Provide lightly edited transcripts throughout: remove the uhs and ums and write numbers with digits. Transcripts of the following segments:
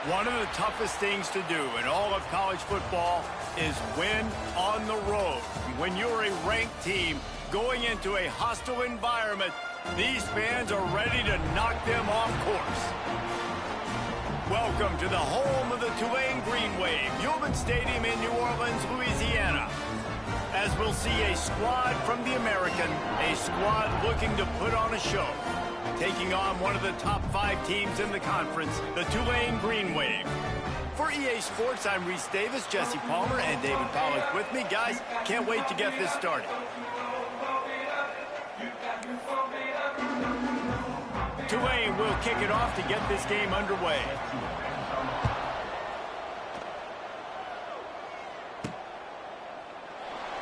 One of the toughest things to do in all of college football is win on the road. When you're a ranked team going into a hostile environment, these fans are ready to knock them off course. Welcome to the home of the Tulane Green Wave, Yulman Stadium in New Orleans, Louisiana. As we'll see a squad from the American, a squad looking to put on a show, taking on one of the top 5 teams in the conference, the Tulane Green Wave. For EA Sports, I'm Reese Davis, Jesse Palmer, and David Pollack with me. Guys, can't wait to get this started. Tulane will kick it off to get this game underway.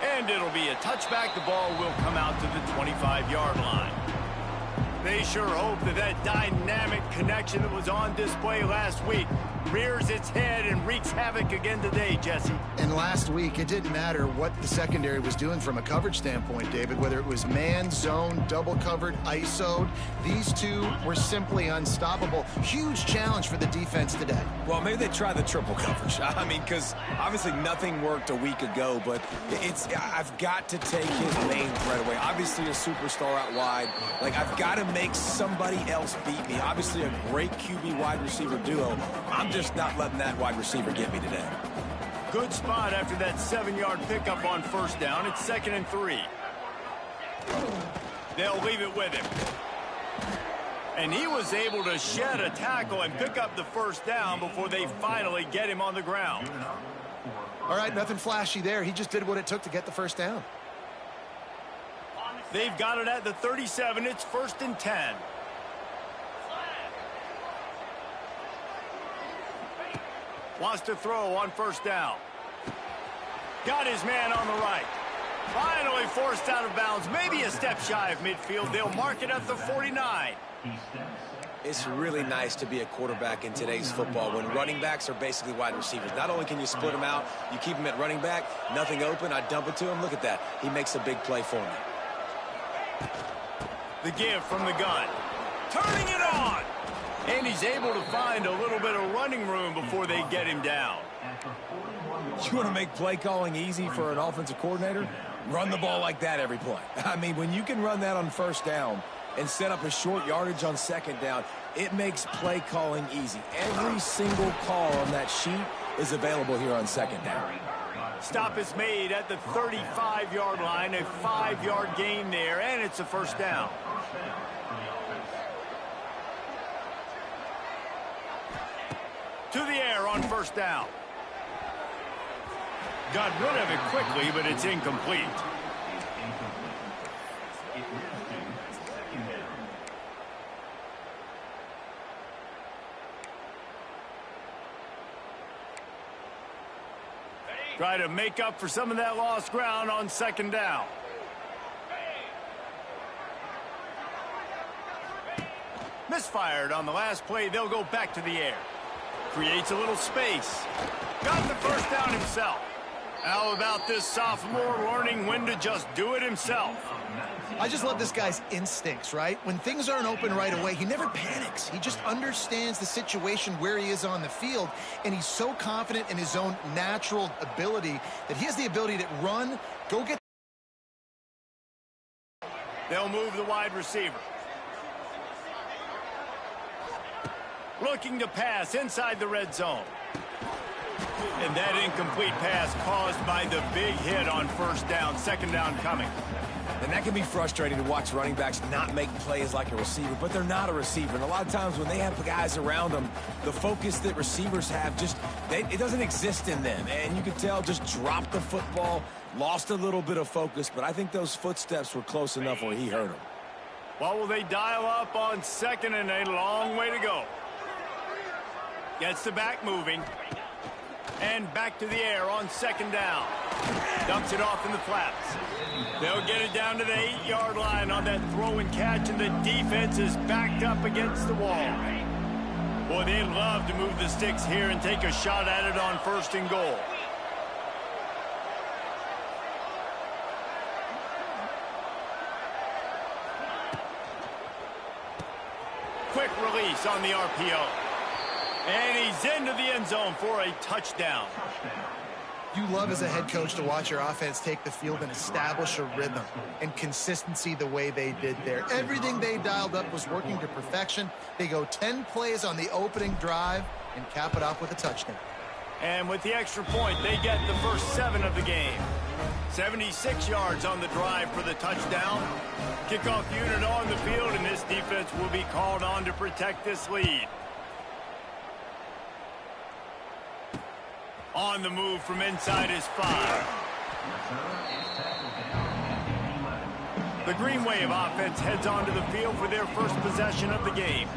And it'll be a touchback. The ball will come out to the 25-yard line. They sure hope that that dynamic connection that was on display last week rears its head and wreaks havoc again today, Jesse. And last week, it didn't matter what the secondary was doing from a coverage standpoint, David, whether it was man, zone, double covered, ISO'd. These two were simply unstoppable. Huge challenge for the defense today. Well, maybe they try the triple coverage. I mean, because obviously nothing worked a week ago, but I've got to take his main threat away. Obviously a superstar out wide. Like, I've got to make somebody else beat me. Obviously a great QB wide receiver duo. I'm just not letting that wide receiver get me today. Good spot after that 7-yard pickup on first down. It's 2nd and 3. They'll leave it with him. And he was able to shed a tackle and pick up the first down before they finally get him on the ground. All right, nothing flashy there. He just did what it took to get the first down. They've got it at the 37. It's 1st and 10. Wants to throw on first down. Got his man on the right. Finally forced out of bounds. Maybe a step shy of midfield. They'll mark it at the 49. It's really nice to be a quarterback in today's football when running backs are basically wide receivers. Not only can you split them out, you keep them at running back, nothing open, I dump it to him. Look at that. He makes a big play for me. The give from the gun. Turning it on. And he's able to find a little bit of running room before they get him down. You want to make play calling easy for an offensive coordinator? Run the ball like that every play. I mean, when you can run that on first down and set up a short yardage on second down, it makes play calling easy. Every single call on that sheet is available here on second down. Stop is made at the 35-yard line, a 5-yard gain there, and it's a first down. To the air on first down. Got rid of it quickly, but it's incomplete. Try to make up for some of that lost ground on second down. Misfired on the last play. They'll go back to the air. Creates a little space. Got the first down himself. How about this sophomore learning when to just do it himself? I just love this guy's instincts, right? When things aren't open right away, he never panics. He just understands the situation where he is on the field, and he's so confident in his own natural ability that he has the ability to run, go get. They'll move the wide receiver. Looking to pass inside the red zone. And that incomplete pass caused by the big hit on first down. Second down coming. And that can be frustrating to watch running backs not make plays like a receiver, but they're not a receiver. And a lot of times when they have guys around them, the focus that receivers have it doesn't exist in them. And you can tell just dropped the football, lost a little bit of focus, but I think those footsteps were close enough where he hurt him. What will they dial up on second and a long way to go? Gets the back moving. And back to the air on second down. Dumps it off in the flats. They'll get it down to the 8-yard line on that throw and catch, and the defense is backed up against the wall. Boy, they'd love to move the sticks here and take a shot at it on first and goal. Quick release on the RPO. And he's into the end zone for a touchdown. You love as a head coach to watch your offense take the field and establish a rhythm and consistency the way they did there. Everything they dialed up was working to perfection. They go 10 plays on the opening drive and cap it off with a touchdown. And with the extra point, they get the first 7 of the game. 76 yards on the drive for the touchdown. Kickoff unit on the field, and this defense will be called on to protect this lead. On the move from inside his 5. The Green Wave offense heads onto the field for their first possession of the game.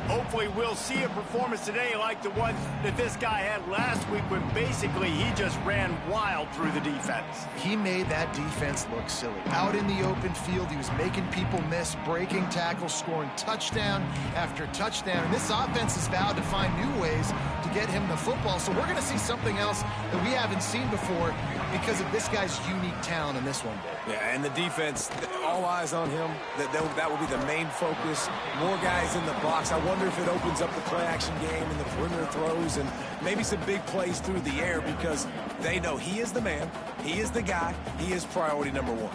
Hopefully we'll see a performance today like the one that this guy had last week when basically he just ran wild through the defense. He made that defense look silly. Out in the open field, he was making people miss, breaking tackles, scoring touchdown after touchdown. And this offense has vowed to find new ways to get him the football. So we're going to see something else that we haven't seen before because of this guy's unique talent in this one. Yeah, and the defense, all eyes on him. That will be the main focus. More guys in the box. I wonder if it opens up the play-action game and the perimeter throws and maybe some big plays through the air because they know he is the man, he is the guy, he is priority number 1.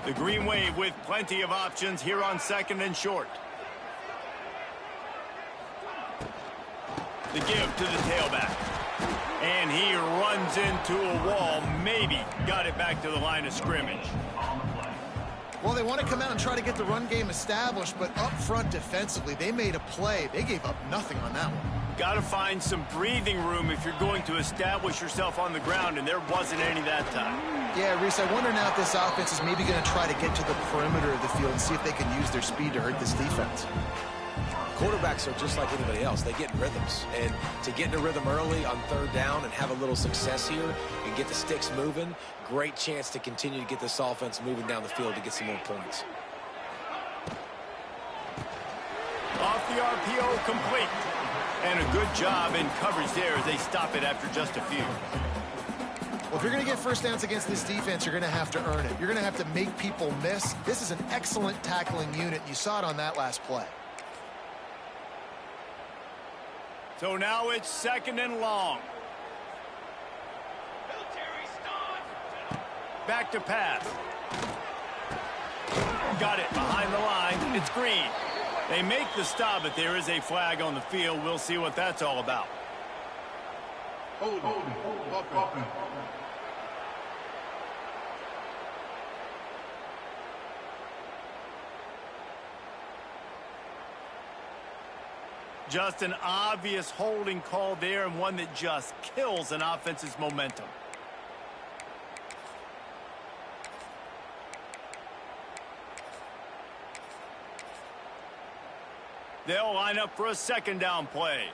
The Green Wave with plenty of options here on 2nd and short. The give to the tailback. And he runs into a wall. Maybe got it back to the line of scrimmage. Well, they want to come out and try to get the run game established, but up front defensively, they made a play. They gave up nothing on that one. Got to find some breathing room if you're going to establish yourself on the ground, and there wasn't any that time. Yeah, Reese, I wonder now if this offense is maybe going to try to get to the perimeter of the field and see if they can use their speed to hurt this defense. Quarterbacks are just like anybody else. They get in rhythms. And to get in a rhythm early on 3rd down and have a little success here and get the sticks moving, great chance to continue to get this offense moving down the field to get some more points. Off the RPO, complete. And a good job in coverage there as they stop it after just a few. Well, if you're going to get first downs against this defense, you're going to have to earn it. You're going to have to make people miss. This is an excellent tackling unit. You saw it on that last play. So now it's 2nd and long. Back to pass. Got it behind the line. It's Green. They make the stop, but there is a flag on the field. We'll see what that's all about. Just an obvious holding call there, and one that just kills an offense's momentum. They'll line up for a 2nd down play.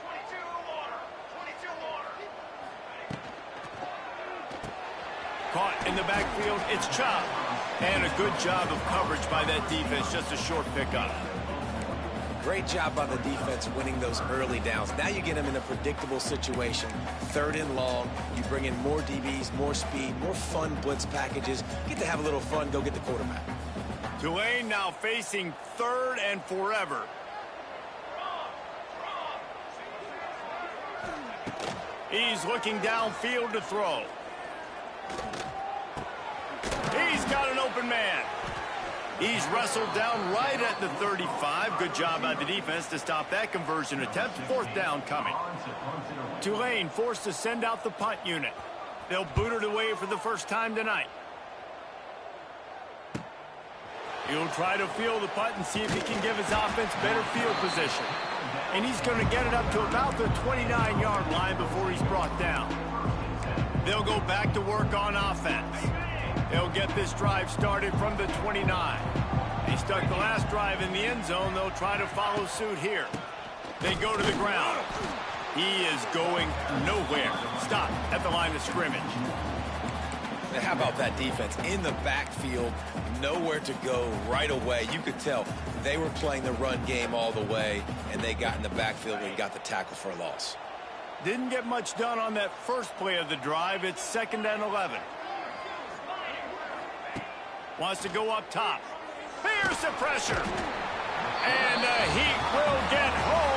22 water. Caught in the backfield, it's Chop. And a good job of coverage by that defense, just a short pickup. Great job by the defense winning those early downs. Now you get them in a predictable situation. 3rd and long. You bring in more DBs, more speed, more fun blitz packages. Get to have a little fun, go get the quarterback. Tulane now facing 3rd and forever. He's looking downfield to throw. He's got an open man. He's wrestled down right at the 35. Good job by the defense to stop that conversion attempt. 4th down coming. Tulane forced to send out the punt unit. They'll boot it away for the first time tonight. He'll try to field the punt and see if he can give his offense better field position. And he's going to get it up to about the 29-yard line before he's brought down. They'll go back to work on offense. They'll get this drive started from the 29. They stuck the last drive in the end zone. They'll try to follow suit here. They go to the ground. He is going nowhere. Stop at the line of scrimmage. Now, how about that defense in the backfield, nowhere to go right away. You could tell they were playing the run game all the way, and they got in the backfield and got the tackle for a loss. Didn't get much done on that first play of the drive. It's 2nd and 11. Wants to go up top. Here's the pressure. And the Heat will get home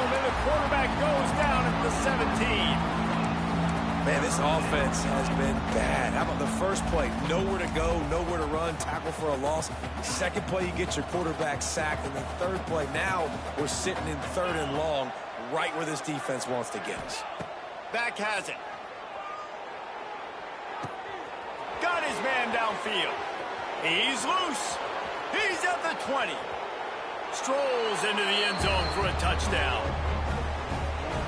17. Man, this offense has been bad. How about the first play? Nowhere to go, nowhere to run, tackle for a loss. Second play, you get your quarterback sacked. And the third play, now we're sitting in 3rd and long, right where this defense wants to get us. Back has it. Got his man downfield. He's loose. He's at the 20. Strolls into the end zone for a touchdown.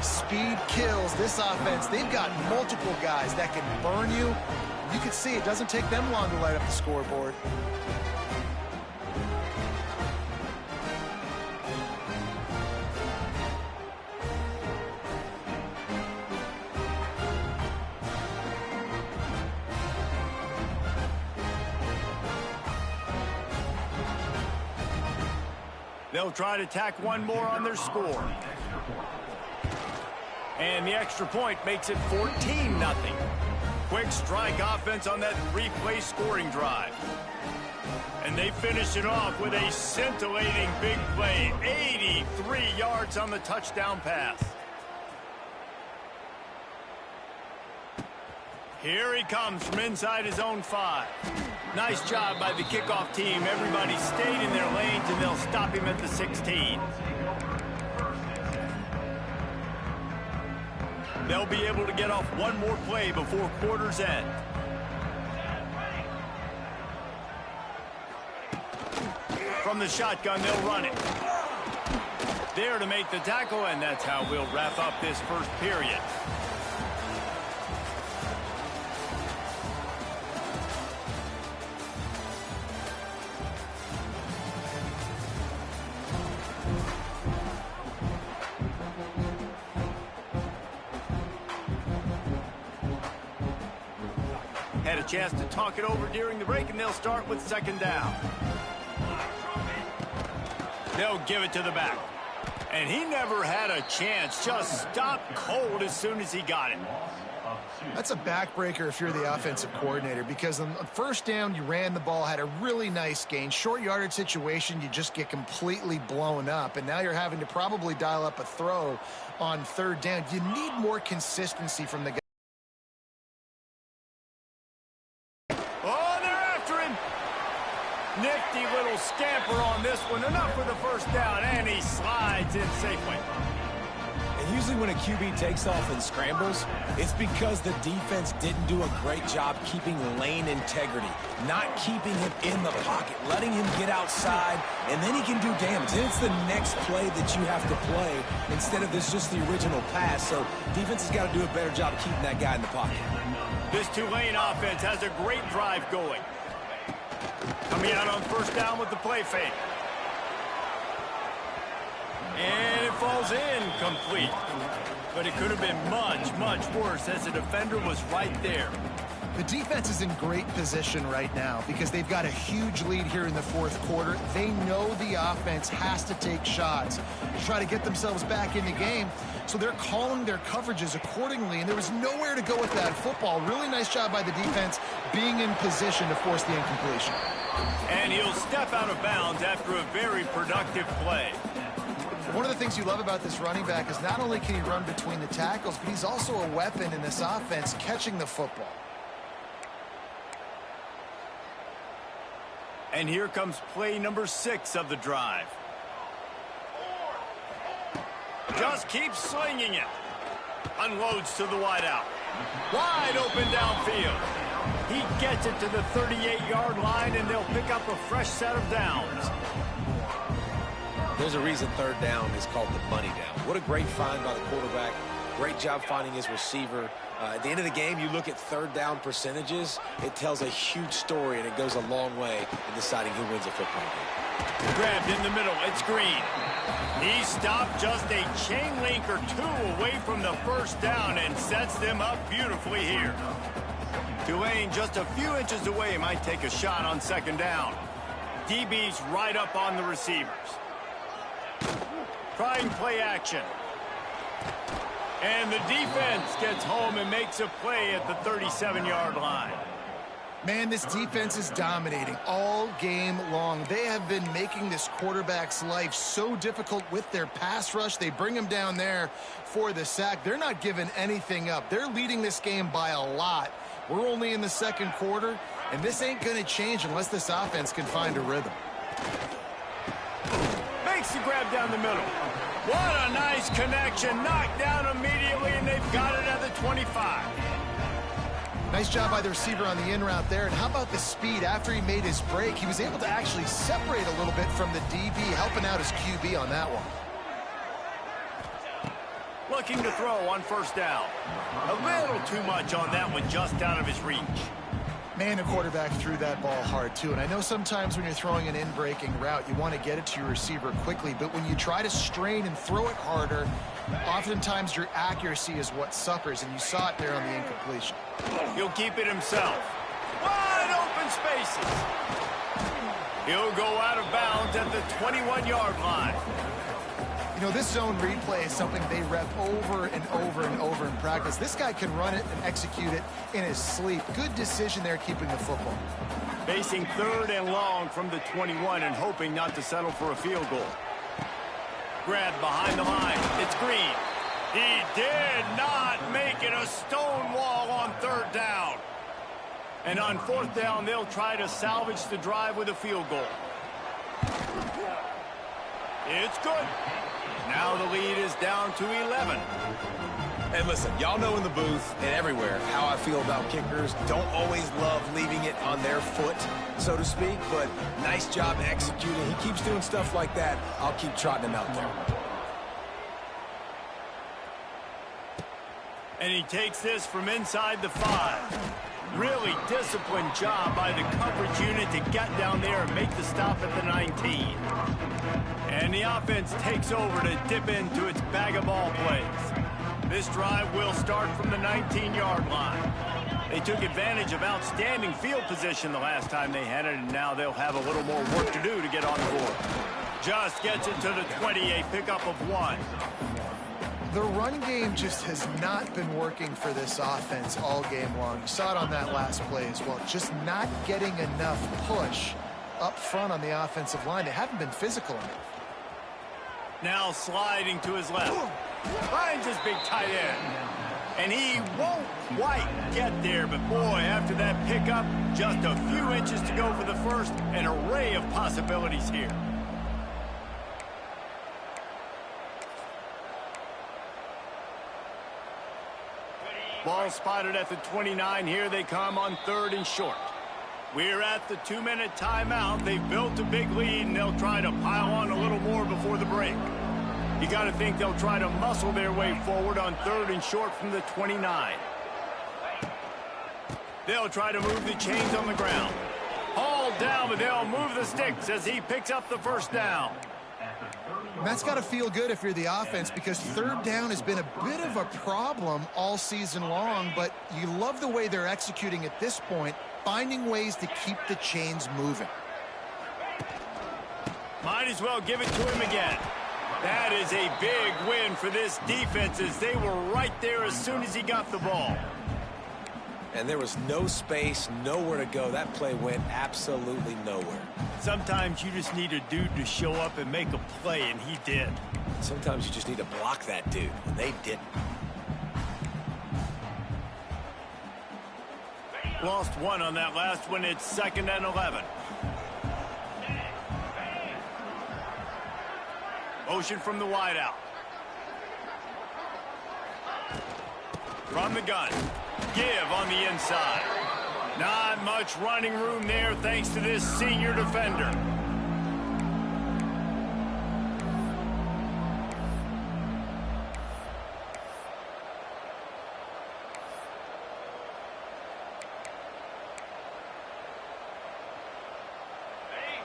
Speed kills this offense. They've got multiple guys that can burn you. You can see it doesn't take them long to light up the scoreboard. They'll try to tack one more on their score. And the extra point makes it 14-0. Quick strike offense on that 3-play scoring drive. And they finish it off with a scintillating big play. 83 yards on the touchdown pass. Here he comes from inside his own 5. Nice job by the kickoff team. Everybody stayed in their lanes, and they'll stop him at the 16. They'll be able to get off one more play before quarter's end. From the shotgun, they'll run it. There to make the tackle, and that's how we'll wrap up this first period. Had a chance to talk it over during the break, and they'll start with 2nd down. They'll give it to the back. And he never had a chance. Just stopped cold as soon as he got it. That's a backbreaker if you're the offensive coordinator, because on 1st down, you ran the ball, had a really nice gain. Short yardage situation, you just get completely blown up. And now you're having to probably dial up a throw on 3rd down. You need more consistency from the guy. Nifty little scamper on this one. Enough for the 1st down, and he slides in safely. And usually when a QB takes off and scrambles, it's because the defense didn't do a great job keeping lane integrity, not keeping him in the pocket, letting him get outside, and then he can do damage. And it's the next play that you have to play instead of just the original pass. So defense has got to do a better job keeping that guy in the pocket. This Tulane offense has a great drive going. Coming out on 1st down with the play fake. And it falls incomplete. But it could have been much, much worse as the defender was right there. The defense is in great position right now because they've got a huge lead here in the 4th quarter. They know the offense has to take shots to try to get themselves back in the game. So they're calling their coverages accordingly, and there was nowhere to go with that football. Really nice job by the defense being in position to force the incompletion. And he'll step out of bounds after a very productive play. One of the things you love about this running back is not only can he run between the tackles, but he's also a weapon in this offense catching the football. And here comes play number 6 of the drive. Just keeps slinging it. Unloads to the wideout. Wide open downfield. He gets it to the 38-yard line, and they'll pick up a fresh set of downs. There's a reason 3rd down is called the money down. What a great find by the quarterback. Great job finding his receiver. At the end of the game, you look at 3rd down percentages. It tells a huge story, and it goes a long way in deciding who wins a football game. Grabbed in the middle. It's Green. He stopped just a chain link or 2 away from the 1st down and sets them up beautifully here. Tulane just a few inches away might take a shot on 2nd down. DB's right up on the receivers. Trying play action. And the defense gets home and makes a play at the 37-yard line. Man, this defense is dominating all game long. They have been making this quarterback's life so difficult with their pass rush. They bring him down there for the sack. They're not giving anything up. They're leading this game by a lot. We're only in the second quarter, and this ain't going to change unless this offense can find a rhythm. Makes the grab down the middle. What a nice connection. Knocked down immediately, and they've got it at the 25. Nice job by the receiver on the in route there. And how about the speed? After he made his break, he was able to actually separate a little bit from the DB, helping out his QB on that one. Looking to throw on first down. A little too much on that one, just out of his reach. Man, the quarterback threw that ball hard, too. And I know sometimes when you're throwing an in-breaking route, you want to get it to your receiver quickly. But when you try to strain and throw it harder, oftentimes your accuracy is what suffers. And you saw it there on the incompletion. He'll keep it himself. Wide open spaces. He'll go out of bounds at the 21-yard line. You know, this zone replay is something they rep over and over and over in practice. This guy can run it and execute it in his sleep. Good decision there keeping the football. Facing third and long from the 21 and hoping not to settle for a field goal. Grab behind the line. It's Green. He did not make it a stone wall on third down. And on fourth down, they'll try to salvage the drive with a field goal. It's good. Now the lead is down to 11. And listen, y'all know in the booth and everywhere how I feel about kickers. Don't always love leaving it on their foot, so to speak, but nice job executing. He keeps doing stuff like that. I'll keep trotting him out there. And he takes this from inside the 5. Really disciplined job by the coverage unit to get down there and make the stop at the 19. And the offense takes over to dip into its bag of ball plays. This drive will start from the 19-yard line. They took advantage of outstanding field position the last time they had it, and now they'll have a little more work to do to get on the board. Just gets it to the 20, a pickup of 1. The run game just has not been working for this offense all game long. You saw it on that last play as well. Just not getting enough push up front on the offensive line. They haven't been physical enough. Now sliding to his left. Finds his big tight end. And he won't quite get there, but boy, after that pickup, just a few inches to go for the first. An array of possibilities here. Ball spotted at the 29. Here they come on third and short. We're at the 2-minute timeout. They've built a big lead, and they'll try to pile on a little more before the break. You got to think they'll try to muscle their way forward on third and short from the 29. They'll try to move the chains on the ground. Hauled down, but they'll move the sticks as he picks up the first down. And that's got to feel good if you're the offense, because third down has been a bit of a problem all season long, but you love the way they're executing at this point, finding ways to keep the chains moving. Might as well give it to him again. That is a big win for this defense, as they were right there as soon as he got the ball. And there was no space, nowhere to go. That play went absolutely nowhere. Sometimes you just need a dude to show up and make a play, and he did. Sometimes you just need to block that dude, and they didn't. Lost one on that last one. It's 2nd and 11. Motion from the wideout. From the gun. Give on the inside. Not much running room there thanks to this senior defender.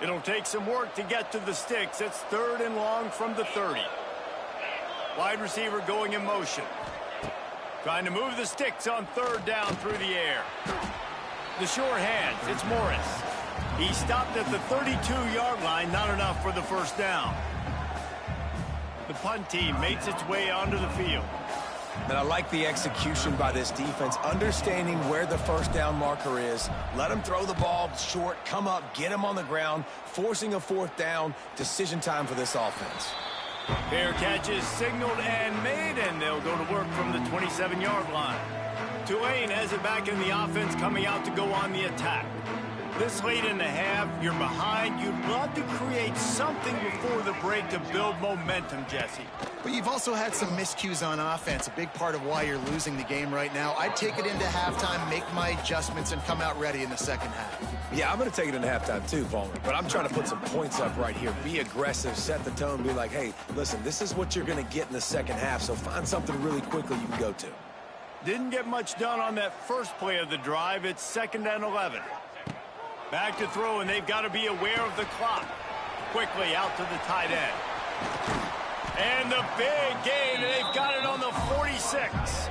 It'll take some work to get to the sticks. It's 3rd and long from the 30. Wide receiver going in motion. Trying to move the sticks on 3rd down through the air. The sure hands, it's Morris. He stopped at the 32-yard line, not enough for the first down. The punt team makes its way onto the field. And I like the execution by this defense, understanding where the first down marker is. Let them throw the ball short, come up, get them on the ground, forcing a fourth down. Decision time for this offense. Fair catch is signaled and made, and they'll go to work from the 27-yard line. Tulane has it back in the offense, coming out to go on the attack. This late in the half, you're behind. You'd love to create something before the break to build momentum, Jesse. But you've also had some miscues on offense, a big part of why you're losing the game right now. I'd take it into halftime, make my adjustments, and come out ready in the second half. Yeah, I'm going to take it into halftime too, Palmer. But I'm trying to put some points up right here. Be aggressive, set the tone, be like, hey, listen, this is what you're going to get in the second half, so find something really quickly you can go to. Didn't get much done on that first play of the drive. It's 2nd and 11. Back to throw, and they've got to be aware of the clock. Quickly out to the tight end. And the big gain, and they've got it on the 46.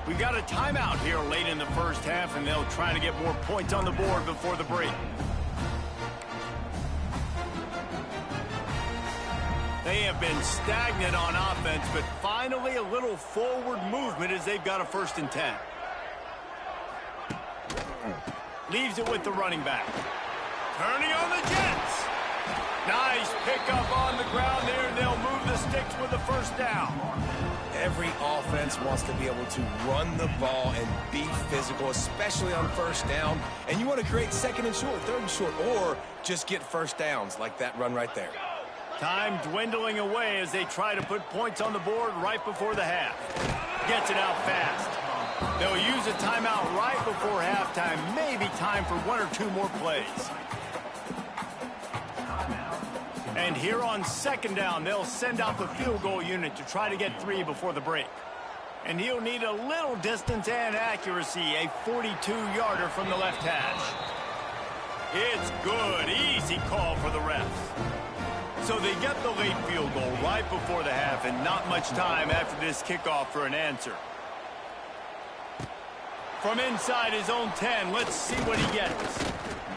We've got a timeout here late in the first half, and they'll try to get more points on the board before the break. They have been stagnant on offense, but finally a little forward movement as they've got a 1st and 10. Leaves it with the running back. Turning on the Jets. Nice pickup on the ground there. They'll move the sticks with the 1st down. Every offense wants to be able to run the ball and be physical, especially on 1st down. And you want to create 2nd and short, 3rd and short, or just get 1st downs like that run right there. Time dwindling away as they try to put points on the board right before the half. Gets it out fast. They'll use a timeout right before halftime. Maybe time for 1 or 2 more plays. And here on 2nd down, they'll send out the field goal unit to try to get 3 before the break. And he'll need a little distance and accuracy, a 42-yarder from the left hash. It's good. Easy call for the refs. So they get the late field goal right before the half, and not much time after this kickoff for an answer. From inside his own 10, let's see what he gets.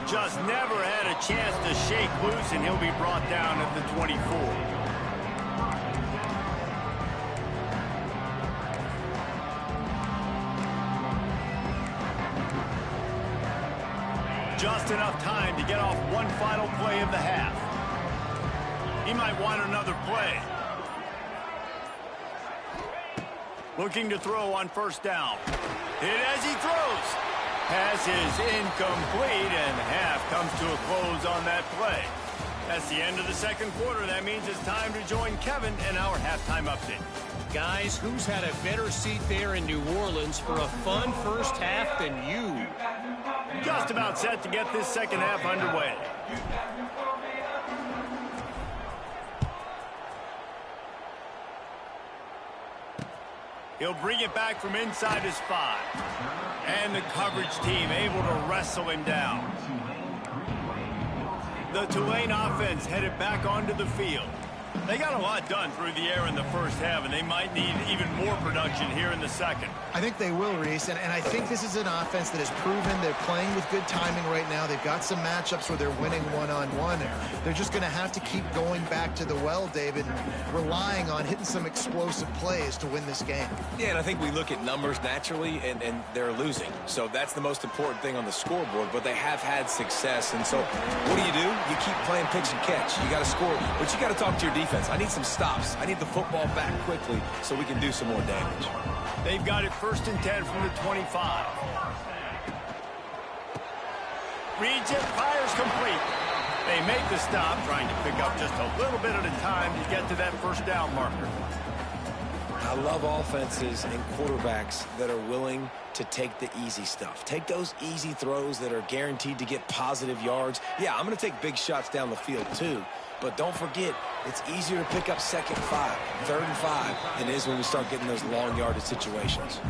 Just never had a chance to shake loose, and he'll be brought down at the 24. Just enough time to get off one final play of the half. He might want another play. Looking to throw on 1st down. Hit as he throws. Pass is incomplete, and half comes to a close on that play. That's the end of the 2nd quarter. That means it's time to join Kevin in our halftime update. Guys, who's had a better seat there in New Orleans for a fun first half than you? Just about set to get this 2nd half underway. He'll bring it back from inside his 5. And the coverage team able to wrestle him down. The Tulane offense headed back onto the field. They got a lot done through the air in the first half, and they might need even more production here in the second. I think they will, Reese, and I think this is an offense that has proven they're playing with good timing right now. They've got some matchups where they're winning one-on-one. They're just going to have to keep going back to the well, David, and relying on hitting some explosive plays to win this game. Yeah, and I think we look at numbers naturally, and they're losing. So that's the most important thing on the scoreboard, but they have had success. And so what do? You keep playing pitch and catch. You got to score, but you got to talk to your defense. I need some stops. I need the football back quickly so we can do some more damage. They've got it 1st and 10 from the 25. Reads it, fires complete. They make the stop, trying to pick up just a little bit at a time to get to that 1st down marker. I love offenses and quarterbacks that are willing to take the easy stuff. Take those easy throws that are guaranteed to get positive yards. Yeah, I'm going to take big shots down the field too. But don't forget, it's easier to pick up 2nd 5, 3rd and 5 than it is when we start getting those long yardage situations.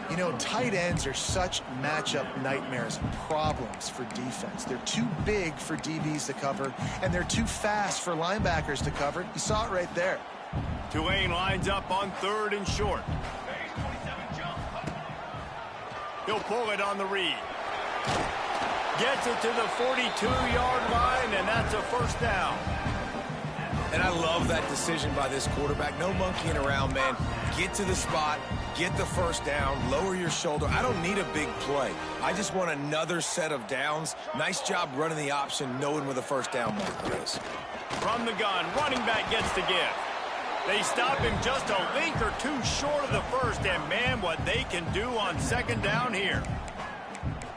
You know, tight ends are such matchup nightmares and problems for defense. They're too big for DBs to cover, and they're too fast for linebackers to cover. You saw it right there. Tulane lines up on 3rd and short. He'll pull it on the read. Gets it to the 42-yard line, and that's a 1st down. And I love that decision by this quarterback. No monkeying around, man. Get to the spot, get the first down, lower your shoulder. I don't need a big play. I just want another set of downs. Nice job running the option, knowing where the first down marker is. From the gun, running back gets the give. They stop him just a length or two short of the first, and man, what they can do on second down here.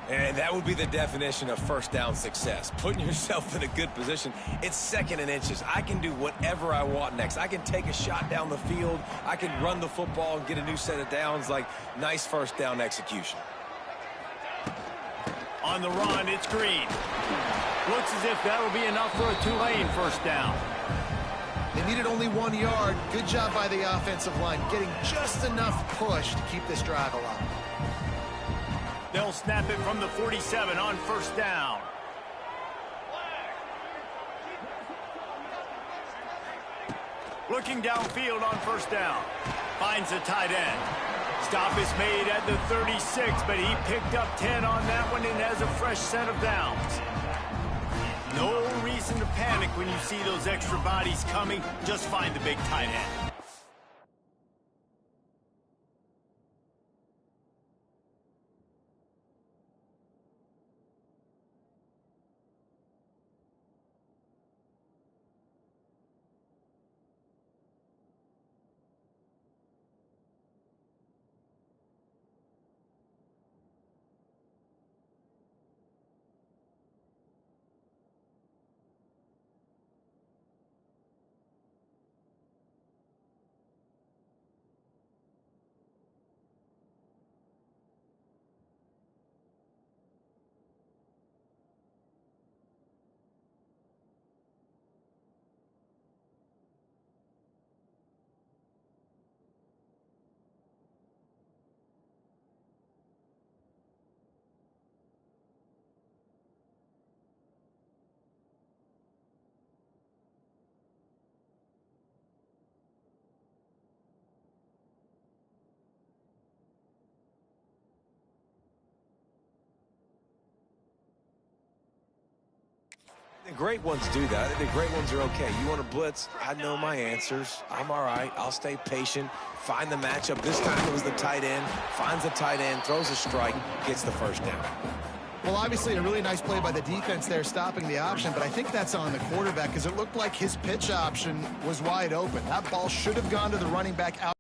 And that would be the definition of first down success. Putting yourself in a good position. It's second and inches. I can do whatever I want next. I can take a shot down the field. I can run the football and get a new set of downs. Like, nice first down execution. On the run, it's Green. Looks as if that'll be enough for a Tulane first down. They needed only 1 yard. Good job by the offensive line, getting just enough push to keep this drive alive. They'll snap it from the 47 on first down. Looking downfield on first down. Finds the tight end. Stop is made at the 36, but he picked up 10 on that one and has a fresh set of downs. No reason to panic when you see those extra bodies coming. Just find the big tight end. The great ones do that. The great ones are okay. You want to blitz? I know my answers. I'm all right. I'll stay patient. Find the matchup. This time it was the tight end. Finds the tight end, throws a strike, gets the first down. Well, obviously a really nice play by the defense there, stopping the option, but I think that's on the quarterback because it looked like his pitch option was wide open. That ball should have gone to the running back out.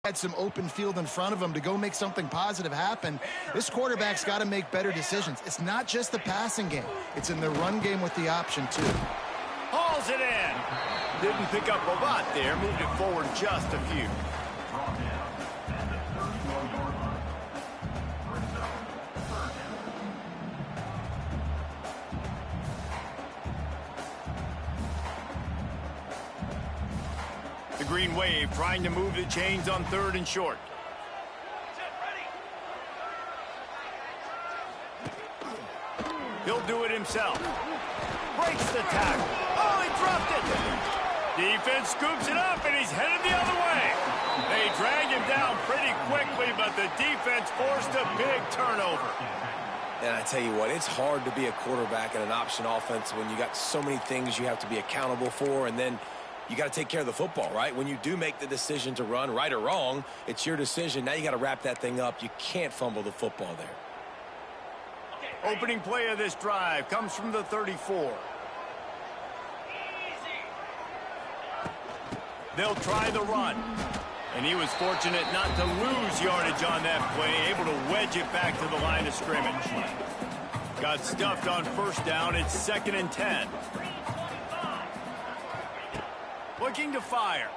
Had some open field in front of him to go make something positive happen. This quarterback's got to make better decisions. It's not just the passing game. It's in the run game with the option, too. Hauls it in. Didn't pick up a lot there. Moved it forward just a few. The Green Wave trying to move the chains on third and short. He'll do it himself. Breaks the tackle. Oh, he dropped it. Defense scoops it up, and he's headed the other way. They drag him down pretty quickly, but the defense forced a big turnover. And I tell you what, it's hard to be a quarterback in an option offense when you got so many things you have to be accountable for, and then you got to take care of the football, right? When you do make the decision to run, right or wrong, it's your decision. Now you got to wrap that thing up. You can't fumble the football there. Opening play of this drive comes from the 34. They'll try the run. And he was fortunate not to lose yardage on that play, able to wedge it back to the line of scrimmage. Got stuffed on first down. It's 2nd and 10. Looking to fire.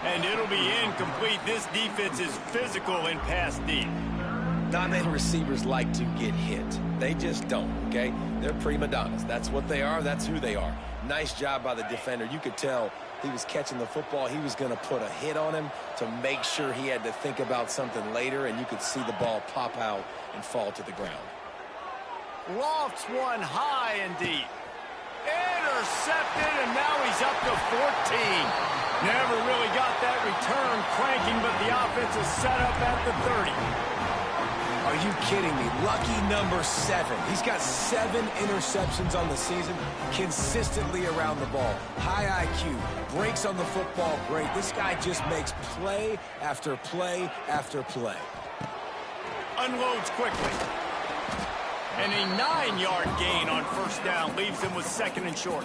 And it'll be incomplete. This defense is physical in pass deep. Not many receivers like to get hit. They just don't, okay? They're prima donnas. That's what they are. That's who they are. Nice job by the defender. You could tell he was catching the football. He was going to put a hit on him to make sure he had to think about something later, and you could see the ball pop out and fall to the ground. Lofts one high and deep. Intercepted, and now he's up to 14. Never really got that return cranking, but the offense is set up at the 30. Are you kidding me? Lucky number 7. He's got 7 interceptions on the season, consistently around the ball. High IQ, breaks on the football great. This guy just makes play after play after play. Unloads quickly. And a 9-yard gain on first down leaves him with 2nd and short.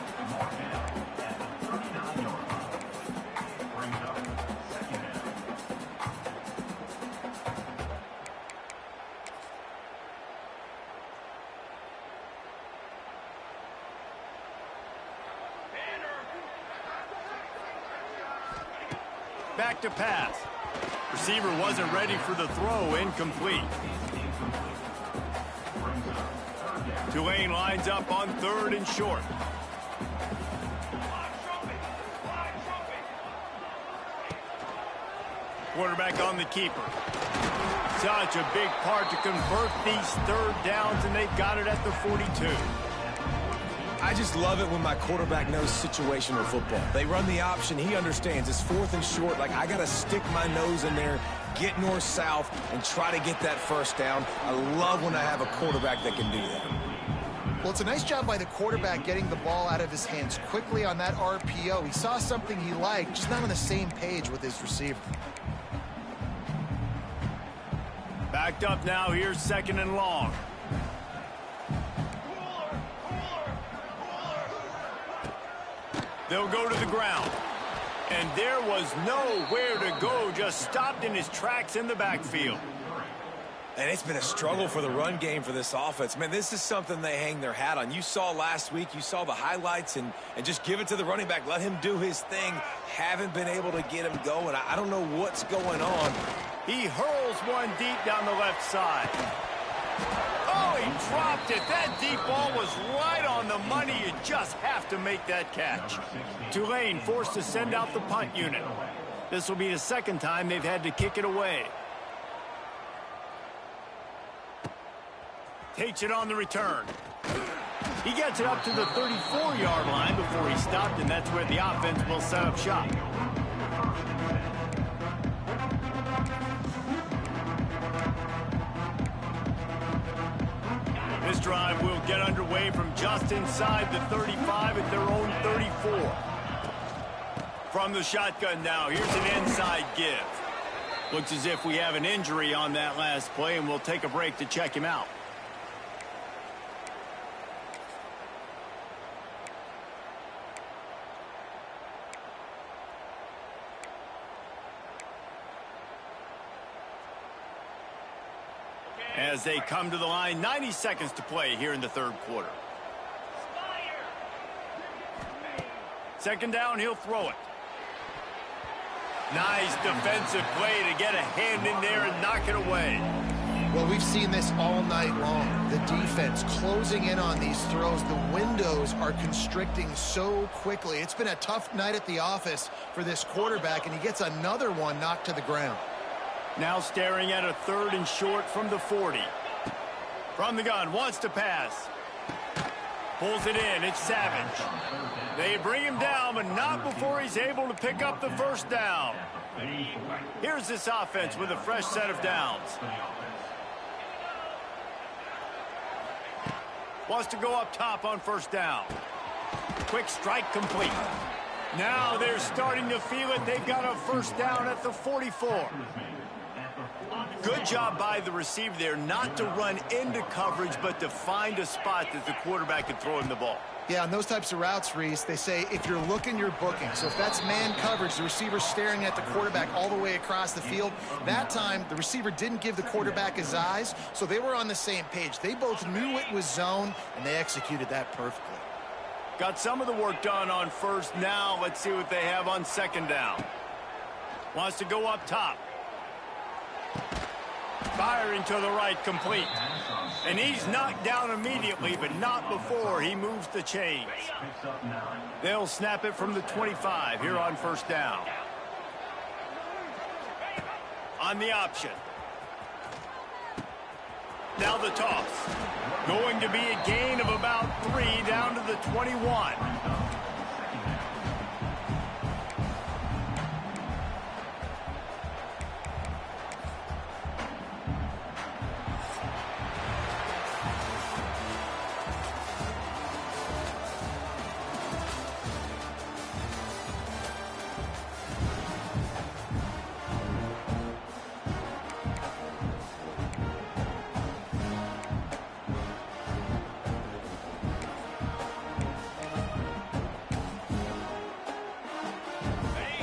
Back to pass. Receiver wasn't ready for the throw. Incomplete. Tulane lines up on 3rd and short. Quarterback on the keeper. Such a big part to convert these 3rd downs, and they've got it at the 42. I just love it when my quarterback knows situational football. They run the option. He understands. It's 4th and short. Like, I got to stick my nose in there, get north-south, and try to get that first down. I love when I have a quarterback that can do that. Well, it's a nice job by the quarterback getting the ball out of his hands quickly on that RPO. He saw something he liked, just not on the same page with his receiver. Backed up now. Here's 2nd and long. They'll go to the ground. And there was nowhere to go, just stopped in his tracks in the backfield. And it's been a struggle for the run game for this offense. Man, this is something they hang their hat on. You saw last week, you saw the highlights, and just give it to the running back. Let him do his thing. Haven't been able to get him going. I don't know what's going on. He hurls one deep down the left side. Oh, he dropped it. That deep ball was right on the money. You just have to make that catch. Tulane forced to send out the punt unit. This will be the 2nd time they've had to kick it away. Takes it on the return. He gets it up to the 34-yard line before he stopped, and that's where the offense will set up shop. This drive will get underway from just inside the 35 at their own 34. From the shotgun now, here's an inside give. Looks as if we have an injury on that last play, and we'll take a break to check him out. As they come to the line, 90 seconds to play here in the 3rd quarter. 2nd down, he'll throw it. Nice defensive play to get a hand in there and knock it away. Well, we've seen this all night long. The defense closing in on these throws. The windows are constricting so quickly. It's been a tough night at the office for this quarterback, and he gets another one knocked to the ground. Now staring at a 3rd and short from the 40. From the gun, wants to pass. Pulls it in, it's Savage. They bring him down, but not before he's able to pick up the first down. Here's this offense with a fresh set of downs. Wants to go up top on first down. Quick strike complete. Now they're starting to feel it. They've got a first down at the 44. Good job by the receiver there not to run into coverage, but to find a spot that the quarterback can throw him the ball. Yeah, on those types of routes, Reese, they say if you're looking, you're booking. So if that's man coverage, the receiver's staring at the quarterback all the way across the field. That time, the receiver didn't give the quarterback his eyes, so they were on the same page. They both knew it was zone, and they executed that perfectly. Got some of the work done on first. Now let's see what they have on 2nd down. Wants to go up top. Firing to the right, complete. And he's knocked down immediately, but not before he moves the chains. They'll snap it from the 25 here on first down. On the option. Now the toss. Going to be a gain of about 3 down to the 21.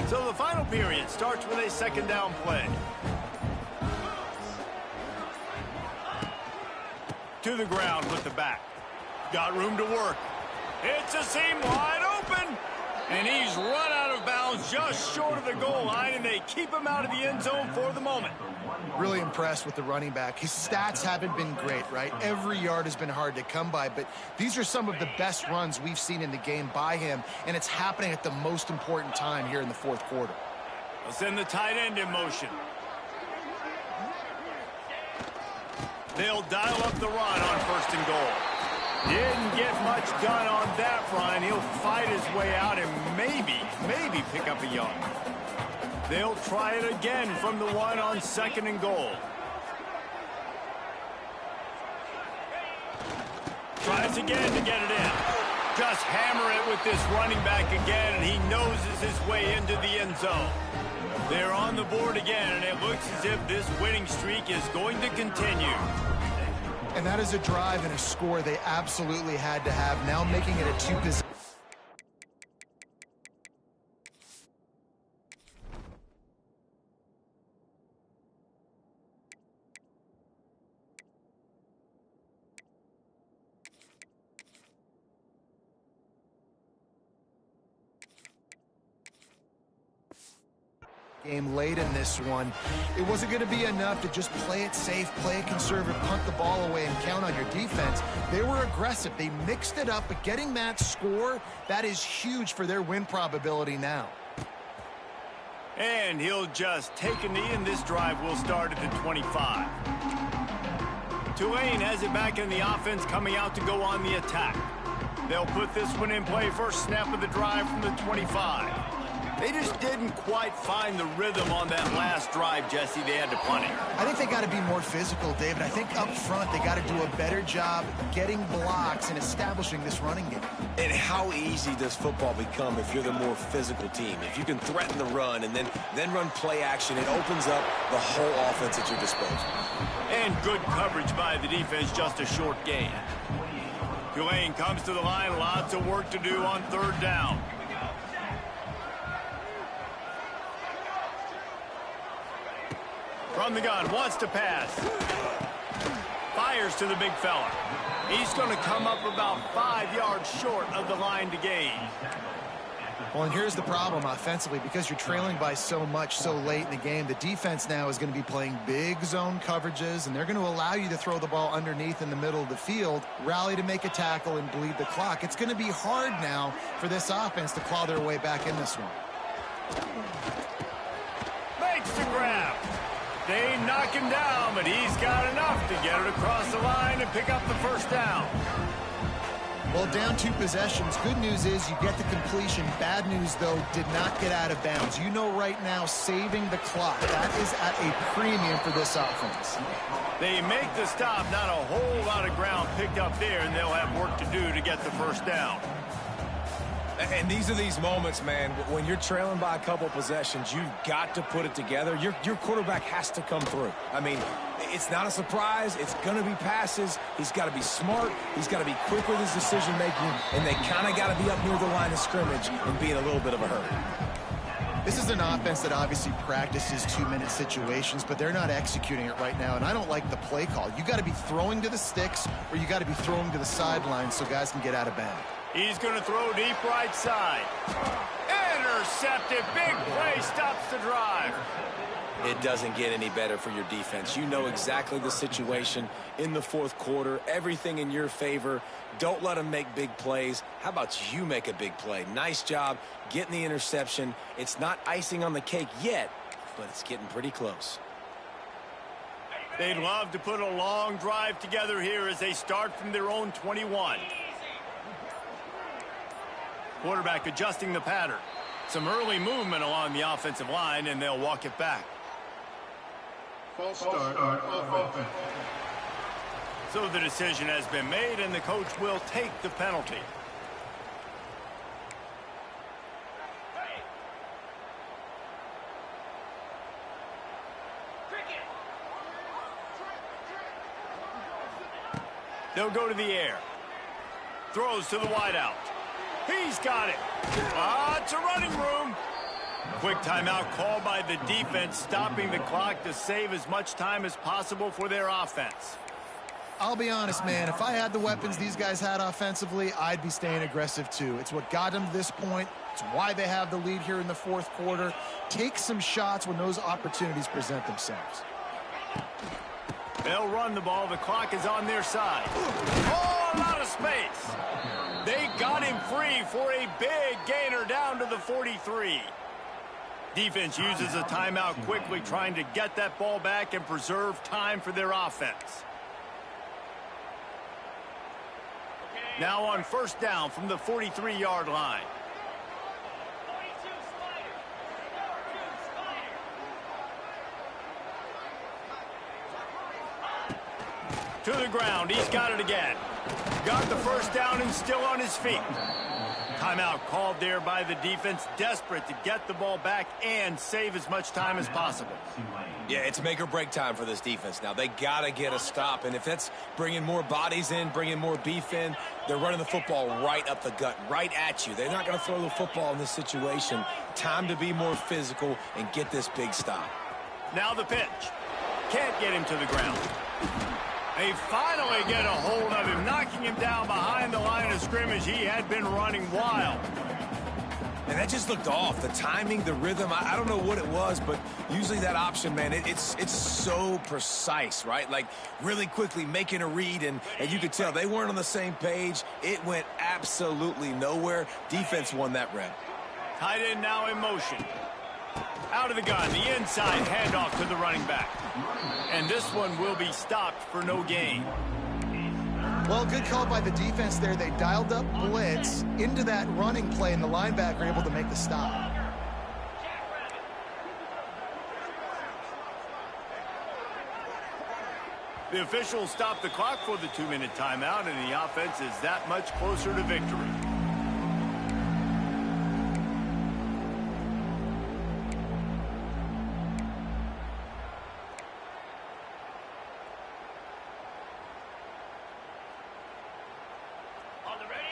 So the final period starts with a second down play. To the ground with the back. Got room to work. It's a seam wide open. And he's run out of bounds just short of the goal line, and they keep him out of the end zone for the moment. Really impressed with the running back. His stats haven't been great, right? Every yard has been hard to come by, but these are some of the best runs we've seen in the game by him, and it's happening at the most important time here in the fourth quarter. They'll send the tight end in motion. They'll dial up the run on first and goal. Didn't get much done on that run. He'll fight his way out and maybe pick up a yard. They'll try it again from the one on second and goal. Tries again to get it in. Just hammer it with this running back again, and he noses his way into the end zone. They're on the board again, and it looks as if this winning streak is going to continue. And that is a drive and a score they absolutely had to have, now making it a two-position. Game late in this one. It wasn't going to be enough to just play it safe, play it conservative, punt the ball away, and count on your defense. They were aggressive. They mixed it up, but getting that score, that is huge for their win probability now. And he'll just take a knee, and this drive will start at the 25. Tulane has it back in the offense, coming out to go on the attack. They'll put this one in play, first snap of the drive from the 25. They just didn't quite find the rhythm on that last drive, Jesse. They had to punt it. I think they got to be more physical, David. I think up front they got to do a better job getting blocks and establishing this running game. And how easy does football become if you're the more physical team? If you can threaten the run and then run play action, it opens up the whole offense at your disposal. And good coverage by the defense, just a short gain. Tulane comes to the line, lots of work to do on third down. From the gun, wants to pass. Fires to the big fella. He's going to come up about 5 yards short of the line to gain. Well, and here's the problem offensively. Because you're trailing by so much so late in the game, the defense now is going to be playing big zone coverages, and they're going to allow you to throw the ball underneath in the middle of the field, rally to make a tackle, and bleed the clock. It's going to be hard now for this offense to claw their way back in this one. Makes the grab. They knock him down, but he's got enough to get it across the line and pick up the first down. Well, down 2 possessions. Good news is you get the completion. Bad news, though, did not get out of bounds. You know right now, saving the clock, that is at a premium for this offense. They make the stop, not a whole lot of ground picked up there, and they'll have work to do to get the first down. And these are these moments, man, when you're trailing by a couple possessions, you've got to put it together. Your quarterback has to come through. I mean, it's not a surprise. It's going to be passes. He's got to be smart. He's got to be quick with his decision-making, and they kind of got to be up near the line of scrimmage and be in a little bit of a hurry. This is an offense that obviously practices 2-minute situations, but they're not executing it right now, and I don't like the play call. You got to be throwing to the sticks, or you got to be throwing to the sidelines so guys can get out of bounds. He's going to throw deep right side. Intercepted. Big play stops the drive. It doesn't get any better for your defense. You know exactly the situation in the fourth quarter. Everything in your favor. Don't let them make big plays. How about you make a big play? Nice job getting the interception. It's not icing on the cake yet, but it's getting pretty close. They'd love to put a long drive together here as they start from their own 21. Quarterback adjusting the pattern. Some early movement along the offensive line, and they'll walk it back. False start on offense. So the decision has been made, and the coach will take the penalty. They'll go to the air. Throws to the wideout. He's got it. It's a running room. Quick timeout called by the defense, stopping the clock to save as much time as possible for their offense. I'll be honest, man. If I had the weapons these guys had offensively, I'd be staying aggressive too. It's what got them to this point. It's why they have the lead here in the fourth quarter. Take some shots when those opportunities present themselves. They'll run the ball. The clock is on their side. Oh, a lot of space. They got him free for a big gainer down to the 43. Defense uses a timeout quickly, trying to get that ball back and preserve time for their offense. Now on first down from the 43-yard line. To the ground. He's got it again. Got the first down and still on his feet. Timeout called there by the defense, desperate to get the ball back and save as much time as possible. Yeah, it's make or break time for this defense now. They got to get a stop, and if that's bringing more bodies in, bringing more beef in, they're running the football right up the gut, right at you. They're not going to throw the football in this situation. Time to be more physical and get this big stop. Now the pitch. Can't get him to the ground. They finally get a hold of him, knocking him down behind the line of scrimmage. He had been running wild. And that just looked off. The timing, the rhythm, I don't know what it was, but usually that option, man, it's so precise, right? Like really quickly making a read, and you could tell they weren't on the same page. It went absolutely nowhere. Defense won that rep. Tight end now in motion. Out of the gun, the inside handoff to the running back. And this one will be stopped for no gain. Well, good call by the defense there. They dialed up blitz into that running play, and the linebacker able to make the stop. The officials stopped the clock for the 2-minute timeout, and the offense is that much closer to victory.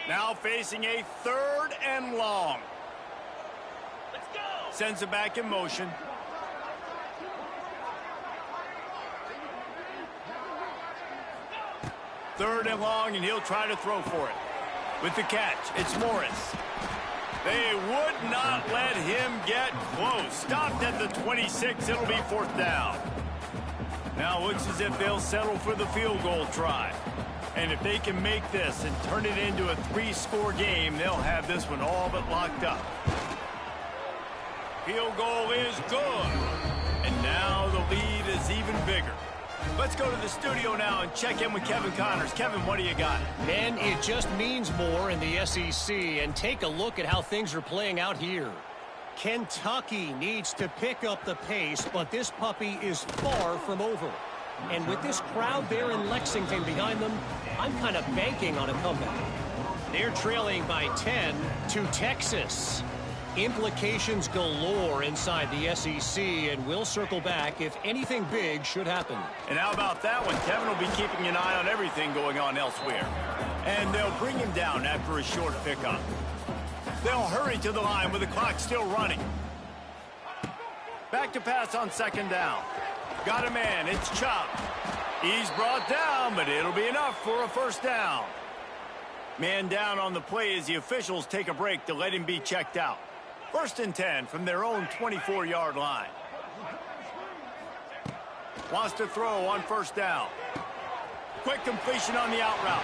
Now facing a 3rd and long. Let's go. Sends it back in motion. Third and long, and he'll try to throw for it. With the catch, it's Morris. They would not let him get close. Stopped at the 26. It'll be 4th down. Now looks as if they'll settle for the field goal try. And if they can make this and turn it into a 3-score game, they'll have this one all but locked up. Field goal is good. And now the lead is even bigger. Let's go to the studio now and check in with Kevin Connors. Kevin, what do you got? And it just means more in the SEC. And take a look at how things are playing out here. Kentucky needs to pick up the pace, but this puppy is far from over. And with this crowd there in Lexington behind them, I'm kind of banking on a comeback. They're trailing by 10 to Texas. Implications galore inside the SEC, and we'll circle back if anything big should happen. And how about that one? Kevin will be keeping an eye on everything going on elsewhere. And they'll bring him down after a short pickup. They'll hurry to the line with the clock still running. Back to pass on 2nd down. Got a man, it's Chop. He's brought down, but it'll be enough for a 1st down. Man down on the play as the officials take a break to let him be checked out. 1st and 10 from their own 24-yard line. Wants to throw on 1st down. Quick completion on the out route.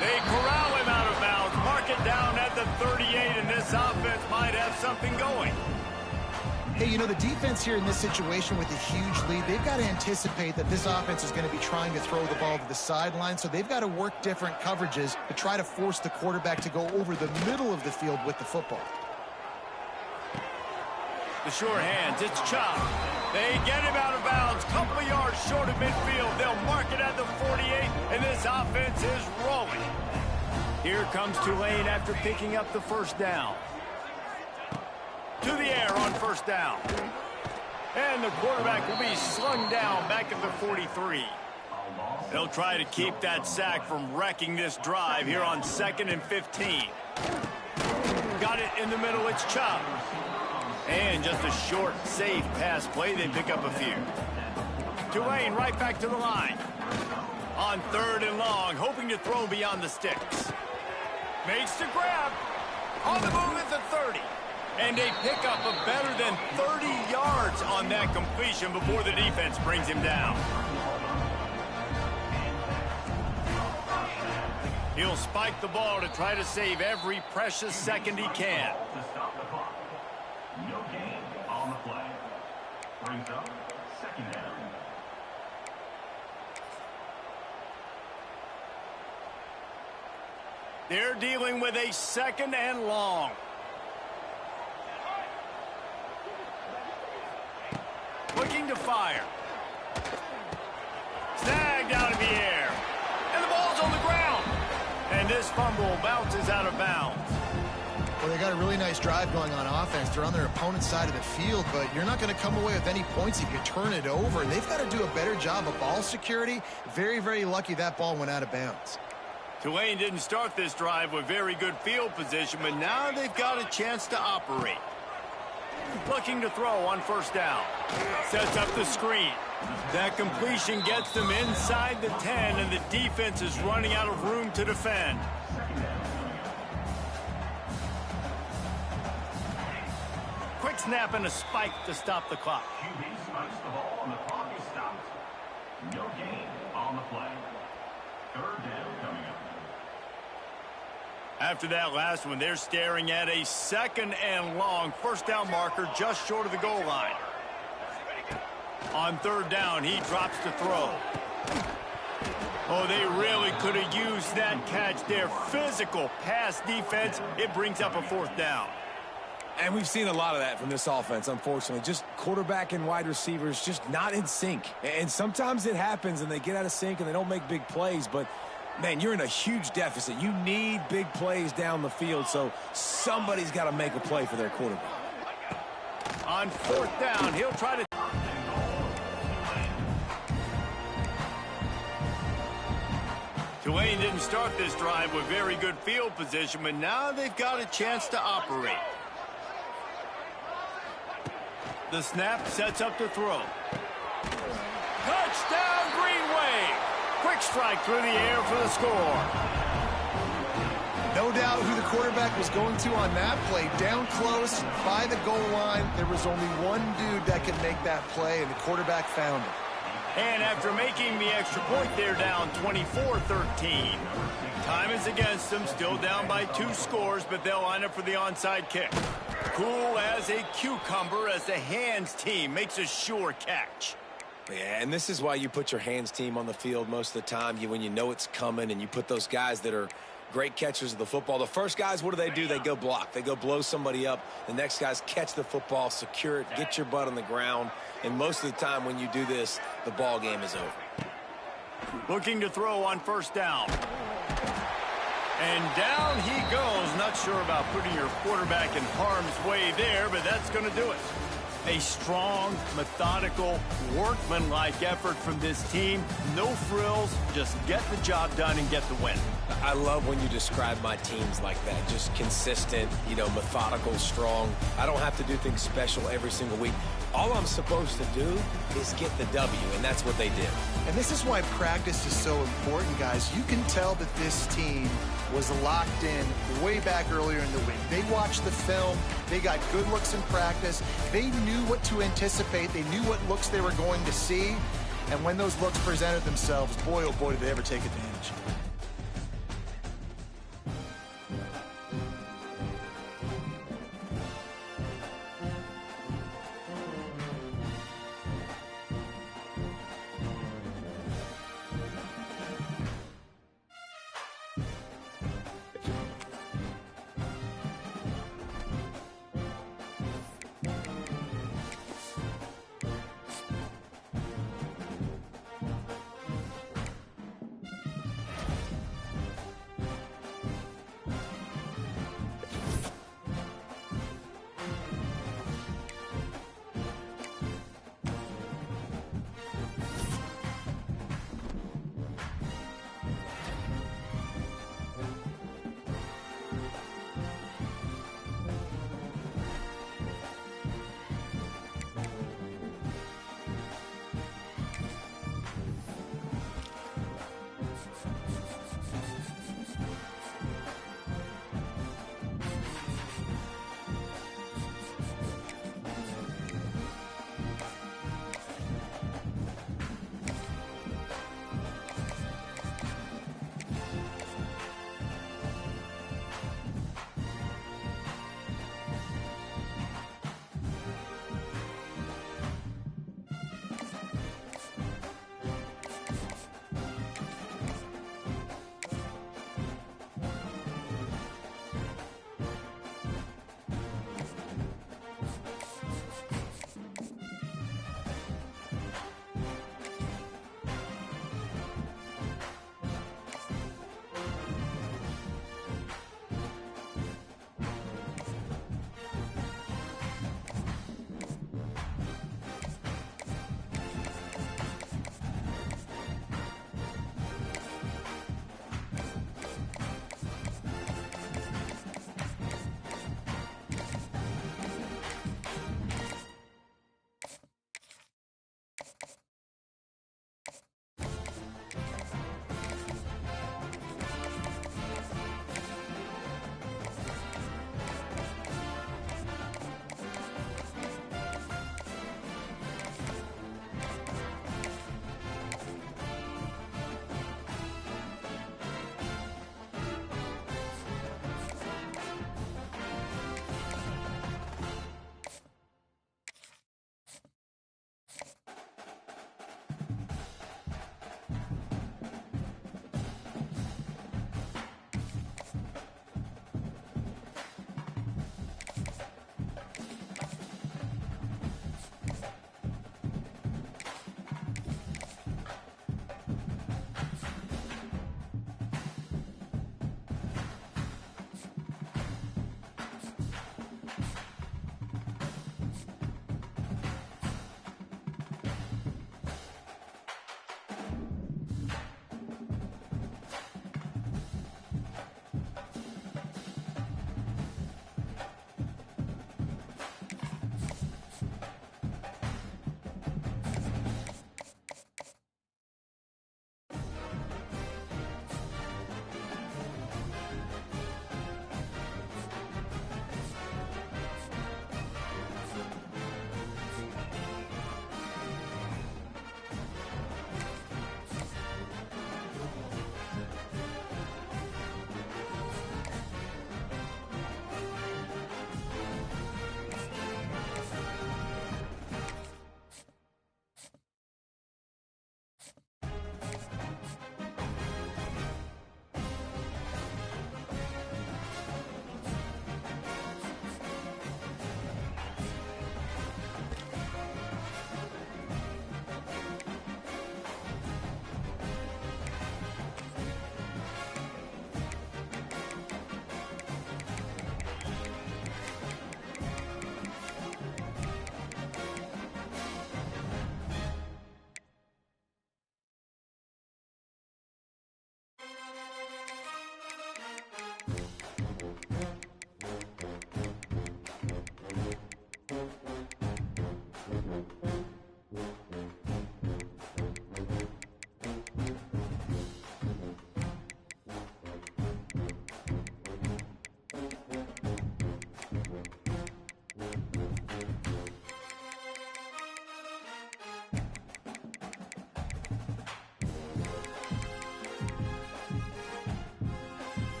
They corral him out of bounds, mark it down at the 38, and this offense might have something going. Hey, you know, the defense here in this situation with a huge lead, they've got to anticipate that this offense is going to be trying to throw the ball to the sideline, so they've got to work different coverages to try to force the quarterback to go over the middle of the field with the football. The sure hands, it's Chop. They get him out of bounds, couple of yards short of midfield. They'll mark it at the 48, and this offense is rolling. Here comes Tulane after picking up the 1st down. To the air on 1st down. And the quarterback will be slung down back at the 43. They'll try to keep that sack from wrecking this drive here on 2nd and 15. Got it in the middle, it's Chop. And just a short, safe pass play, they pick up a few. Tulane right back to the line. On 3rd and long, hoping to throw beyond the sticks. Makes the grab. On the move at the 30. And they pick up a better than 30 yards on that completion before the defense brings him down. He'll spike the ball to try to save every precious second he can. No gain on the play. Brings up 2nd down. They're dealing with a 2nd and long. Looking to fire. Snagged out of the air. And the ball's on the ground. And this fumble bounces out of bounds. Well, they got a really nice drive going on offense. They're on their opponent's side of the field, but you're not going to come away with any points if you turn it over. And they've got to do a better job of ball security. Very, very lucky that ball went out of bounds. Tulane didn't start this drive with very good field position, but now they've got a chance to operate. Looking to throw on 1st down. Sets up the screen. That completion gets them inside the 10, and the defense is running out of room to defend. Quick snap and a spike to stop the clock. QB spikes the ball and the clock is stopped. No gain on the play. 3rd down coming up. After that last one, they're staring at a 2nd and long. 1st down marker just short of the goal line. On 3rd down, he drops to throw. Oh, they really could have used that catch there. Physical pass defense. It brings up a 4th down. And we've seen a lot of that from this offense, unfortunately. Just quarterback and wide receivers just not in sync. And sometimes it happens and they get out of sync and they don't make big plays. But, man, you're in a huge deficit. You need big plays down the field, so somebody's got to make a play for their quarterback. On 4th down, he'll try to... Tulane didn't start this drive with very good field position, but now they've got a chance to operate. The snap sets up to throw. Touchdown, Green Wave! Quick strike through the air for the score. No doubt who the quarterback was going to on that play. Down close, by the goal line, there was only one dude that could make that play, and the quarterback found it. And after making the extra point, they're down 24-13. Time is against them, still down by 2 scores, but they'll line up for the onside kick. Cool as a cucumber as the hands team makes a sure catch. Yeah, and this is why you put your hands team on the field most of the time. When you know it's coming, and you put those guys that are great catchers of the football. The first guys, what do? They go block. They go blow somebody up. The next guys catch the football, secure it, get your butt on the ground. And most of the time when you do this, the ball game is over. Looking to throw on 1st down. And down he goes. Not sure about putting your quarterback in harm's way there, but that's going to do it. A strong, methodical, workmanlike effort from this team. No frills, just get the job done and get the win. I love when you describe my teams like that. Just consistent, methodical, strong. I don't have to do things special every single week. All I'm supposed to do is get the W, and that's what they did. And this is why practice is so important, guys. You can tell that this team was locked in way back earlier in the week. They watched the film. They got good looks in practice. They knew what to anticipate. They knew what looks they were going to see. And when those looks presented themselves, boy, oh boy, did they ever take advantage.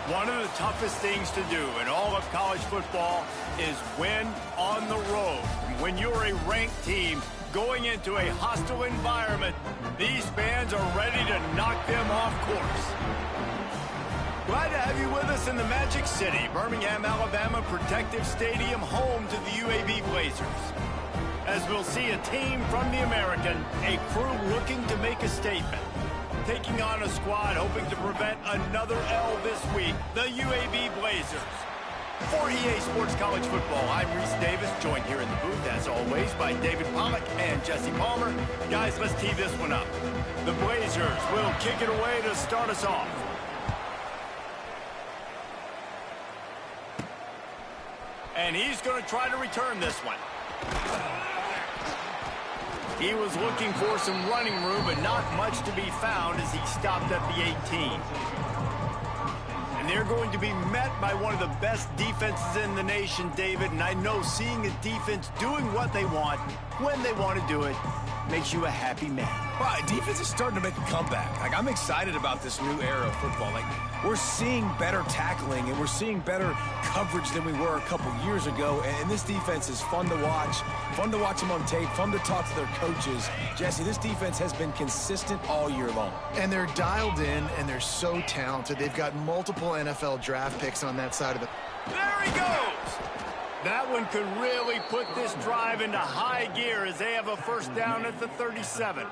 One of the toughest things to do in all of college football is win on the road. When you're a ranked team going into a hostile environment, these fans are ready to knock them off course. Glad to have you with us in the Magic City, Birmingham, Alabama Protective Stadium, home to the UAB Blazers. As we'll see a team from the American, a crew looking to make a statement. Taking on a squad hoping to prevent another L this week, the UAB Blazers. For EA Sports College Football, I'm Reese Davis, joined here in the booth, as always, by David Pollack and Jesse Palmer. Guys, let's tee this one up. The Blazers will kick it away to start us off. And he's going to try to return this one. He was looking for some running room, but not much to be found as he stopped at the 18. And they're going to be met by one of the best defenses in the nation, David. And I know seeing a defense doing what they want, when they want to do it, makes you a happy man. Well, defense is starting to make a comeback. Like, I'm excited about this new era of football. Like, we're seeing better tackling and we're seeing better coverage than we were a couple years ago. And this defense is fun to watch them on tape, fun to talk to their coaches. Jesse, this defense has been consistent all year long. And they're dialed in, and they're so talented. They've got multiple NFL draft picks on that side of the... There he goes! That one could really put this drive into high gear as they have a first down at the 37.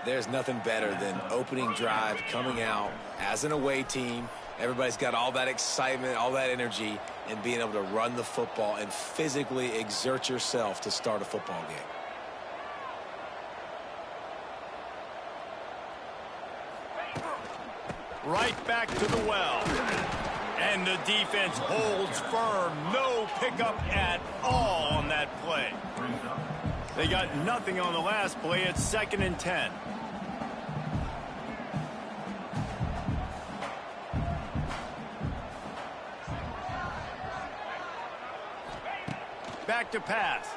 There's nothing better than opening drive, coming out as an away team. Everybody's got all that excitement, all that energy, and being able to run the football and physically exert yourself to start a football game. Right back to the well. And the defense holds firm. No pickup at all on that play. They got nothing on the last play. It's 2nd and 10. Back to pass.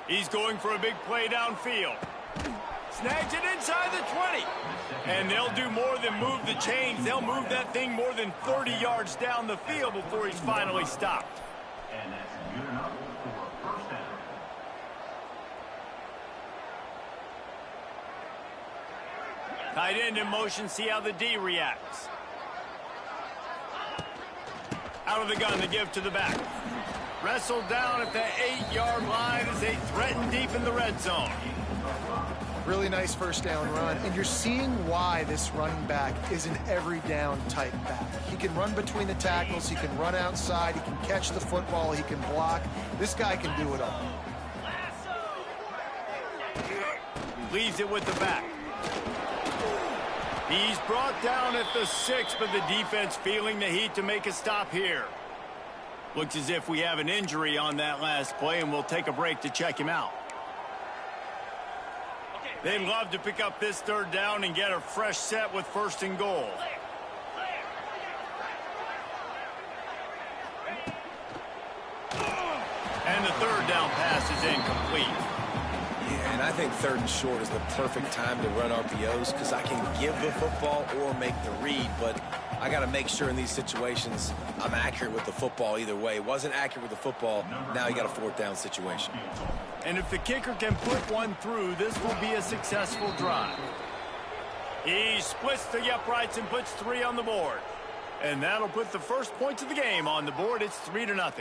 He's going for a big play downfield. Snags it inside the 20. And they'll do more than move the chains. They'll move that thing more than 30 yards down the field before he's finally stopped. And that's good enough for a first down. Tight end in motion, see how the D reacts. Out of the gun to give to the back. Wrestled down at the 8-yard line as they threaten deep in the red zone. Really nice first down run, and you're seeing why this running back is an every down type back. He can run between the tackles, he can run outside, he can catch the football, he can block. This guy can do it all. Leaves it with the back. He's brought down at the 6, but the defense feeling the heat to make a stop here. Looks as if we have an injury on that last play, and we'll take a break to check him out. They'd love to pick up this 3rd down and get a fresh set with 1st and goal. And the 3rd down pass is incomplete. Yeah, and I think 3rd and short is the perfect time to run RPOs because I can give the football or make the read, but I got to make sure in these situations I'm accurate with the football either way. Wasn't accurate with the football, now you got a 4th down situation. And if the kicker can put one through, this will be a successful drive. He splits the uprights and puts 3 on the board. And that'll put the first points of the game on the board. It's 3-0.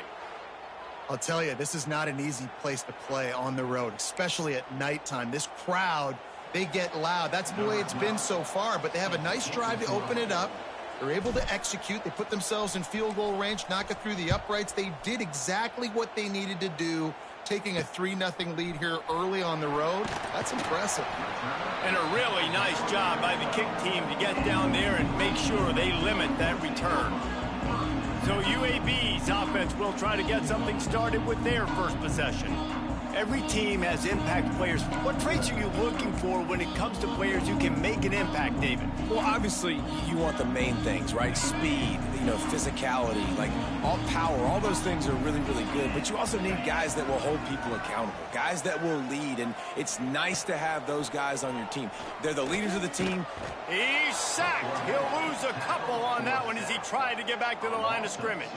I'll tell you, this is not an easy place to play on the road, especially at nighttime. This crowd, they get loud. That's the way it's been so far, but they have a nice drive to open it up. They're able to execute. They put themselves in field goal range, knock it through the uprights. They did exactly what they needed to do, taking a 3-0 lead here early on the road. That's impressive. And a really nice job by the kick team to get down there and make sure they limit that return. So UAB's offense will try to get something started with their first possession. Every team has impact players. What traits are you looking for when it comes to players who can make an impact, David? Well, obviously, you want the main things, right? Speed, physicality, like all power, all those things are really, really good. But you also need guys that will hold people accountable, guys that will lead, and it's nice to have those guys on your team. They're the leaders of the team. He's sacked. He'll lose a couple on that one as he tried to get back to the line of scrimmage.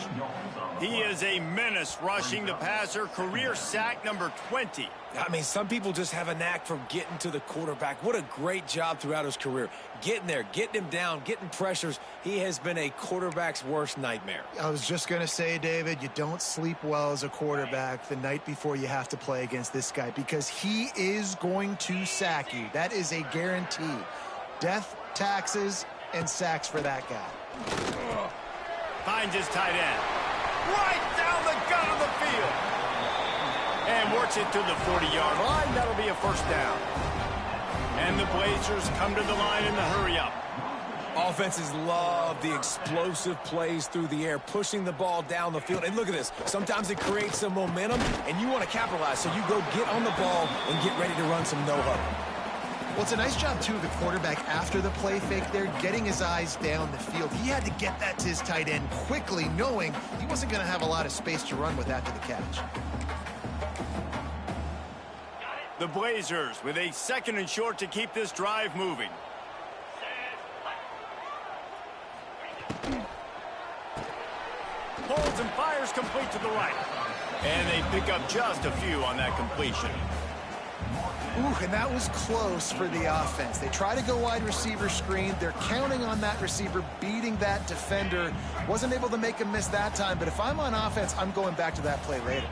He is a menace rushing the passer. Career sack number 20. I mean, some people just have a knack for getting to the quarterback. What a great job throughout his career. Getting there, getting him down, getting pressures. He has been a quarterback's worst nightmare. I was just going to say, David, you don't sleep well as a quarterback the night before you have to play against this guy because he is going to sack you. That is a guarantee. Death, taxes, and sacks for that guy. Finds his tight end. Right down the gut of the field. And works it to the 40-yard line. That'll be a first down. And the Blazers come to the line in the hurry-up. Offenses love the explosive plays through the air, pushing the ball down the field. And look at this. Sometimes it creates some momentum, and you want to capitalize. So you go get on the ball and get ready to run some no-huddle. Well, it's a nice job, too, of the quarterback after the play fake there, getting his eyes down the field. He had to get that to his tight end quickly, knowing he wasn't going to have a lot of space to run with after the catch. The Blazers with a 2nd and short to keep this drive moving. Holds and fires complete to the right. And they pick up just a few on that completion. Ooh, and that was close for the offense. They try to go wide receiver screen. They're counting on that receiver beating that defender. Wasn't able to make him miss that time, but if I'm on offense, I'm going back to that play later.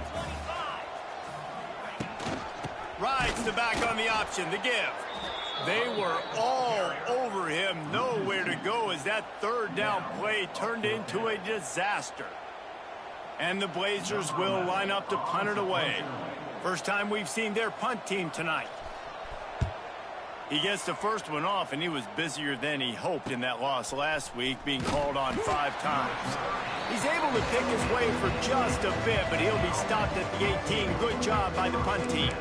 Rides the back on the option, the give. They were all over him, nowhere to go as that 3rd down play turned into a disaster. And the Blazers will line up to punt it away. First time we've seen their punt team tonight. He gets the first one off, and he was busier than he hoped in that loss last week, being called on 5 times. He's able to pick his way for just a bit, but he'll be stopped at the 18. Good job by the punt team.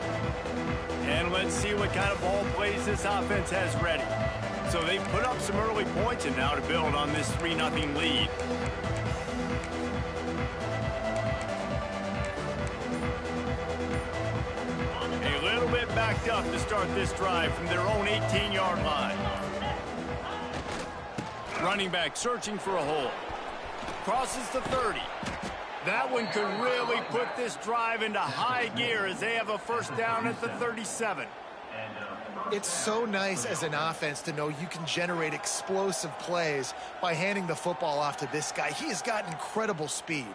And let's see what kind of ball plays this offense has ready. So they put up some early points and now to build on this 3-0 lead. A little bit backed up to start this drive from their own 18-yard line. Running back searching for a hole. Crosses the 30. That one could really put this drive into high gear as they have a first down at the 37. It's so nice as an offense to know you can generate explosive plays by handing the football off to this guy. He has got incredible speed.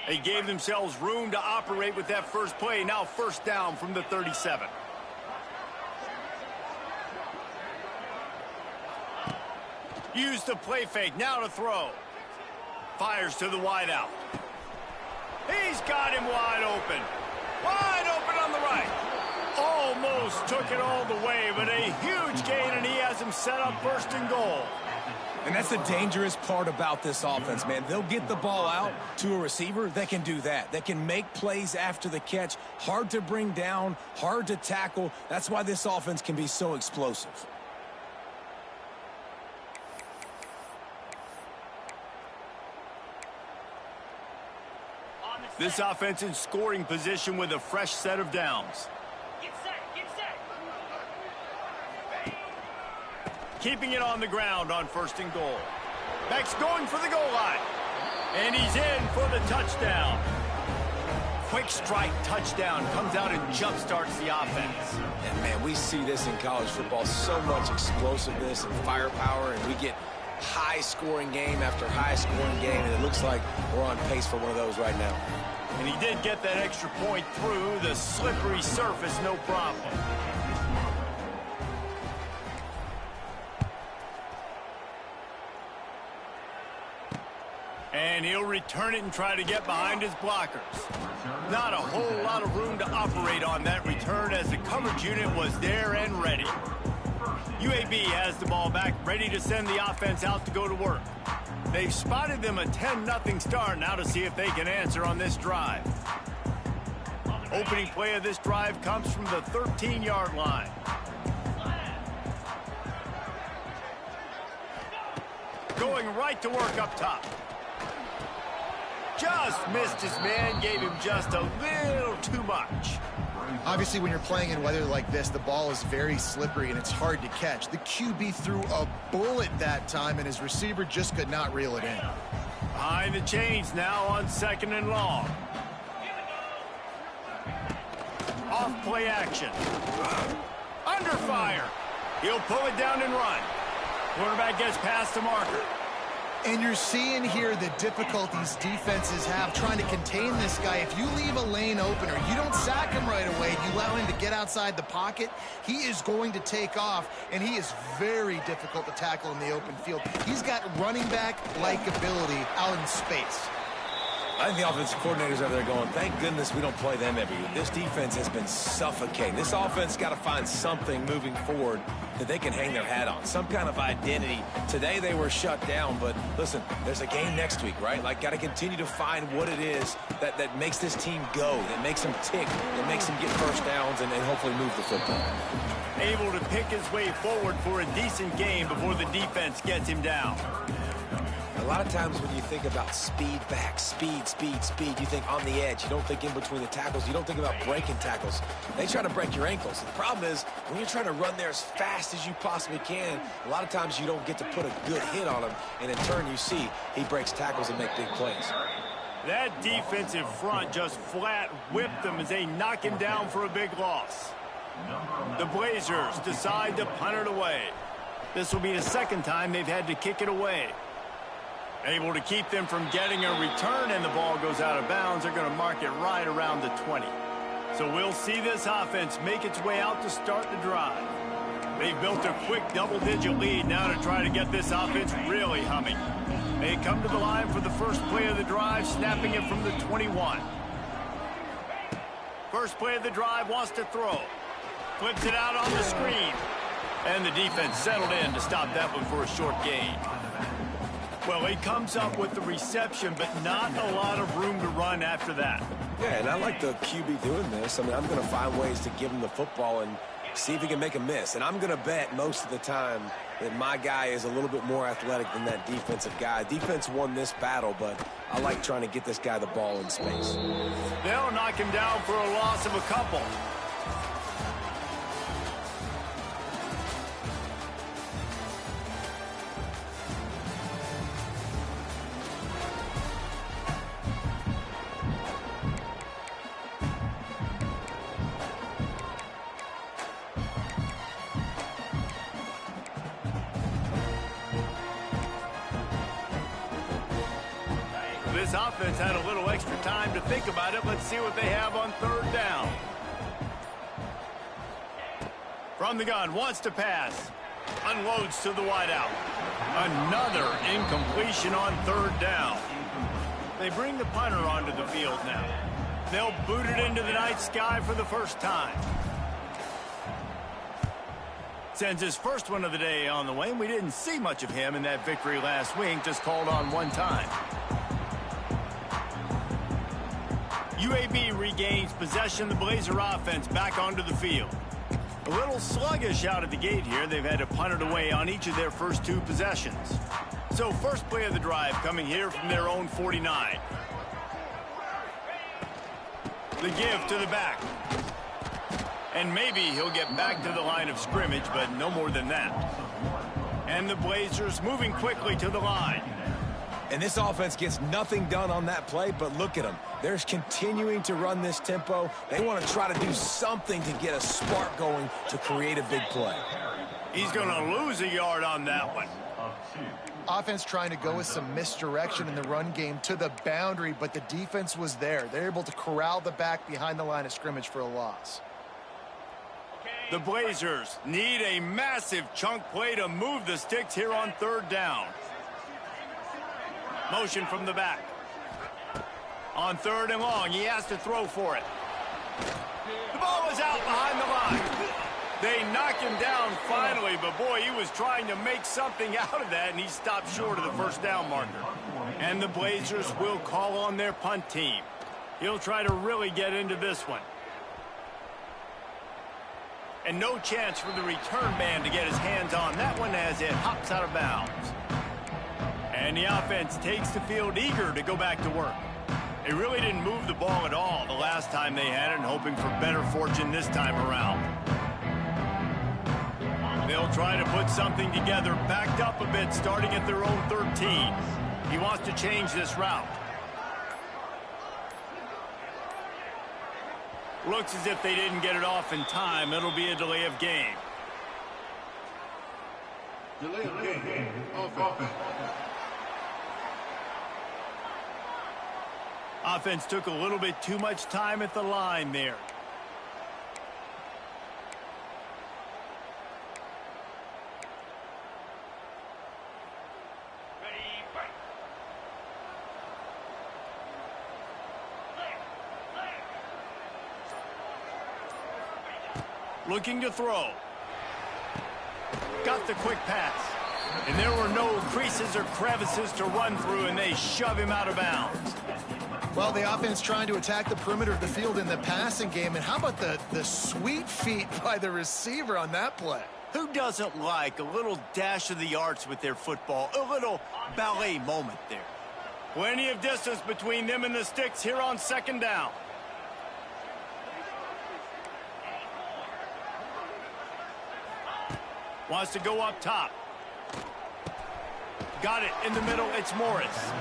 They gave themselves room to operate with that first play. Now first down from the 37. Use the play fake, now to throw. Fires to the wideout. He's got him wide open. Wide open on the right. Almost took it all the way, but a huge gain, and he has him set up 1st and goal. And that's the dangerous part about this offense, man. They'll get the ball out to a receiver that can do that. That can make plays after the catch. Hard to bring down, hard to tackle. That's why this offense can be so explosive. This offense in scoring position with a fresh set of downs. Get set, get set. Keeping it on the ground on 1st and goal. Beck's going for the goal line. And he's in for the touchdown. Quick strike touchdown comes out and jump-starts the offense. And, man, we see this in college football. So much explosiveness and firepower, and we get high-scoring game after high-scoring game, and it looks like we're on pace for one of those right now. And he did get that extra point through the slippery surface, no problem. And he'll return it and try to get behind his blockers. Not a whole lot of room to operate on that return as the coverage unit was there and ready. UAB has the ball back, ready to send the offense out to go to work. They've spotted them a 10-0 start now to see if they can answer on this drive. Opening play of this drive comes from the 13-yard line. Going right to work up top. Just missed his man, gave him just a little too much. Obviously, when you're playing in weather like this, the ball is very slippery and it's hard to catch. The QB threw a bullet that time, and his receiver just could not reel it in. Behind the chains now on 2nd and long. Off play action. Under fire. He'll pull it down and run. Quarterback gets past the marker. And you're seeing here the difficulties defenses have trying to contain this guy. If you leave a lane open or you don't sack him right away, you allow him to get outside the pocket, he is going to take off, and he is very difficult to tackle in the open field. He's got running back-like ability out in space. I think the offensive coordinators over there going, thank goodness we don't play them every year. This defense has been suffocating. This offense got to find something moving forward that they can hang their hat on, some kind of identity. Today they were shut down, but listen, there's a game next week, right? Like, got to continue to find what it is that makes this team go, that makes them tick, that makes them get first downs and hopefully move the football. Able to pick his way forward for a decent game before the defense gets him down. A lot of times when you think about speed back, speed, you think on the edge. You don't think in between the tackles. You don't think about breaking tackles. They try to break your ankles. The problem is when you're trying to run there as fast as you possibly can, a lot of times you don't get to put a good hit on him, and in turn you see he breaks tackles and make big plays. That defensive front just flat whipped them as they knock him down for a big loss. The Blazers decide to punt it away. This will be the second time they've had to kick it away. Able to keep them from getting a return, and the ball goes out of bounds. They're going to mark it right around the 20. So we'll see this offense make its way out to start the drive. They've built a quick double-digit lead now to try to get this offense really humming. They come to the line for the first play of the drive, snapping it from the 21. First play of the drive, wants to throw. Flips it out on the screen. And the defense settled in to stop that one for a short gain. Well, he comes up with the reception, but not a lot of room to run after that. Yeah, and I like the QB doing this. I mean, I'm going to find ways to give him the football and see if he can make a miss. And I'm going to bet most of the time that my guy is a little bit more athletic than that defensive guy. Defense won this battle, but I like trying to get this guy the ball in space. They'll knock him down for a loss of a couple. This offense had a little extra time to think about it. Let's see what they have on 3rd down. From the gun, wants to pass. Unloads to the wideout. Another incompletion on 3rd down. They bring the punter onto the field now. They'll boot it into the night sky for the first time. Sends his first one of the day on the way. We didn't see much of him in that victory last week, just called on one time. UAB regains possession of the Blazer offense back onto the field. A little sluggish out of the gate here. They've had to punt it away on each of their first 2 possessions. So first play of the drive coming here from their own 49. The give to the back. And maybe he'll get back to the line of scrimmage, but no more than that. And the Blazers moving quickly to the line. And this offense gets nothing done on that play, but look at them. They're continuing to run this tempo. They want to try to do something to get a spark going to create a big play. He's going to lose a yard on that one. Offense trying to go with some misdirection in the run game to the boundary, but the defense was there. They're able to corral the back behind the line of scrimmage for a loss. The Blazers need a massive chunk play to move the sticks here on 3rd down. Motion from the back. On 3rd and long, he has to throw for it. The ball is out behind the line. They knock him down finally, but boy, he was trying to make something out of that, and he stopped short of the first down marker. And the Blazers will call on their punt team. He'll try to really get into this one. And no chance for the return man to get his hands on that one as it hops out of bounds. And the offense takes the field eager to go back to work. They really didn't move the ball at all the last time they had it, and hoping for better fortune this time around. They'll try to put something together, backed up a bit, starting at their own 13. He wants to change this route. Looks as if they didn't get it off in time. It'll be a delay of game. Delay of game. Offense. Offense took a little bit too much time at the line there. Looking to throw. Got the quick pass. And there were no creases or crevices to run through, and they shove him out of bounds. Well, the offense trying to attack the perimeter of the field in the passing game. And how about the sweet feet by the receiver on that play? Who doesn't like a little dash of the arts with their football? A little ballet moment there. Plenty of distance between them and the sticks here on second down. Wants to go up top. Got it in the middle. It's Morris.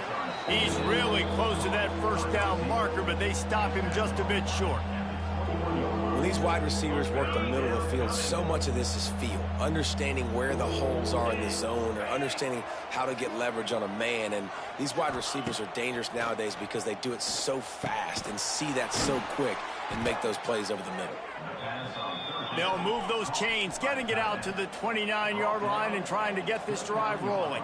He's really close to that first down marker, but they stop him just a bit short. When these wide receivers work the middle of the field, so much of this is feel. Understanding where the holes are in the zone, or understanding how to get leverage on a man. And these wide receivers are dangerous nowadays because they do it so fast and see that so quick and make those plays over the middle. They'll move those chains, getting it out to the 29-yard line and trying to get this drive rolling.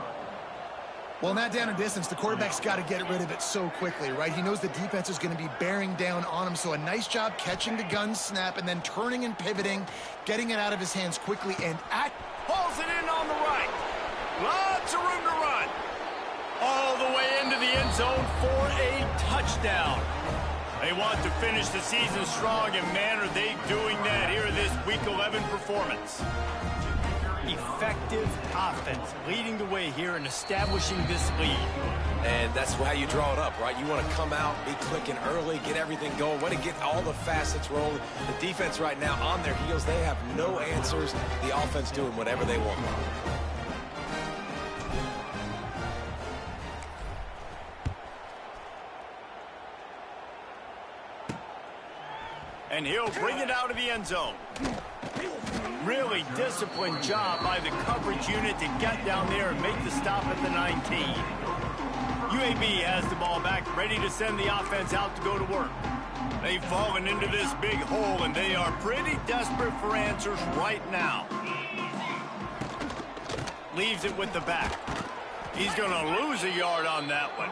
Well, in that down and distance, the quarterback's got to get rid of it so quickly, right? He knows the defense is going to be bearing down on him, so a nice job catching the gun snap and then turning and pivoting, getting it out of his hands quickly and pulls it in on the right. Lots of room to run. All the way into the end zone for a touchdown. They want to finish the season strong, and man, are they doing that here in this Week 11 performance. Effective offense leading the way here and establishing this lead. And that's how you draw it up, right? You want to come out, be clicking early, get everything going, want to get all the facets rolling. The defense right now on their heels, they have no answers. The offense doing whatever they want. And he'll bring it out of the end zone. Really disciplined job by the coverage unit to get down there and make the stop at the 19. UAB has the ball back, ready to send the offense out to go to work. They've fallen into this big hole, and they are pretty desperate for answers right now. Leaves it with the back. He's going to lose a yard on that one.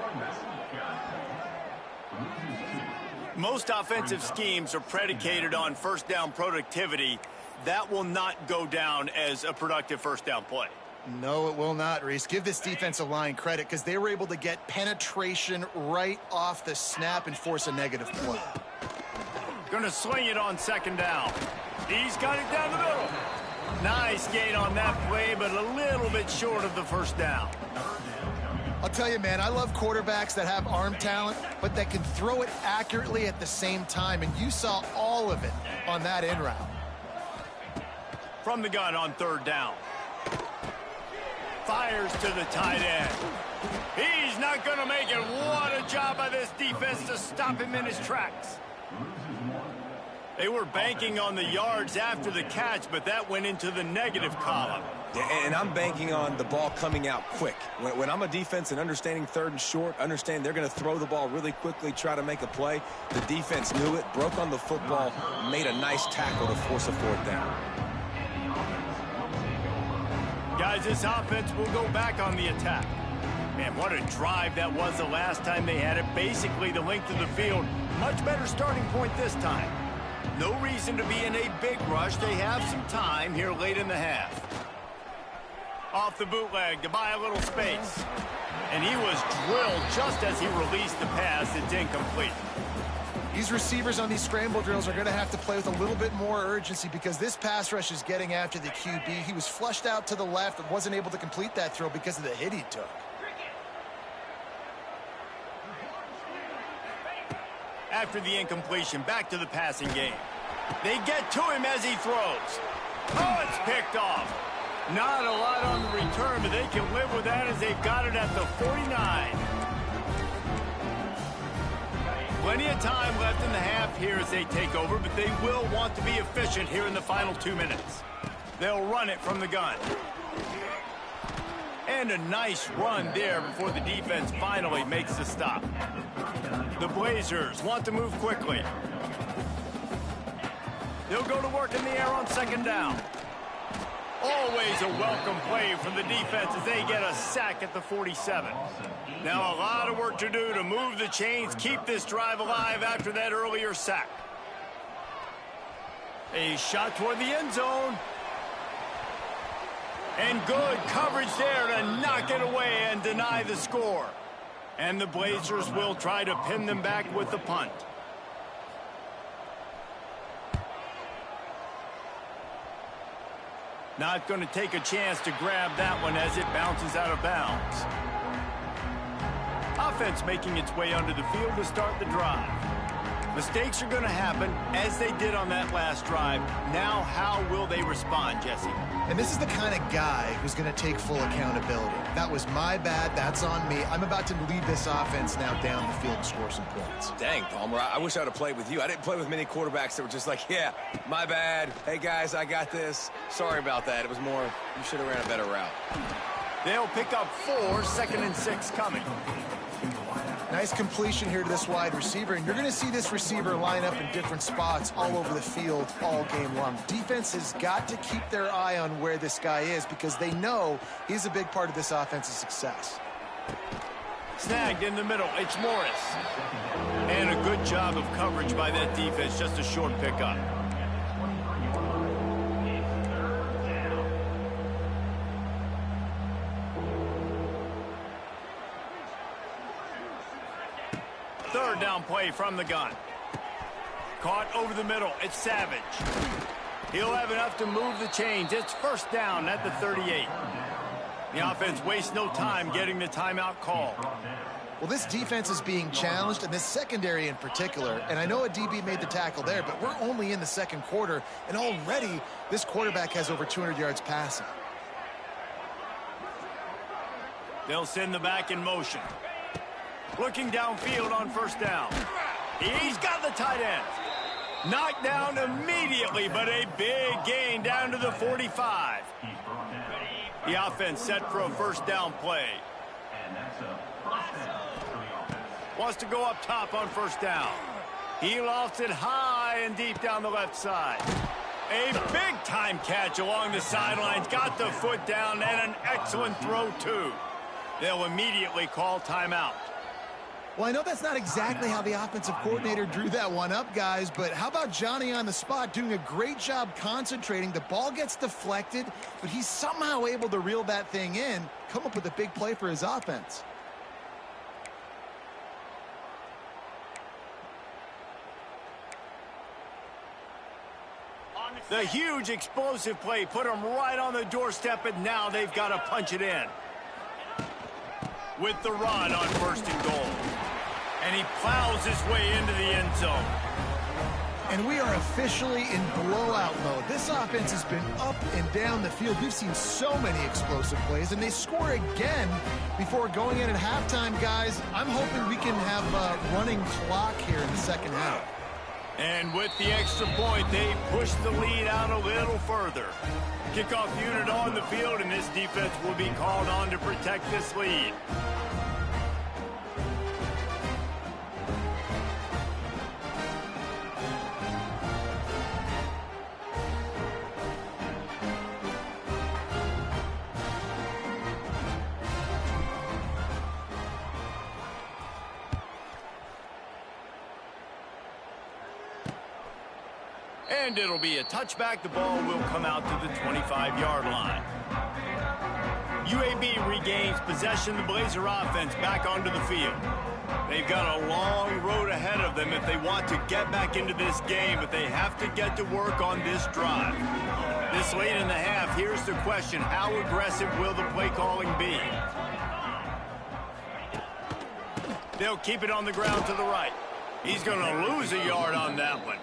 Most offensive schemes are predicated on first down productivity. That will not go down as a productive first down play. No, it will not, Reese. Give this defensive line credit because they were able to get penetration right off the snap and force a negative play. Going to swing it on second down. He's got it down the middle. Nice gain on that play, but a little bit short of the first down. I'll tell you, man, I love quarterbacks that have arm talent, but that can throw it accurately at the same time, and you saw all of it on that in route. From the gun on third down. Fires to the tight end. He's not going to make it. What a job by this defense to stop him in his tracks. They were banking on the yards after the catch, but that went into the negative column. And I'm banking on the ball coming out quick. When I'm a defense and understanding third and short, understand they're going to throw the ball really quickly, try to make a play. The defense knew it, broke on the football, made a nice tackle to force a fourth down. Guys, this offense will go back on the attack. Man, what a drive that was the last time they had it. Basically the length of the field. Much better starting point this time. No reason to be in a big rush. They have some time here late in the half. Off the bootleg to buy a little space. And he was drilled just as he released the pass. It's incomplete. These receivers on these scramble drills are going to have to play with a little bit more urgency because this pass rush is getting after the QB. He was flushed out to the left and wasn't able to complete that throw because of the hit he took. After the incompletion, back to the passing game. They get to him as he throws. Oh, it's picked off. Not a lot on the return, but they can live with that as they've got it at the 49. Plenty of time left in the half here as they take over, but they will want to be efficient here in the final 2 minutes. They'll run it from the gun. And a nice run there before the defense finally makes the stop. The Blazers want to move quickly. They'll go to work in the air on second down. Always a welcome play from the defense as they get a sack at the 47. Now a lot of work to do to move the chains, keep this drive alive after that earlier sack. A shot toward the end zone. And good coverage there to knock it away and deny the score. And the Blazers will try to pin them back with the punt. Not going to take a chance to grab that one as it bounces out of bounds. Offense making its way onto the field to start the drive. Mistakes are going to happen as they did on that last drive. Now how will they respond, Jesse? And this is the kind of guy who's going to take full accountability. That was my bad. That's on me. I'm about to lead this offense now down the field and score some points. Dang, Palmer, I wish I would have played with you. I didn't play with many quarterbacks that were just like, yeah, my bad. Hey, guys, I got this. Sorry about that. It was more, you should have ran a better route. They'll pick up 4, 2nd and 6 coming. Nice completion here to this wide receiver, and you're going to see this receiver line up in different spots all over the field all game long. Defense has got to keep their eye on where this guy is because they know he's a big part of this offense's success. Snagged in the middle. It's Morris. And a good job of coverage by that defense. Just a short pickup. Third down play from the gun. Caught over the middle. It's Savage. He'll have enough to move the chains. It's first down at the 38. The offense wastes no time getting the timeout call. Well, this defense is being challenged, and this secondary in particular. And I know a DB made the tackle there, but we're only in the second quarter, and already this quarterback has over 200 yards passing. They'll send the back in motion. Looking downfield on first down. He's got the tight end. Knocked down immediately, but a big gain down to the 45. The offense set for a first down play. Wants to go up top on first down. He lofts it high and deep down the left side. A big-time catch along the sidelines. Got the foot down and an excellent throw, too. They'll immediately call timeout. Well, I know that's not exactly how the offensive coordinator drew that one up, guys, but how about Johnny on the spot doing a great job concentrating? The ball gets deflected, but he's somehow able to reel that thing in, come up with a big play for his offense. The huge explosive play put them right on the doorstep, and now they've got to punch it in. With the run on first and goal. And he plows his way into the end zone. And we are officially in blowout mode. This offense has been up and down the field. We've seen so many explosive plays, and they score again before going in at halftime, guys. I'm hoping we can have a running clock here in the second half. And with the extra point, they push the lead out a little further. Kickoff unit on the field, and this defense will be called on to protect this lead. And it'll be a touchback. The ball will come out to the 25-yard line. UAB regains possession. The Blazer offense back onto the field. They've got a long road ahead of them if they want to get back into this game, but they have to get to work on this drive. This late in the half, here's the question: how aggressive will the play calling be? They'll keep it on the ground to the right. He's going to lose a yard on that one.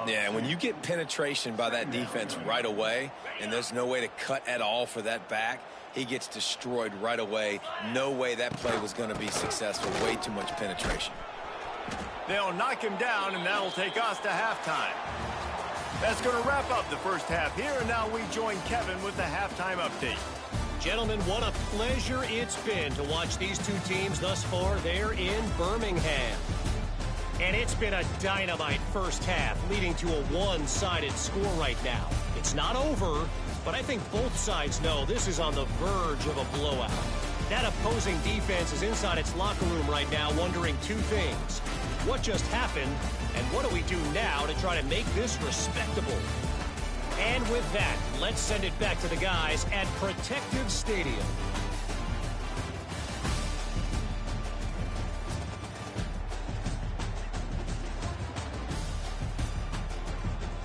Yeah, when you get penetration by that defense right away, and there's no way to cut at all for that back, he gets destroyed right away. No way that play was going to be successful. Way too much penetration. They'll knock him down, and that'll take us to halftime. That's going to wrap up the first half here, and now we join Kevin with the halftime update. Gentlemen, what a pleasure it's been to watch these two teams thus far there in Birmingham. And it's been a dynamite first half, leading to a one-sided score right now. It's not over, but I think both sides know this is on the verge of a blowout. That opposing defense is inside its locker room right now wondering two things. What just happened, and what do we do now to try to make this respectable? And with that, let's send it back to the guys at Protective Stadium.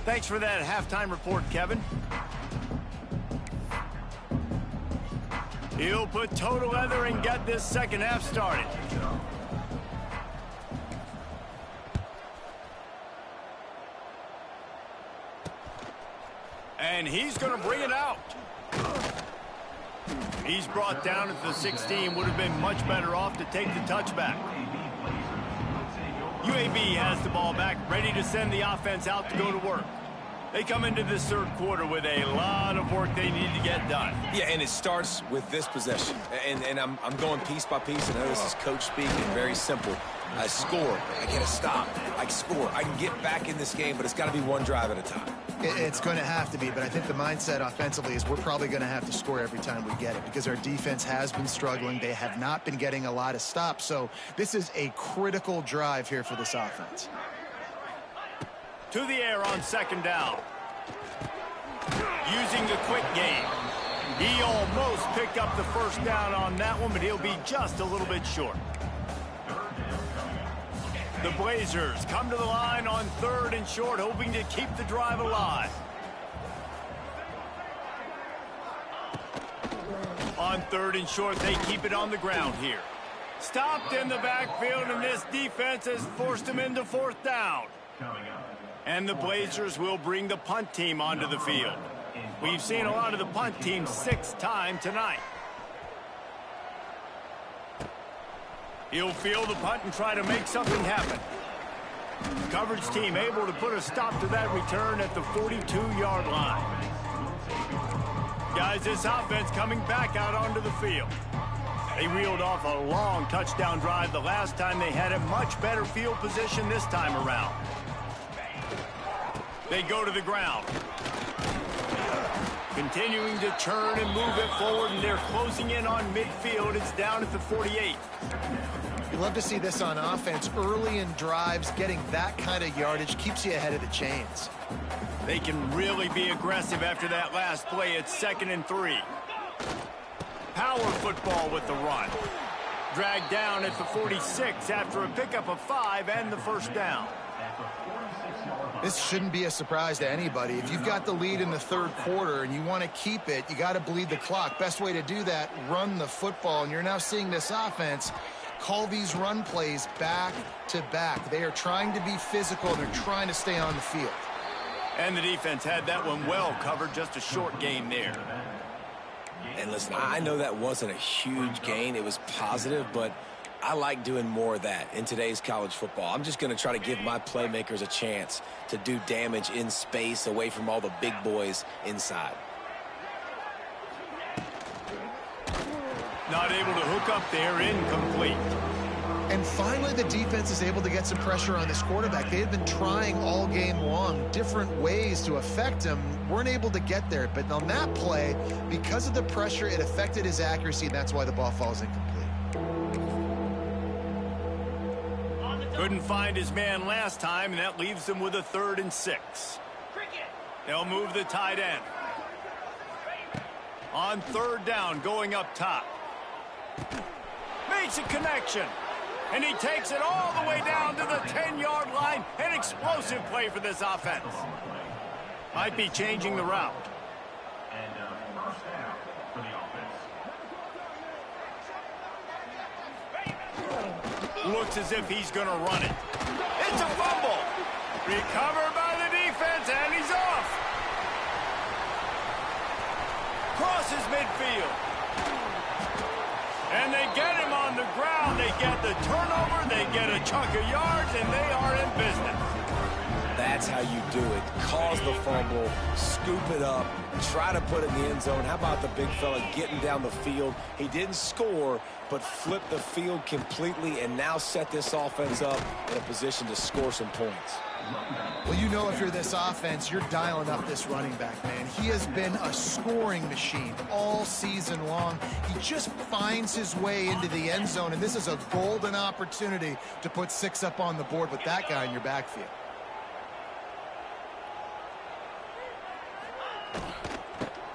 Thanks for that halftime report, Kevin. He'll put total leather and get this second half started. And he's going to bring it out. He's brought down at the 16. Would have been much better off to take the touchback. UAB has the ball back, ready to send the offense out to go to work. They come into this third quarter with a lot of work they need to get done. Yeah, and it starts with this possession. And I'm going piece by piece. I know this is coach speaking, very simple. I score. I get a stop. I score. I can get back in this game, but it's got to be one drive at a time. It's going to have to be, but I think the mindset offensively is we're probably going to have to score every time we get it because our defense has been struggling. They have not been getting a lot of stops, so this is a critical drive here for this offense. To the air on second down. Using the quick game. He almost picked up the first down on that one, but he'll be just a little bit short. The Blazers come to the line on third and short, hoping to keep the drive alive. On third and short, they keep it on the ground here. Stopped in the backfield, and this defense has forced him into fourth down. And the Blazers will bring the punt team onto the field. We've seen a lot of the punt team 6 times tonight. He'll field the punt and try to make something happen. Coverage team able to put a stop to that return at the 42-yard line. Guys, this offense coming back out onto the field. They reeled off a long touchdown drive the last time. They had a much better field position this time around. They go to the ground. Continuing to turn and move it forward, and they're closing in on midfield. It's down at the 48. You love to see this on offense. Early in drives, getting that kind of yardage keeps you ahead of the chains. They can really be aggressive after that last play. It's 2nd and 3. Power football with the run. Dragged down at the 46 after a pickup of 5 and the first down. This shouldn't be a surprise to anybody. If you've got the lead in the third quarter and you want to keep it, you got to bleed the clock. Best way to do that, run the football. And you're now seeing this offense call these run plays back to back. They are trying to be physical. They're trying to stay on the field. And the defense had that one well covered. Just a short gain there. And listen, I know that wasn't a huge gain. It was positive, but I like doing more of that in today's college football. I'm just going to try to give my playmakers a chance to do damage in space away from all the big boys inside. Not able to hook up there, incomplete. And finally, the defense is able to get some pressure on this quarterback. They had been trying all game long different ways to affect him. Weren't able to get there. But on that play, because of the pressure, it affected his accuracy, and that's why the ball falls incomplete. Couldn't find his man last time, and that leaves him with a 3rd and 6. They'll move the tight end. On 3rd down, going up top. Makes a connection. And he takes it all the way down to the 10-yard line. An explosive play for this offense. Might be changing the route. And first down for the offense. Looks as if he's going to run it. It's a fumble. Recovered by the defense, and he's off. Crosses midfield. And they get him on the ground. They get the turnover. They get a chunk of yards, and they are in business. That's how you do it. Cause the fumble, scoop it up, try to put it in the end zone. How about the big fella getting down the field? He didn't score, but flipped the field completely and now set this offense up in a position to score some points. Well, you know if you're this offense, you're dialing up this running back, man. He has been a scoring machine all season long. He just finds his way into the end zone, and this is a golden opportunity to put 6 up on the board with that guy in your backfield.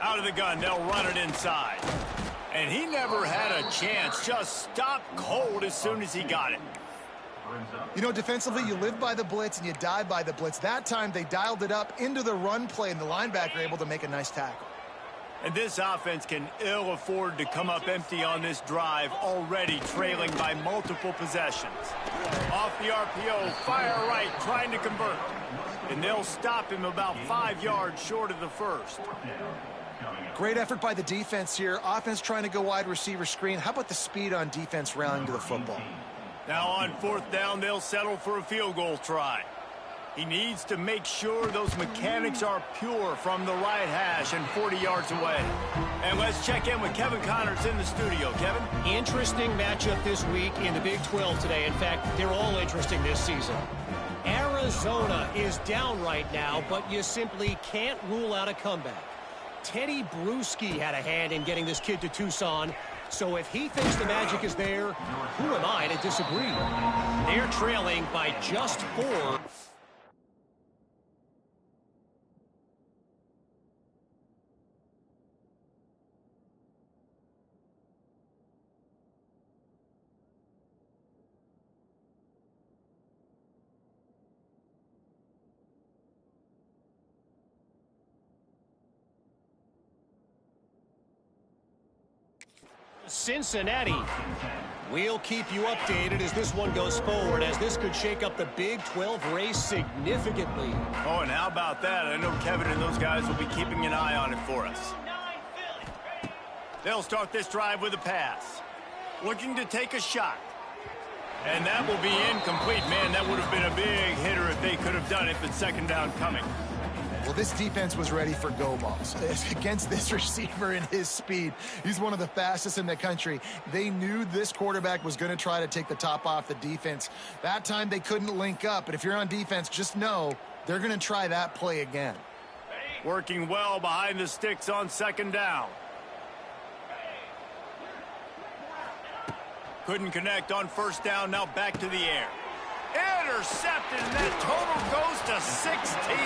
Out of the gun, they'll run it inside. And he never had a chance. Just stopped cold as soon as he got it. You know, defensively, you live by the blitz and you die by the blitz. That time, they dialed it up into the run play, and the linebacker able to make a nice tackle. And this offense can ill afford to come up empty on this drive, already trailing by multiple possessions. Off the RPO, fire right, trying to convert. And they'll stop him about 5 yards short of the first. Great effort by the defense here. Offense trying to go wide receiver screen. How about the speed on defense rallying to the football? Now on 4th down, they'll settle for a field goal try. He needs to make sure those mechanics are pure from the right hash and 40 yards away. And let's check in with Kevin Connors in the studio. Kevin? Interesting matchup this week in the Big 12 today. In fact, they're all interesting this season. Arizona is down right now, but you simply can't rule out a comeback. Teddy Bruschi had a hand in getting this kid to Tucson. So if he thinks the magic is there, who am I to disagree? They're trailing by just 4. Cincinnati. We'll keep you updated as this one goes forward, as this could shake up the Big 12 race significantly. Oh, and how about that? I know Kevin and those guys will be keeping an eye on it for us. They'll start this drive with a pass. Looking to take a shot. And that will be incomplete. Man, that would have been a big hitter if they could have done it, but 2nd down coming. Well, this defense was ready for go balls against this receiver and his speed. He's one of the fastest in the country. They knew this quarterback was going to try to take the top off the defense. That time they couldn't link up, but if you're on defense, just know they're going to try that play again. Working well behind the sticks on 2nd down. Couldn't connect on 1st down, now back to the air. Intercepted, and that total goes to 16.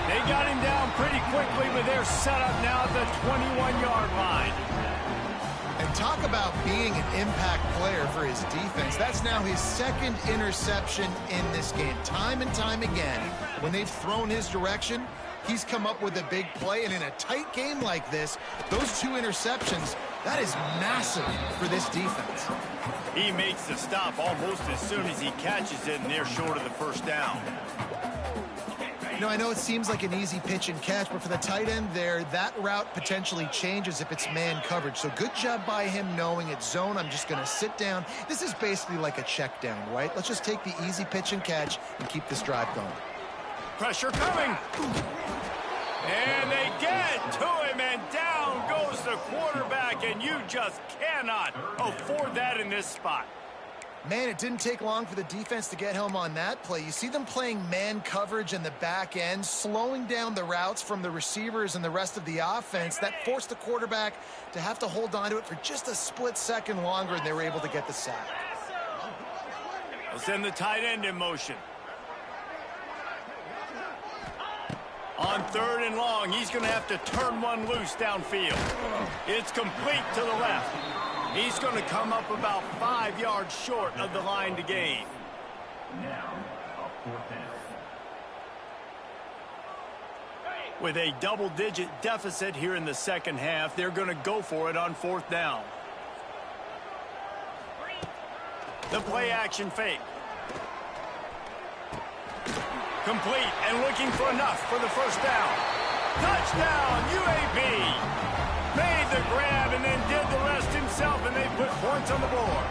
They got him down pretty quickly, but they're set up now at the 21-yard line. And talk about being an impact player for his defense. That's now his 2nd interception in this game. Time and time again, when they've thrown his direction, he's come up with a big play. And in a tight game like this, those 2 interceptions, that is massive for this defense. He makes the stop almost as soon as he catches it, and they're short of the 1st down. You know, I know it seems like an easy pitch and catch, but for the tight end there, that route potentially changes if it's man coverage. So good job by him knowing it's zone. I'm just going to sit down. This is basically like a check down, right? Let's just take the easy pitch and catch and keep this drive going. Pressure coming. And they get to him, and down goes the quarterback, and you just cannot afford that in this spot. Man, it didn't take long for the defense to get home on that play. You see them playing man coverage in the back end, slowing down the routes from the receivers and the rest of the offense. That forced the quarterback to have to hold on to it for just a split second longer, and they were able to get the sack. They'll send the tight end in motion. On 3rd and long, he's going to have to turn one loose downfield. It's complete to the left. He's going to come up about 5 yards short of the line to gain. Now, a 4th down. With a double-digit deficit here in the second half, they're going to go for it on 4th down. The play-action fake. Complete and looking for enough for the first down. Touchdown, UAB! Made the grab and then did the rest himself, and they put points on the board.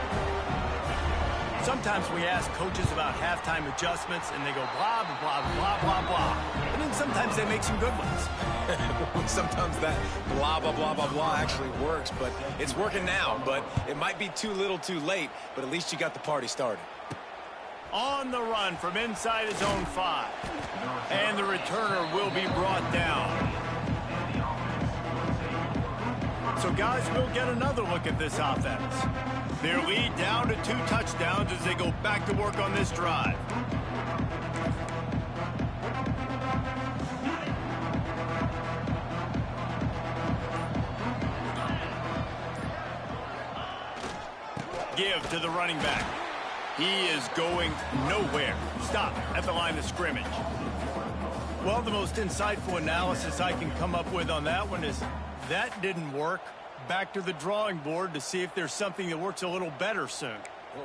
Sometimes we ask coaches about halftime adjustments, and they go blah, blah, blah, blah, blah. And then sometimes they make some good ones. Sometimes that blah, blah, blah, blah, blah actually works, but it's working now. But it might be too little too late, but at least you got the party started. On the run from inside his own 5. And the returner will be brought down. So guys, we'll get another look at this offense. Their lead down to 2 touchdowns as they go back to work on this drive. Give to the running back. He is going nowhere. Stop at the line of scrimmage. Well, the most insightful analysis I can come up with on that one is that didn't work. Back to the drawing board to see if there's something that works a little better soon.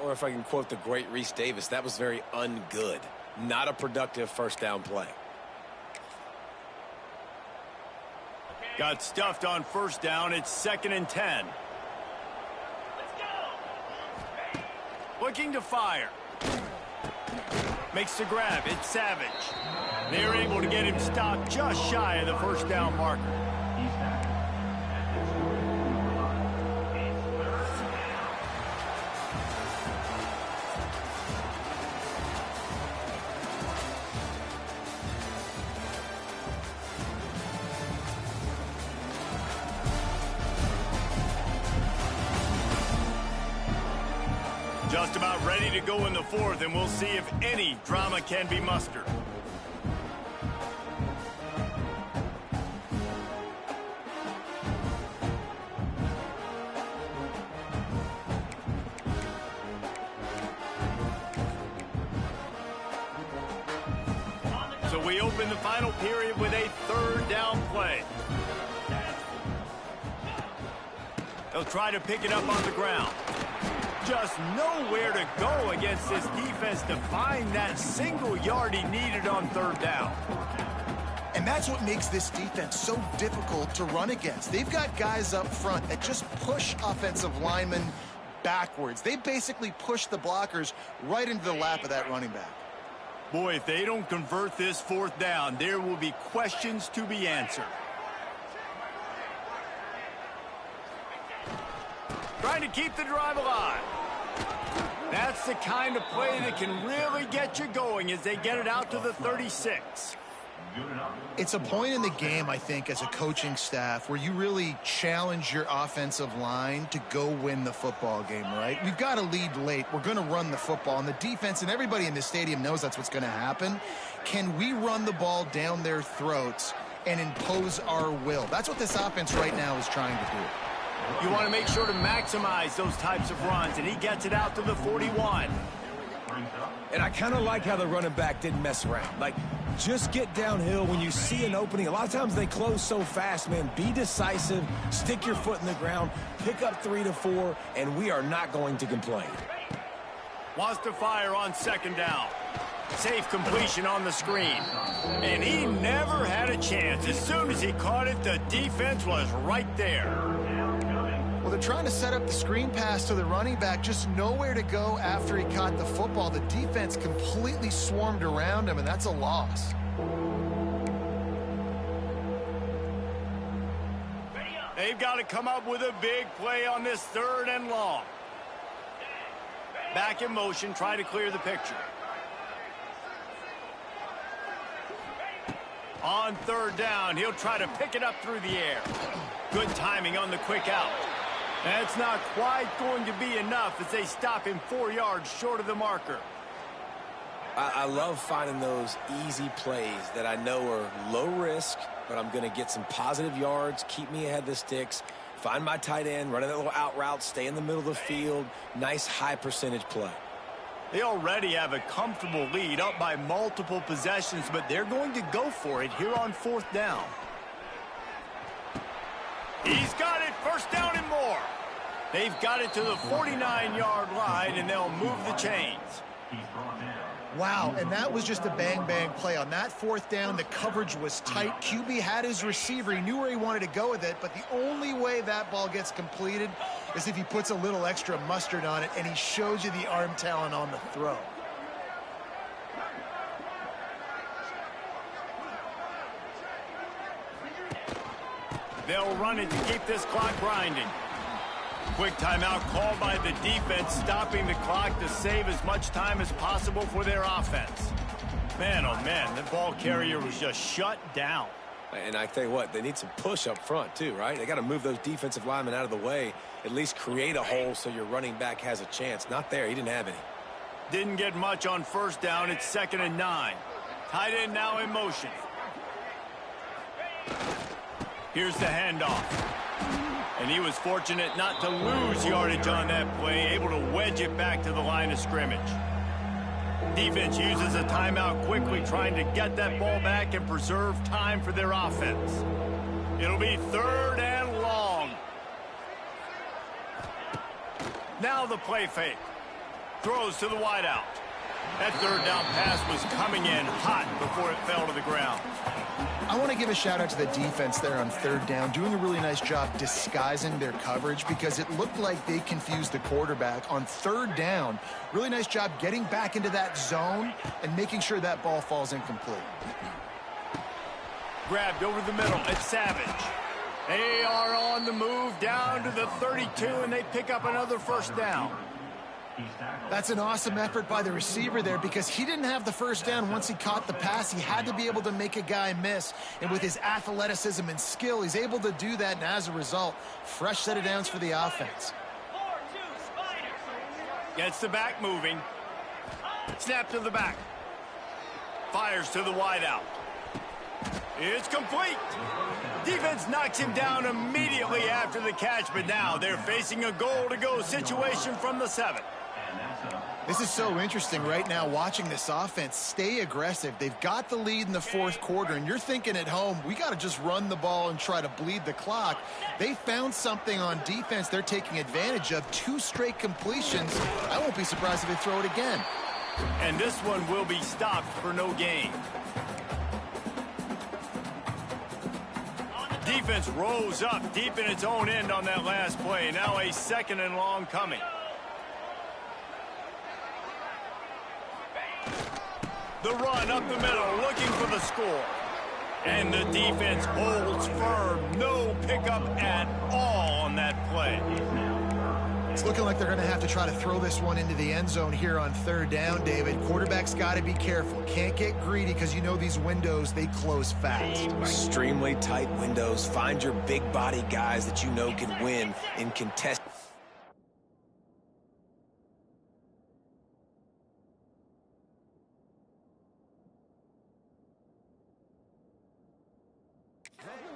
Or if I can quote the great Reese Davis, that was very ungood. Not a productive first down play. Got stuffed on first down. It's 2nd and 10. Looking to fire. Makes the grab. It's Savage. They're able to get him stopped just shy of the first down marker. Just about ready to go in the 4th, and we'll see if any drama can be mustered. So we open the final period with a 3rd down play. They'll try to pick it up on the ground. Just nowhere to go against this defense to find that single yard he needed on 3rd down. And that's what makes this defense so difficult to run against. They've got guys up front that just push offensive linemen backwards. They basically push the blockers right into the lap of that running back. Boy, if they don't convert this 4th down, there will be questions to be answered. Trying to keep the drive alive. That's the kind of play that can really get you going as they get it out to the 36. It's a point in the game, I think, as a coaching staff where you really challenge your offensive line to go win the football game, right? We've got to lead late. We're going to run the football. And the defense and everybody in the stadium knows that's what's going to happen. Can we run the ball down their throats and impose our will? That's what this offense right now is trying to do. You want to make sure to maximize those types of runs, and he gets it out to the 41. And I kind of like how the running back didn't mess around. Like, just get downhill when you see an opening. A lot of times they close so fast, man. Be decisive, stick your foot in the ground, pick up 3 to 4, and we are not going to complain. Wants to fire on 2nd down. Safe completion on the screen. And he never had a chance. As soon as he caught it, the defense was right there. Well, they're trying to set up the screen pass to the running back, just nowhere to go after he caught the football. The defense completely swarmed around him, and that's a loss. They've got to come up with a big play on this 3rd and long. Back in motion, try to clear the picture. On 3rd down, he'll try to pick it up through the air. Good timing on the quick out. That's not quite going to be enough as they stop him 4 yards short of the marker. I love finding those easy plays that I know are low risk, but I'm going to get some positive yards, keep me ahead of the sticks, find my tight end, running that little out route, stay in the middle of the field. Nice high percentage play. They already have a comfortable lead, up by multiple possessions, but they're going to go for it here on 4th down. He's got it, 1st down and more. They've got it to the 49-yard line, and they'll move the chains. Wow, and that was just a bang-bang play. On that 4th down, the coverage was tight. QB had his receiver. He knew where he wanted to go with it, but the only way that ball gets completed is if he puts a little extra mustard on it, and he shows you the arm talent on the throw. They'll run it to keep this clock grinding. Quick timeout called by the defense, stopping the clock to save as much time as possible for their offense. Man, oh man, the ball carrier was just shut down. And I tell you what, they need some push up front too, right? They got to move those defensive linemen out of the way, at least create a hole so your running back has a chance. Not there, he didn't have any. Didn't get much on 1st down. It's 2nd and 9. Tight end now in motion. Here's the handoff. And he was fortunate not to lose yardage on that play, able to wedge it back to the line of scrimmage. Defense uses a timeout quickly, trying to get that ball back and preserve time for their offense. It'll be 3rd and long. Now the play fake. Throws to the wideout. That 3rd down pass was coming in hot before it fell to the ground. I want to give a shout out to the defense there on 3rd down, doing a really nice job disguising their coverage because it looked like they confused the quarterback on 3rd down. Really nice job getting back into that zone and making sure that ball falls incomplete. Grabbed over the middle. It's Savage. They are on the move down to the 32, and they pick up another 1st down. That's an awesome effort by the receiver there because he didn't have the 1st down once he caught the pass. He had to be able to make a guy miss. And with his athleticism and skill, he's able to do that. And as a result, fresh set of downs for the offense. Gets the back moving. Snap to the back. Fires to the wideout. It's complete. Defense knocks him down immediately after the catch, but now they're facing a goal-to-go situation from the 7. This is so interesting right now watching this offense stay aggressive. They've got the lead in the 4th quarter, and you're thinking at home, we got to just run the ball and try to bleed the clock. They found something on defense they're taking advantage of. 2 straight completions. I won't be surprised if they throw it again. And this one will be stopped for no gain. Defense rose up deep in its own end on that last play. Now a 2nd and long coming. The run up the middle, looking for the score. And the defense holds firm. No pickup at all on that play. It's looking like they're going to have to try to throw this one into the end zone here on 3rd down, David. Quarterback's got to be careful. Can't get greedy because you know these windows, they close fast. Extremely tight windows. Find your big body guys that you know can win in contest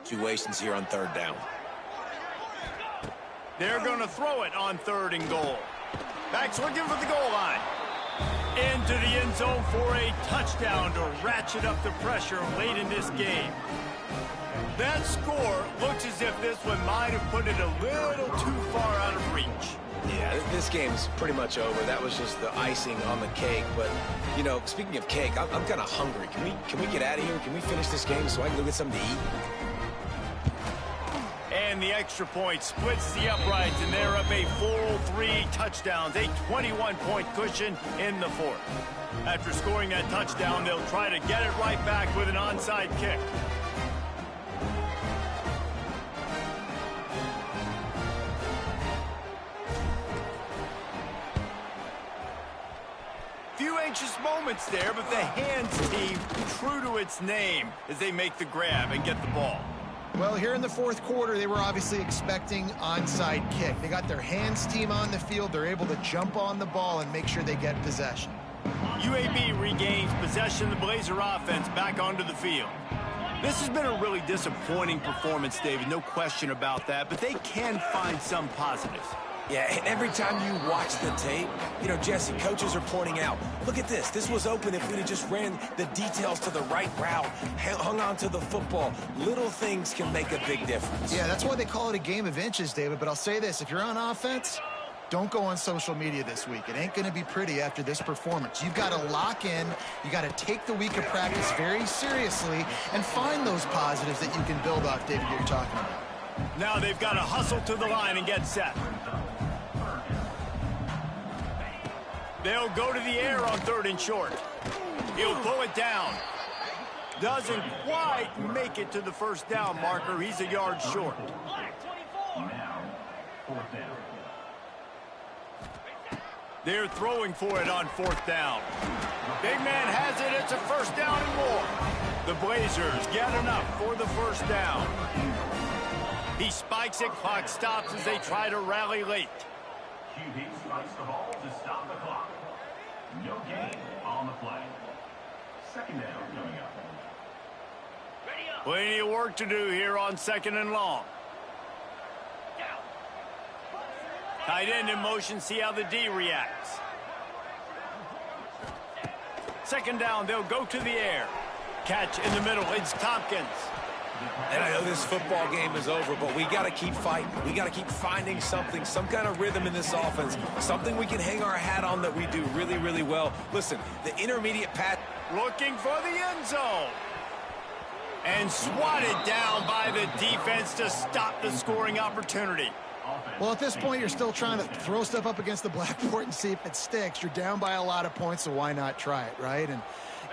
situations here on 3rd down. They're going to throw it on 3rd and goal. Backs looking for the goal line. Into the end zone for a touchdown to ratchet up the pressure late in this game. That score looks as if this one might have put it a little too far out of reach. Yeah, this game's pretty much over. That was just the icing on the cake. But, you know, speaking of cake, I'm kind of hungry. Can we get out of here? Can we finish this game so I can go get something to eat? And the extra point splits the uprights, and they're up a full 3 touchdowns, a 21-point cushion in the 4th. After scoring that touchdown, they'll try to get it right back with an onside kick. Few anxious moments there, but the hands team true to its name as they make the grab and get the ball. Well, here in the 4th quarter, they were obviously expecting onside kick. They got their hands team on the field. They're able to jump on the ball and make sure they get possession. UAB regains possession of the Blazer offense back onto the field. This has been a really disappointing performance, David, no question about that, but they can find some positives. Yeah, and every time you watch the tape, you know, Jesse, coaches are pointing out, look at this. This was open if we'd have just ran the details to the right route, hung on to the football. Little things can make a big difference. Yeah, that's why they call it a game of inches, David. But I'll say this, if you're on offense, don't go on social media this week. It ain't going to be pretty after this performance. You've got to lock in. You got to take the week of practice very seriously and find those positives that you can build off, David, you're talking about. Now they've got to hustle to the line and get set. They'll go to the air on 3rd and short. He'll pull it down. Doesn't quite make it to the first down marker. He's a yard short. Now, 4th down. They're throwing for it on 4th down. Big man has it. It's a first down and more. The Blazers get enough for the first down. He spikes it. Clock stops as they try to rally late. QB strikes the ball to stop the clock. No gain on the play. 2nd down coming up. Plenty of work to do here on 2nd and long. Tight end in motion, see how the D reacts. 2nd down, they'll go to the air. Catch in the middle, it's Tompkins. And I know this football game is over, but we got to keep fighting. We got to keep finding something, some kind of rhythm in this offense, something we can hang our hat on that we do really, really well. Listen, the intermediate pass. Looking for the end zone. And swatted down by the defense to stop the scoring opportunity. Well, at this point, you're still trying to throw stuff up against the blackboard and see if it sticks. You're down by a lot of points, so why not try it, right? And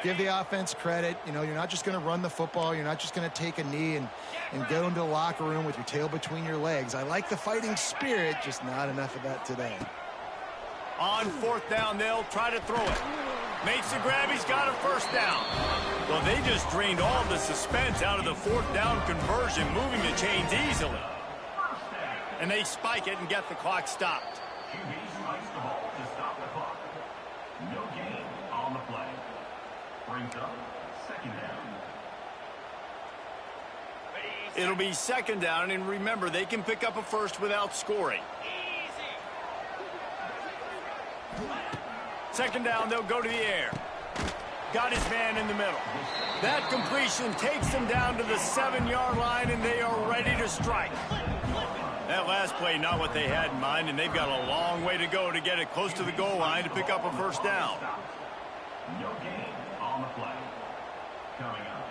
give the offense credit. You know, you're not just going to run the football. You're not just going to take a knee and go into the locker room with your tail between your legs. I like the fighting spirit, just not enough of that today. On 4th down, they'll try to throw it. Makes the grab. He's got a first down. Well, they just drained all the suspense out of the 4th down conversion, moving the chains easily. And they spike it and get the clock stopped. QB strikes the ball to stop the clock. No gain on the play. Brings up 2nd down. It'll be 2nd down, and remember, they can pick up a first without scoring. 2nd down, they'll go to the air. Got his man in the middle. That completion takes them down to the 7-yard line, and they are ready to strike. That last play, not what they had in mind, and they've got a long way to go to get it close to the goal line to pick up a first down. No gain on the play. Coming up,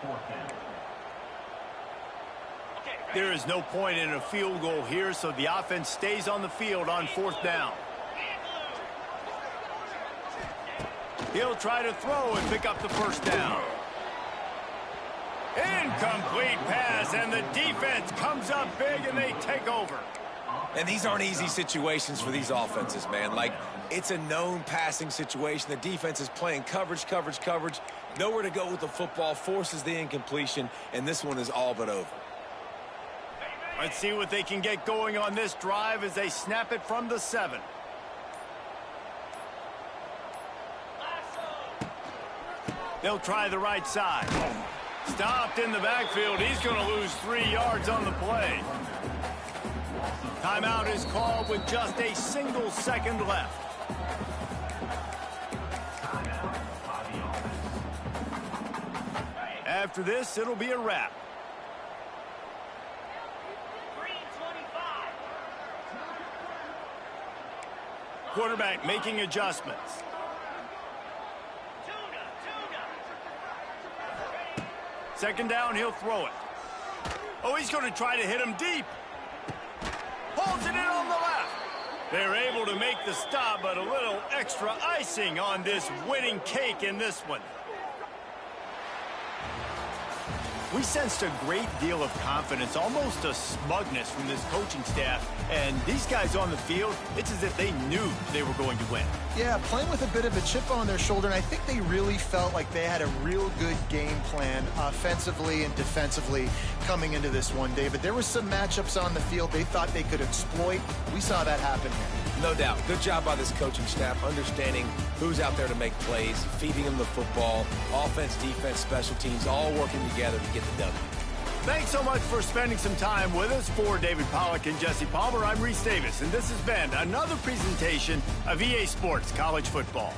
4th down. There is no point in a field goal here, so the offense stays on the field on 4th down. He'll try to throw and pick up the first down. Incomplete pass, and the defense comes up big, and they take over. And these aren't easy situations for these offenses, man. Like, it's a known passing situation. The defense is playing coverage. Nowhere to go with the football, forces the incompletion, and this one is all but over. Let's see what they can get going on this drive as they snap it from the 7. They'll try the right side. Stopped in the backfield. He's going to lose 3 yards on the play. Timeout is called with just a single second left. After this, it'll be a wrap. Quarterback making adjustments. Second down, he'll throw it. Oh, he's going to try to hit him deep. Holds it in on the left. They're able to make the stop, but a little extra icing on this winning cake in this one. We sensed a great deal of confidence, almost a smugness from this coaching staff. And these guys on the field, it's as if they knew they were going to win. Yeah, playing with a bit of a chip on their shoulder, and I think they really felt like they had a real good game plan offensively and defensively coming into this one, David. There were some matchups on the field they thought they could exploit. We saw that happen here. No doubt. Good job by this coaching staff, understanding who's out there to make plays, feeding them the football, offense, defense, special teams, all working together to get the W. Thanks so much for spending some time with us. For David Pollack and Jesse Palmer, I'm Reese Davis, and this has been another presentation of EA Sports College Football.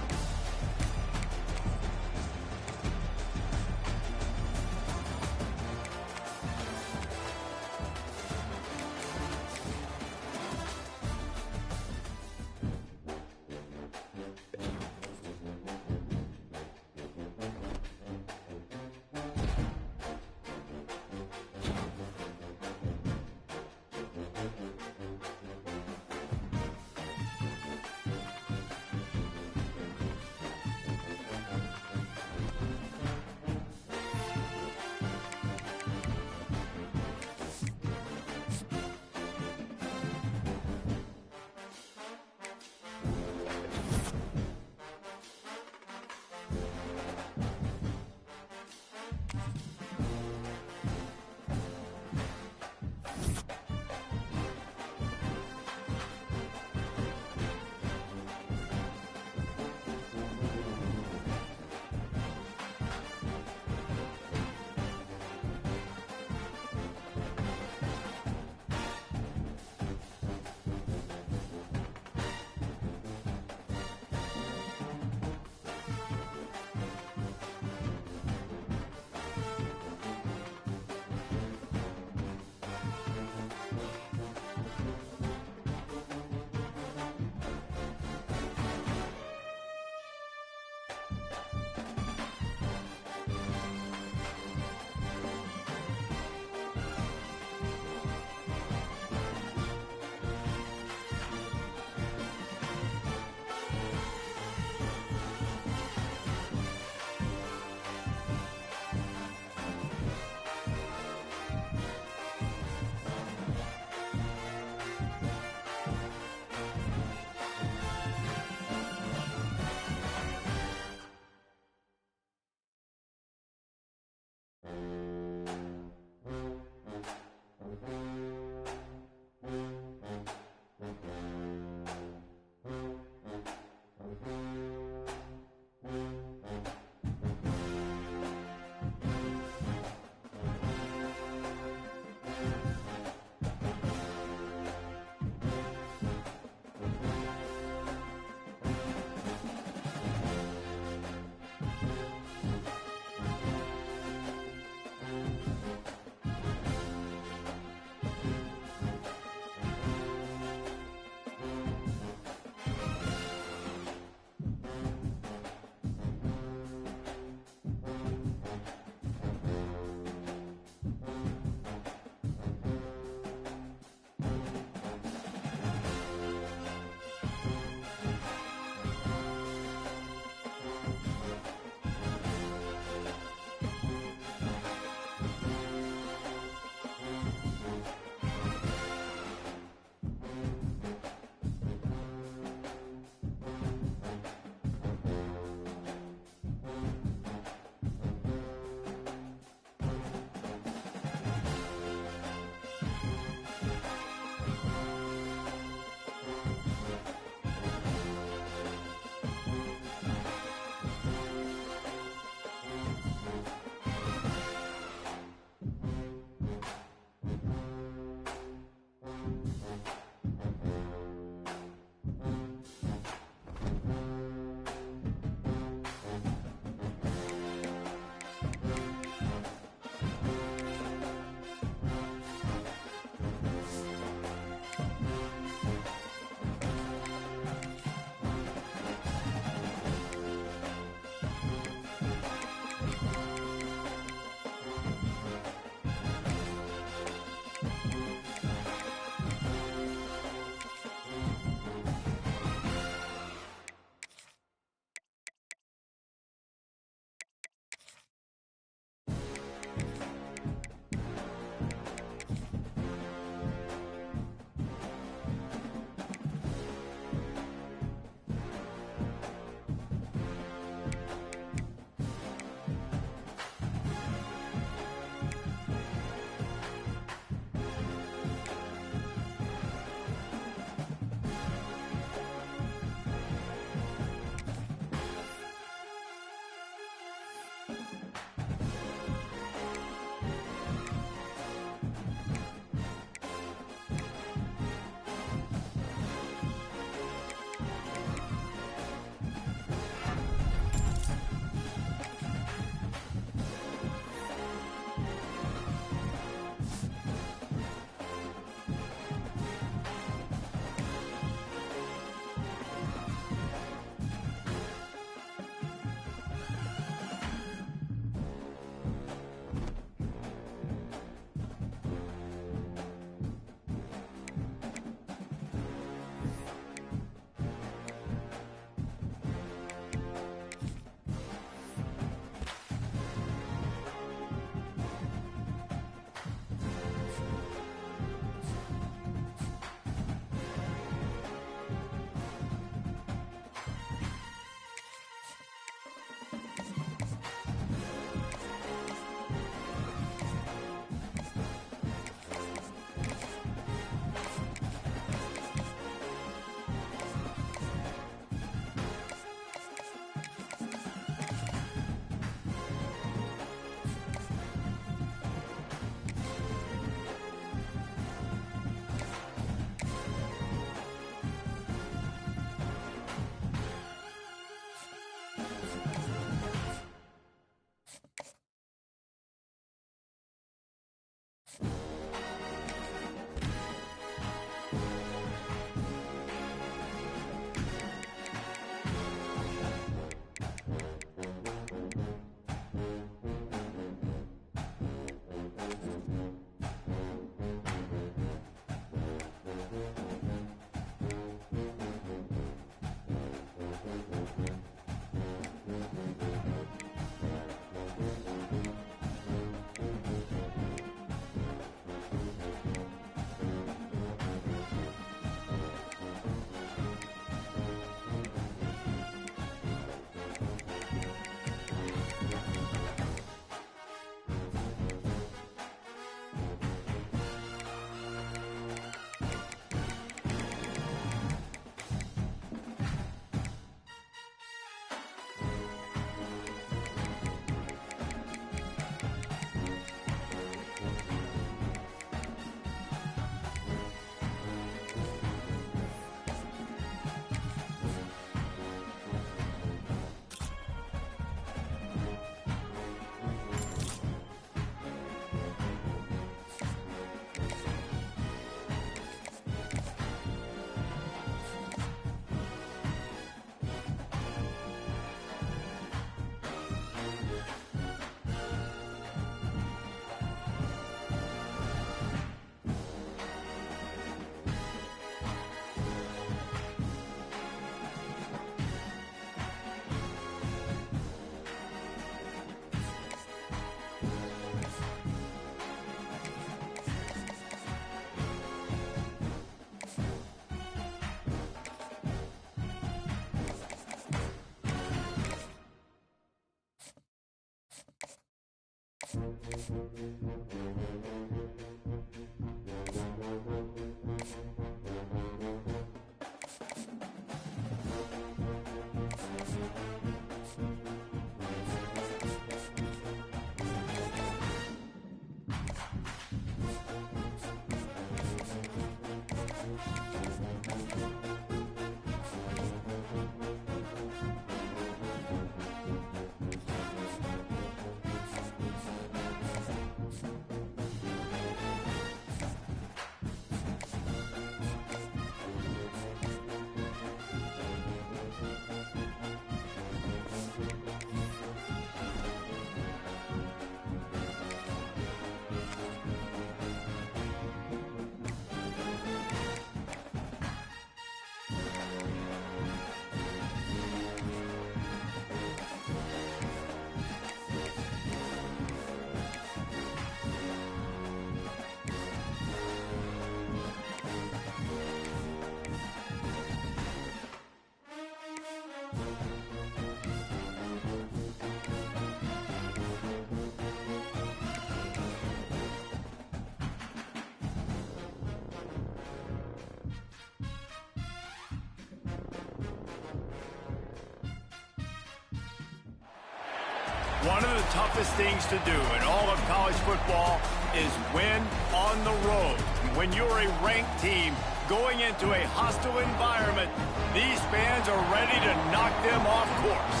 One of the toughest things to do in all of college football is win on the road. When you're a ranked team going into a hostile environment, these fans are ready to knock them off course.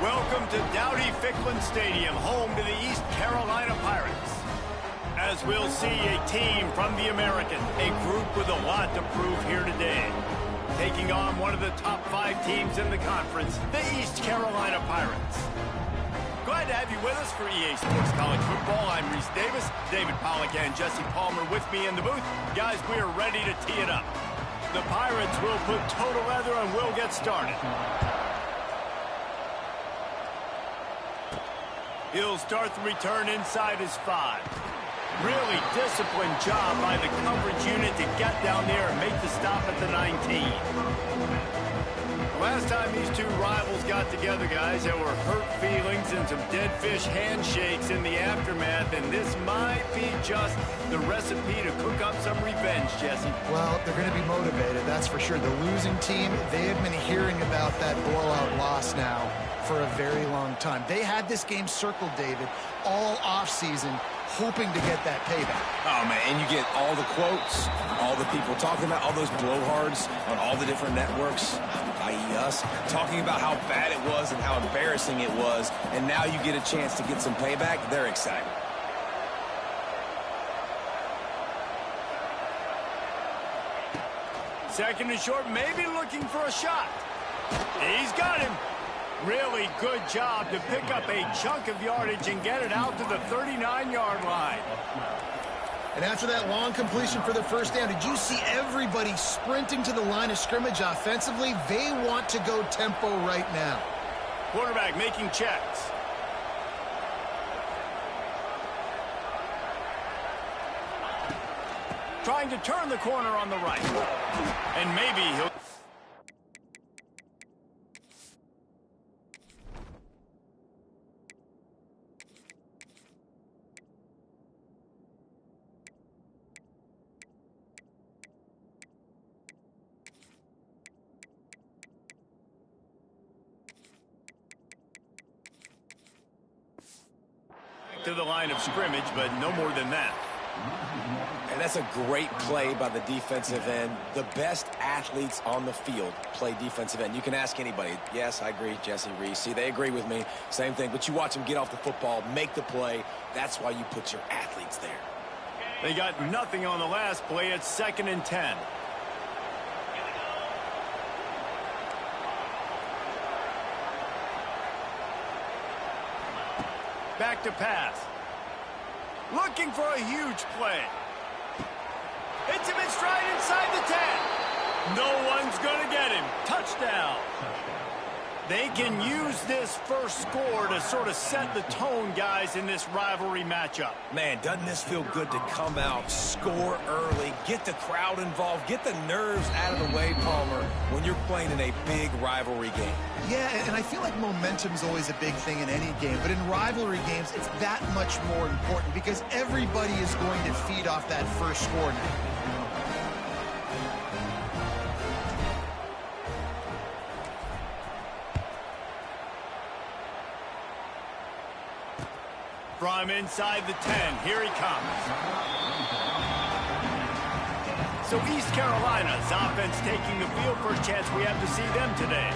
Welcome to Dowdy-Ficklin Stadium, home to the East Carolina Pirates. As we'll see a team from the American, a group with a lot to prove here today. Taking on one of the top 5 teams in the conference, the East Carolina Pirates. Glad to have you with us for EA Sports College Football. I'm Reese Davis, David Pollack and Jesse Palmer with me in the booth. Guys, we are ready to tee it up. The Pirates will put total leather and we'll get started. He'll start the return inside his 5. Really disciplined job by the coverage unit to get down there and make the stop at the 19. Last time these two rivals got together, guys, there were hurt feelings and some dead fish handshakes in the aftermath, and this might be just the recipe to cook up some revenge, Jesse. Well, they're going to be motivated, that's for sure. The losing team, they have been hearing about that blowout loss now for a very long time. They had this game circled, David, all offseason, hoping to get that payback. Oh, man, and you get all the quotes, all the people talking about all those blowhards on all the different networks, i.e. us, talking about how bad it was and how embarrassing it was, and now you get a chance to get some payback. They're excited. Second and short, maybe looking for a shot. He's got him. Really good job to pick up a chunk of yardage and get it out to the 39-yard line. And after that long completion for the first down, did you see everybody sprinting to the line of scrimmage offensively? They want to go tempo right now. Quarterback making checks. Trying to turn the corner on the right. And maybe he'll... to the line of scrimmage, but no more than that. And that's a great play by the defensive end. The best athletes on the field play defensive end. You can ask anybody. Yes, I agree, Jesse, Reese. See, they agree with me. Same thing. But you watch them get off the football, make the play. That's why you put your athletes there. They got nothing on the last play. It's 2nd and 10. Back to pass. Looking for a huge play. Hits him in stride inside the 10. No one's going to get him. Touchdown. They can use this first score to sort of set the tone, guys, in this rivalry matchup. Man, doesn't this feel good to come out, score early, get the crowd involved, get the nerves out of the way, Palmer, when you're playing in a big rivalry game. Yeah, and I feel like momentum's always a big thing in any game, but in rivalry games, it's that much more important because everybody is going to feed off that first score now. From inside the 10, here he comes. So East Carolina's offense taking the field. First chance we have to see them today.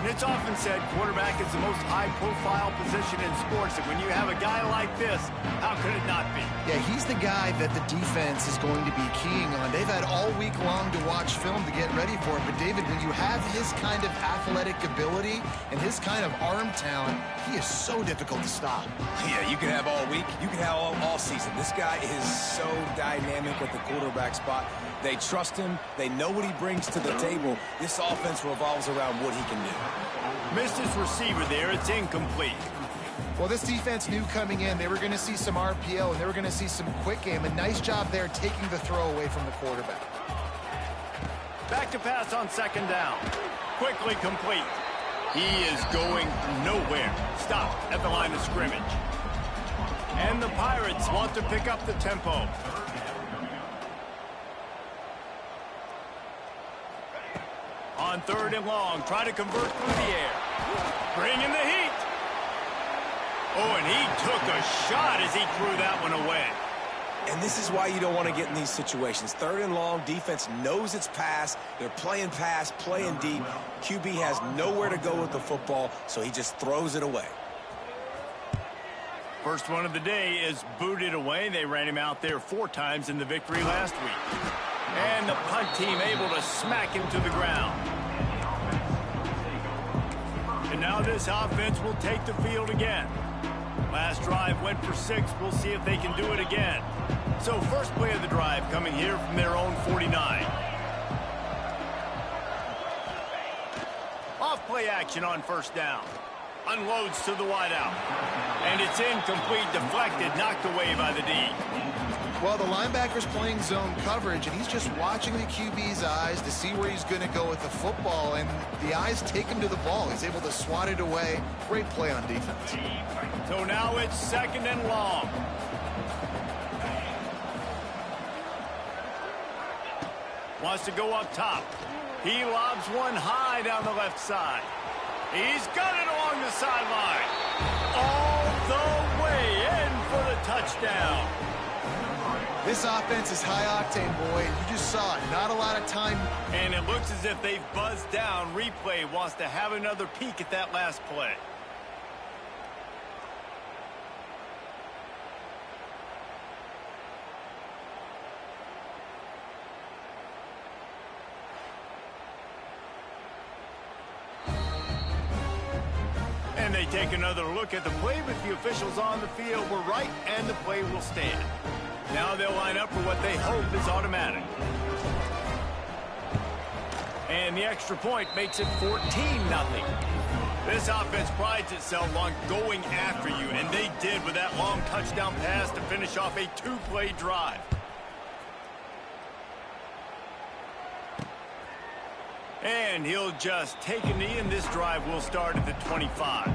And it's often said quarterback is the most high-profile position in sports. And when you have a guy like this, how could it not be? Yeah, he's the guy that the defense is going to be keying on. They've had all week long to watch film to get ready for it. But, David, when you have his kind of athletic ability and his kind of arm talent, he is so difficult to stop. Yeah, you can have all week. You can have all season. This guy is so dynamic at the quarterback spot. They trust him. They know what he brings to the table. This offense revolves around what he can do. Missed his receiver there. It's incomplete. Well, this defense knew coming in they were going to see some RPO and they were going to see some quick game. A nice job there taking the throw away from the quarterback. Back to pass on second down. Quickly complete. He is going nowhere. Stop at the line of scrimmage. And the Pirates want to pick up the tempo. On third and long, try to convert through the air. Bring in the heat. Oh, and he took a shot as he threw that one away. And this is why you don't want to get in these situations. Third and long, defense knows it's pass. They're playing pass, playing deep. QB has nowhere to go with the football, so he just throws it away. First one of the day is booted away. They ran him out there 4 times in the victory last week. And the punt team able to smack him to the ground. And now this offense will take the field again. Last drive went for 6. We'll see if they can do it again. So first play of the drive coming here from their own 49. Off play action on first down. Unloads to the wideout. And it's incomplete, deflected, knocked away by the D. Well, the linebacker's playing zone coverage, and he's just watching the QB's eyes to see where he's going to go with the football, and the eyes take him to the ball. He's able to swat it away. Great play on defense. So now it's second and long. Wants to go up top. He lobs one high down the left side. He's got it along the sideline. All the way in for the touchdown. This offense is high-octane, boy, and you just saw it. Not a lot of time. And it looks as if they've buzzed down. Replay wants to have another peek at that last play. And they take another look at the play, but the officials on the field were right, and the play will stand. Now they'll line up for what they hope is automatic. And the extra point makes it 14-0. This offense prides itself on going after you, and they did with that long touchdown pass to finish off a 2-play drive. And he'll just take a knee, and this drive will start at the 25.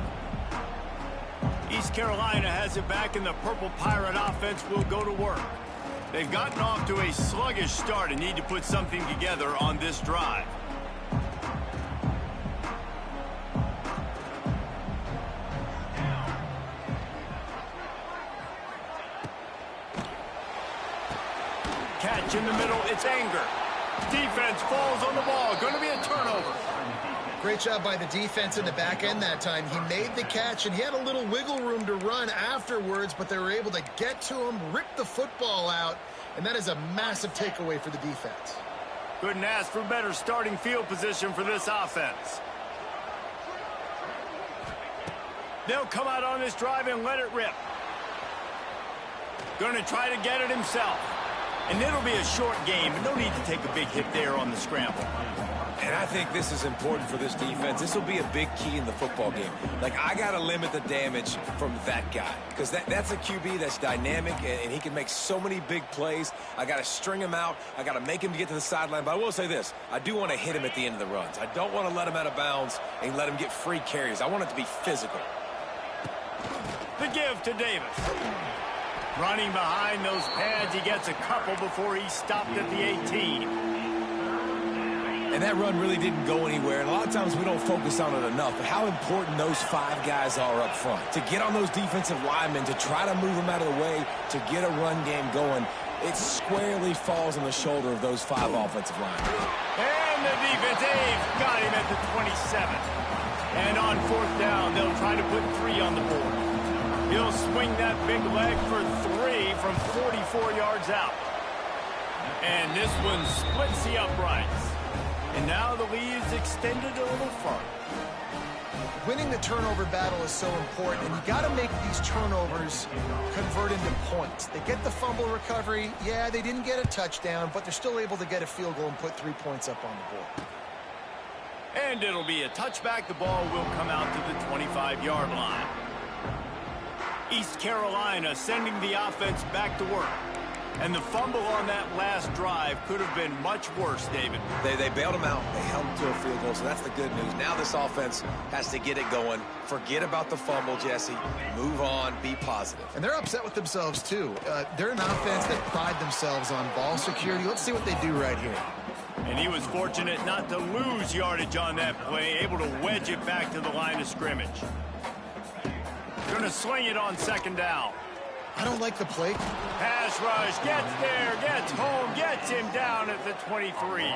East Carolina has it back, and the Purple Pirate offense will go to work. They've gotten off to a sluggish start and need to put something together on this drive. Catch in the middle, it's Anger. Defense falls on the ball, going to be a turnover. Great job by the defense in the back end that time. He made the catch, and he had a little wiggle room to run afterwards, but they were able to get to him, rip the football out, and that is a massive takeaway for the defense. Couldn't ask for better starting field position for this offense. They'll come out on this drive and let it rip. Going to try to get it himself. And it'll be a short game, and no need to take a big hit there on the scramble. And I think this is important for this defense. This will be a big key in the football game. Like, I got to limit the damage from that guy because that's a QB that's dynamic, and he can make so many big plays. I got to string him out. I got to make him get to the sideline. But I will say this. I do want to hit him at the end of the runs. I don't want to let him out of bounds and let him get free carries. I want it to be physical. The give to Davis. Running behind those pads, he gets a couple before he stopped at the 18. And that run really didn't go anywhere. And a lot of times we don't focus on it enough. But how important those 5 guys are up front. To get on those defensive linemen, to try to move them out of the way, to get a run game going, it squarely falls on the shoulder of those 5 offensive linemen. And the defense, they've got him at the 27. And on 4th down, they'll try to put 3 on the board. He'll swing that big leg for 3 from 44 yards out. And this one splits the uprights. And now the lead is extended a little further. Winning the turnover battle is so important, and you got to make these turnovers convert into points. They get the fumble recovery. Yeah, they didn't get a touchdown, but they're still able to get a field goal and put 3 points up on the board. And it'll be a touchback. The ball will come out to the 25-yard line. East Carolina sending the offense back to work. And the fumble on that last drive could have been much worse, David. They bailed him out. They held him to a field goal, so that's the good news. Now this offense has to get it going. Forget about the fumble, Jesse. Move on. Be positive. And they're upset with themselves, too. They're an offense that pride themselves on ball security. Let's see what they do right here. And he was fortunate not to lose yardage on that play, able to wedge it back to the line of scrimmage. Going to sling it on 2nd down. I don't like the play. Pass rush, gets there, gets home, gets him down at the 23.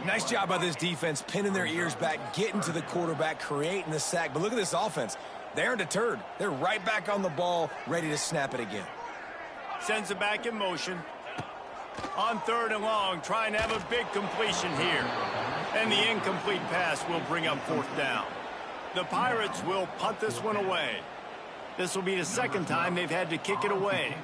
Nice job by this defense, pinning their ears back, getting to the quarterback, creating the sack. But look at this offense. They aren't deterred. They're right back on the ball, ready to snap it again. Sends it back in motion. On 3rd and long, trying to have a big completion here. And the incomplete pass will bring up 4th down. The Pirates will punt this one away. This will be the 2nd time they've had to kick it away.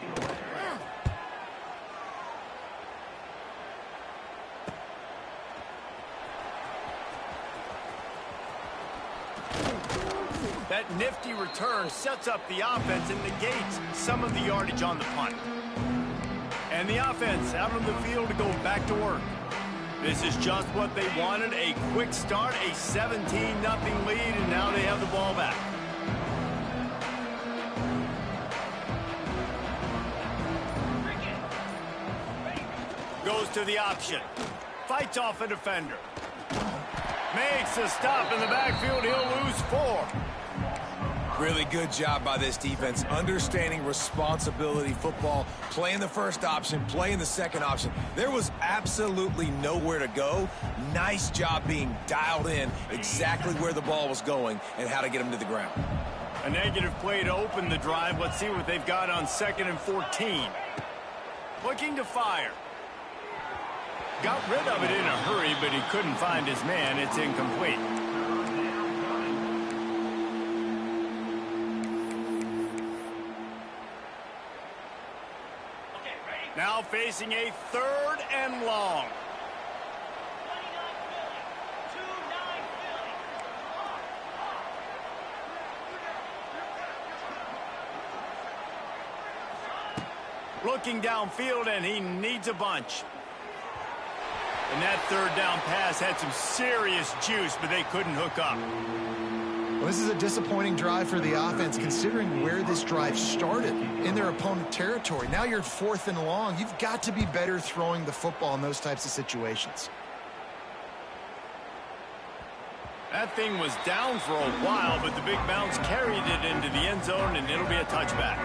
That nifty return sets up the offense and negates some of the yardage on the punt. And the offense out on the field to go back to work. This is just what they wanted, a quick start, a 17-0 lead, and now they have the ball back. Goes to the option. Fights off a defender. Makes a stop in the backfield. He'll lose 4. Really good job by this defense, understanding responsibility football, playing the first option, playing the second option. There was absolutely nowhere to go. Nice job being dialed in exactly where the ball was going and how to get him to the ground. A negative play to open the drive. Let's see what they've got on 2nd and 14. Looking to fire. Got rid of it in a hurry, but he couldn't find his man. It's incomplete. Now facing a 3rd and long. Looking downfield, and he needs a bunch. And that 3rd down pass had some serious juice, but they couldn't hook up. Well, this is a disappointing drive for the offense, considering where this drive started, in their opponent territory. Now you're 4th and long. You've got to be better throwing the football in those types of situations. That thing was down for a while, but the big bounce carried it into the end zone, and it'll be a touchback.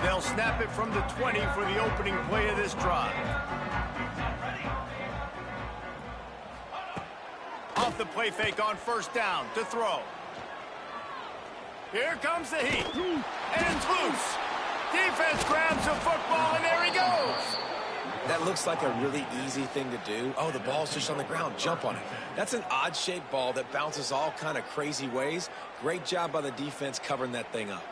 They'll snap it from the 20 for the opening play of this drive. Off the play fake on 1st down to throw. Here comes the heat. And it's loose. Defense grabs the football, and there he goes. That looks like a really easy thing to do. Oh, the ball's just on the ground. Jump on it. That's an odd-shaped ball that bounces all kind of crazy ways. Great job by the defense covering that thing up.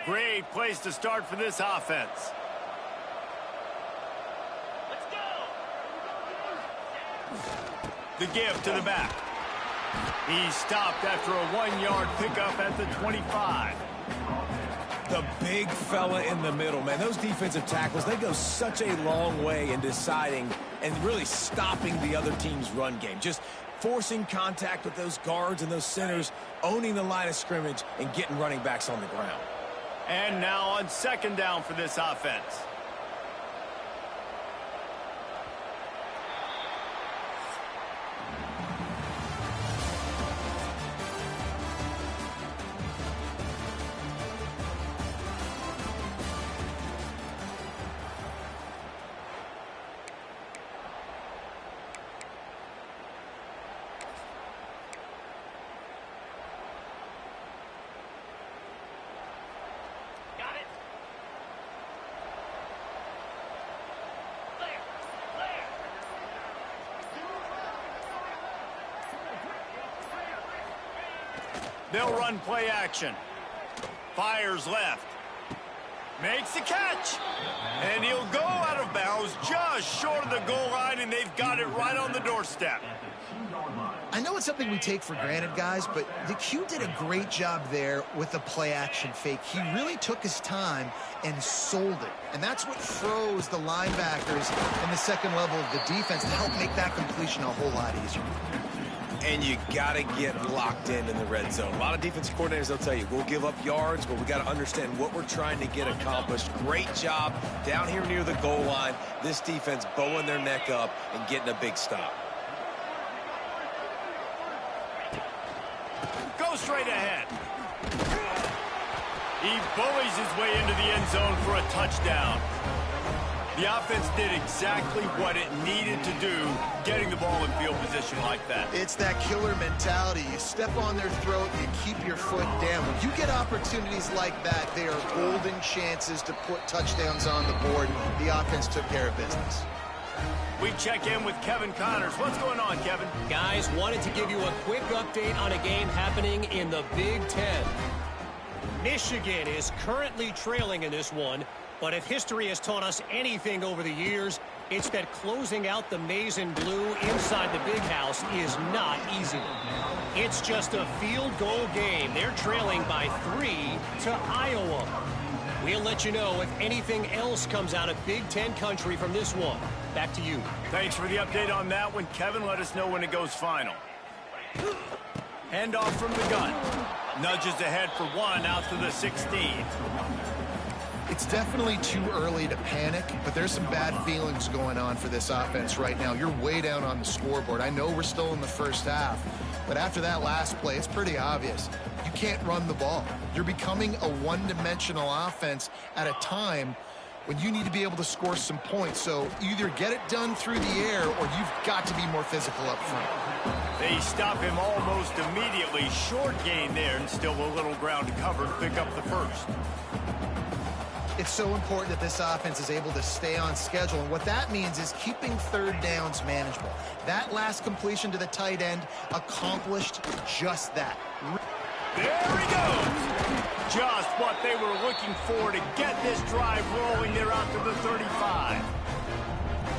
Great place to start for this offense. Let's go. The give to the back. He stopped after a 1-yard pickup at the 25. The big fella in the middle, man. Those defensive tackles, they go such a long way in deciding and really stopping the other team's run game. Just forcing contact with those guards and those centers, owning the line of scrimmage, and getting running backs on the ground. And now on second down for this offense. They'll run play action. Fires left. Makes the catch. And he'll go out of bounds just short of the goal line, and they've got it right on the doorstep. I know it's something we take for granted, guys, but the Q did a great job there with the play action fake. He really took his time and sold it. And that's what froze the linebackers in the second level of the defense to help make that completion a whole lot easier. And you got to get locked in the red zone. A lot of defensive coordinators, they'll tell you, we'll give up yards, but we got to understand what we're trying to get accomplished. Great job down here near the goal line. This defense bowing their neck up and getting a big stop. Go straight ahead. He bullies his way into the end zone for a touchdown. The offense did exactly what it needed to do, getting the ball in field position like that. It's that killer mentality. You step on their throat, you keep your foot down. When you get opportunities like that, they are golden chances to put touchdowns on the board. The offense took care of business. We check in with Kevin Connors. What's going on, Kevin? Guys, wanted to give you a quick update on a game happening in the Big Ten. Michigan is currently trailing in this one, but if history has taught us anything over the years, it's that closing out the maize and blue inside the big house is not easy. It's just a field goal game. They're trailing by 3 to Iowa. We'll let you know if anything else comes out of Big Ten country from this one. Back to you. Thanks for the update on that one, Kevin. Let us know when it goes final. Handoff from the gun. Nudges ahead for one out to the 16. It's definitely too early to panic, but there's some bad feelings going on for this offense right now. You're way down on the scoreboard. I know we're still in the first half, but after that last play, it's pretty obvious. You can't run the ball. You're becoming a one-dimensional offense at a time when you need to be able to score some points. So either get it done through the air or you've got to be more physical up front. They stop him almost immediately. Short gain there, and still a little ground to cover to pick up the first. It's so important that this offense is able to stay on schedule, and what that means is keeping third downs manageable. That last completion to the tight end accomplished just that. There he goes. Just what they were looking for to get this drive rolling. They're out to the 35.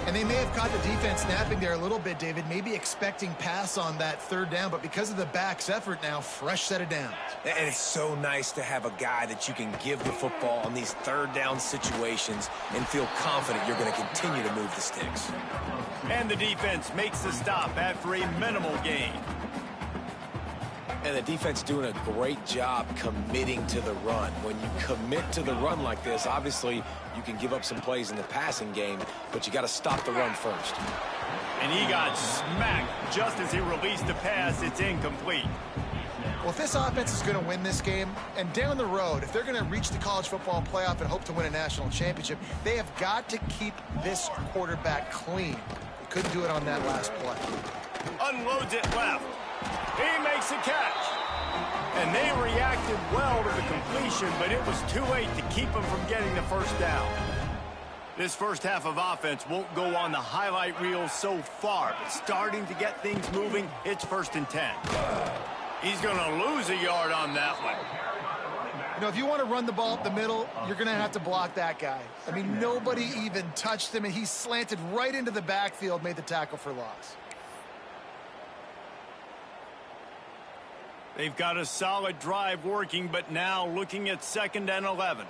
And they may have caught the defense snapping there a little bit, David, maybe expecting pass on that third down, but because of the back's effort now, fresh set of downs. And it's so nice to have a guy that you can give the football on these third down situations and feel confident you're going to continue to move the sticks. And the defense makes the stop after a minimal gain. And the defense doing a great job committing to the run. When you commit to the run like this, obviously you can give up some plays in the passing game, but you got to stop the run first. And he got smacked just as he released the pass. It's incomplete. Well, if this offense is going to win this game, and down the road, if they're going to reach the college football playoff and hope to win a national championship, they have got to keep this quarterback clean. They couldn't do it on that last play. Unloads it left. He makes a catch. And they reacted well to the completion, but it was too late to keep him from getting the first down. This first half of offense won't go on the highlight reel so far, but starting to get things moving, it's 1st and 10. He's going to lose a yard on that one. You know, if you want to run the ball up the middle, you're going to have to block that guy. I mean, nobody even touched him, and he slanted right into the backfield, made the tackle for loss. They've got a solid drive working, but now looking at 2nd and 11.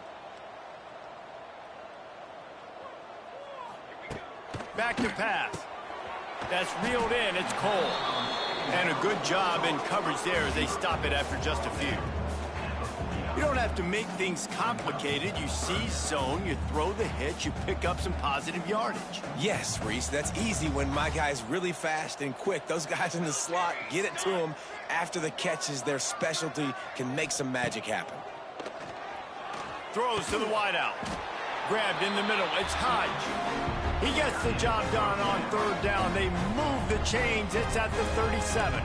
Back to pass. That's reeled in. It's Cole. And a good job in coverage there as they stop it after just a few. You don't have to make things complicated. You seize zone, you throw the hitch, you pick up some positive yardage. Yes, Reese, that's easy when my guy's really fast and quick. Those guys in the slot, get it to them after the catch is their specialty, can make some magic happen. Throws to the wideout. Grabbed in the middle. It's Hodge. He gets the job done on 3rd down. They move the chains. It's at the 37.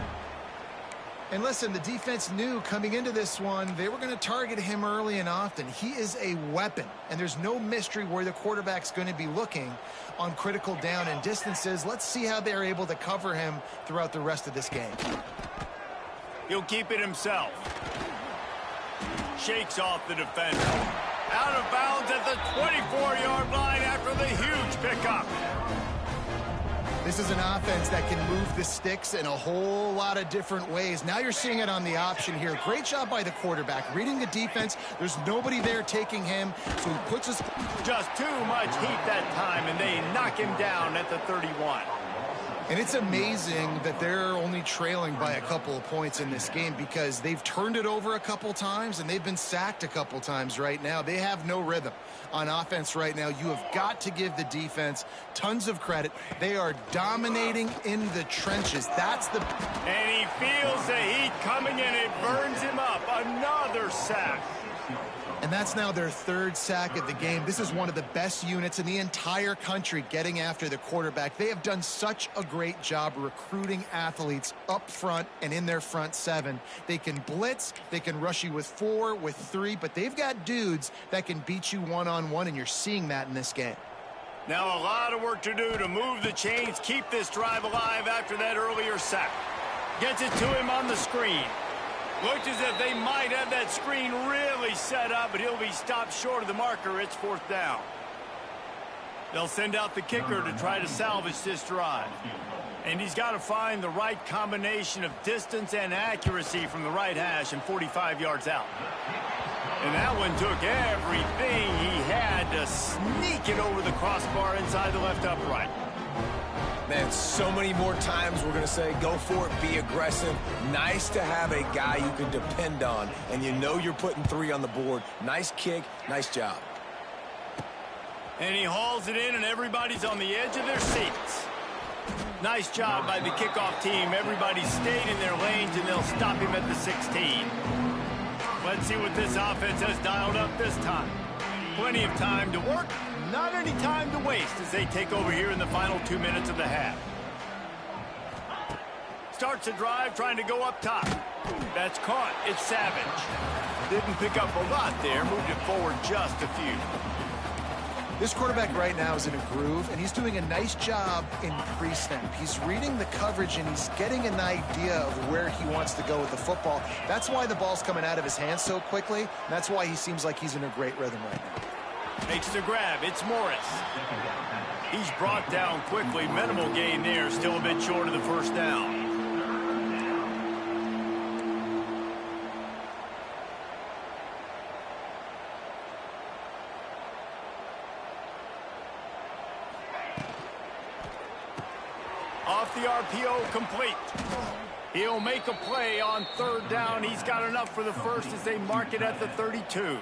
And listen, the defense knew coming into this one, they were going to target him early and often. He is a weapon, and there's no mystery where the quarterback's going to be looking on critical down and distances. Let's see how they're able to cover him throughout the rest of this game. He'll keep it himself. Shakes off the defender. Out of bounds at the 24-yard line after the huge pickup. This is an offense that can move the sticks in a whole lot of different ways. Now you're seeing it on the option here. Great job by the quarterback. Reading the defense, there's nobody there taking him, so he puts us... Just too much heat that time, and they knock him down at the 31. And it's amazing that they're only trailing by a couple of points in this game because they've turned it over a couple times and they've been sacked a couple times right now. They have no rhythm on offense right now. You have got to give the defense tons of credit. They are dominating in the trenches. That's the... And he feels the heat coming and it burns him up. Another sack. And that's now their 3rd sack of the game. This is one of the best units in the entire country getting after the quarterback. They have done such a great job recruiting athletes up front and in their front 7. They can blitz, they can rush you with 4, with 3, but they've got dudes that can beat you one-on-one, and you're seeing that in this game. Now a lot of work to do to move the chains, keep this drive alive after that earlier sack. Gets it to him on the screen. Looks as if they might have that screen really set up, but he'll be stopped short of the marker. It's 4th down. They'll send out the kicker to try to salvage this drive. And he's got to find the right combination of distance and accuracy from the right hash and 45 yards out. And that one took everything he had to sneak it over the crossbar inside the left upright. Man, so many more times we're going to say, go for it, be aggressive. Nice to have a guy you can depend on, and you know you're putting 3 on the board. Nice kick, nice job. And he hauls it in, and everybody's on the edge of their seats. Nice job by the kickoff team. Everybody stayed in their lanes, and they'll stop him at the 16. Let's see what this offense has dialed up this time. Plenty of time to work. Not any time to waste as they take over here in the final 2 minutes of the half. Starts the drive trying to go up top. That's caught. It's Savage. Didn't pick up a lot there. Moved it forward just a few. This quarterback right now is in a groove, and he's doing a nice job in pre-snap. He's reading the coverage, and he's getting an idea of where he wants to go with the football. That's why the ball's coming out of his hands so quickly. And that's why he seems like he's in a great rhythm right now. Makes the grab. It's Morris. He's brought down quickly. Minimal gain there. Still a bit short of the first down. Off the RPO, complete. He'll make a play on 3rd down. He's got enough for the first as they mark it at the 32.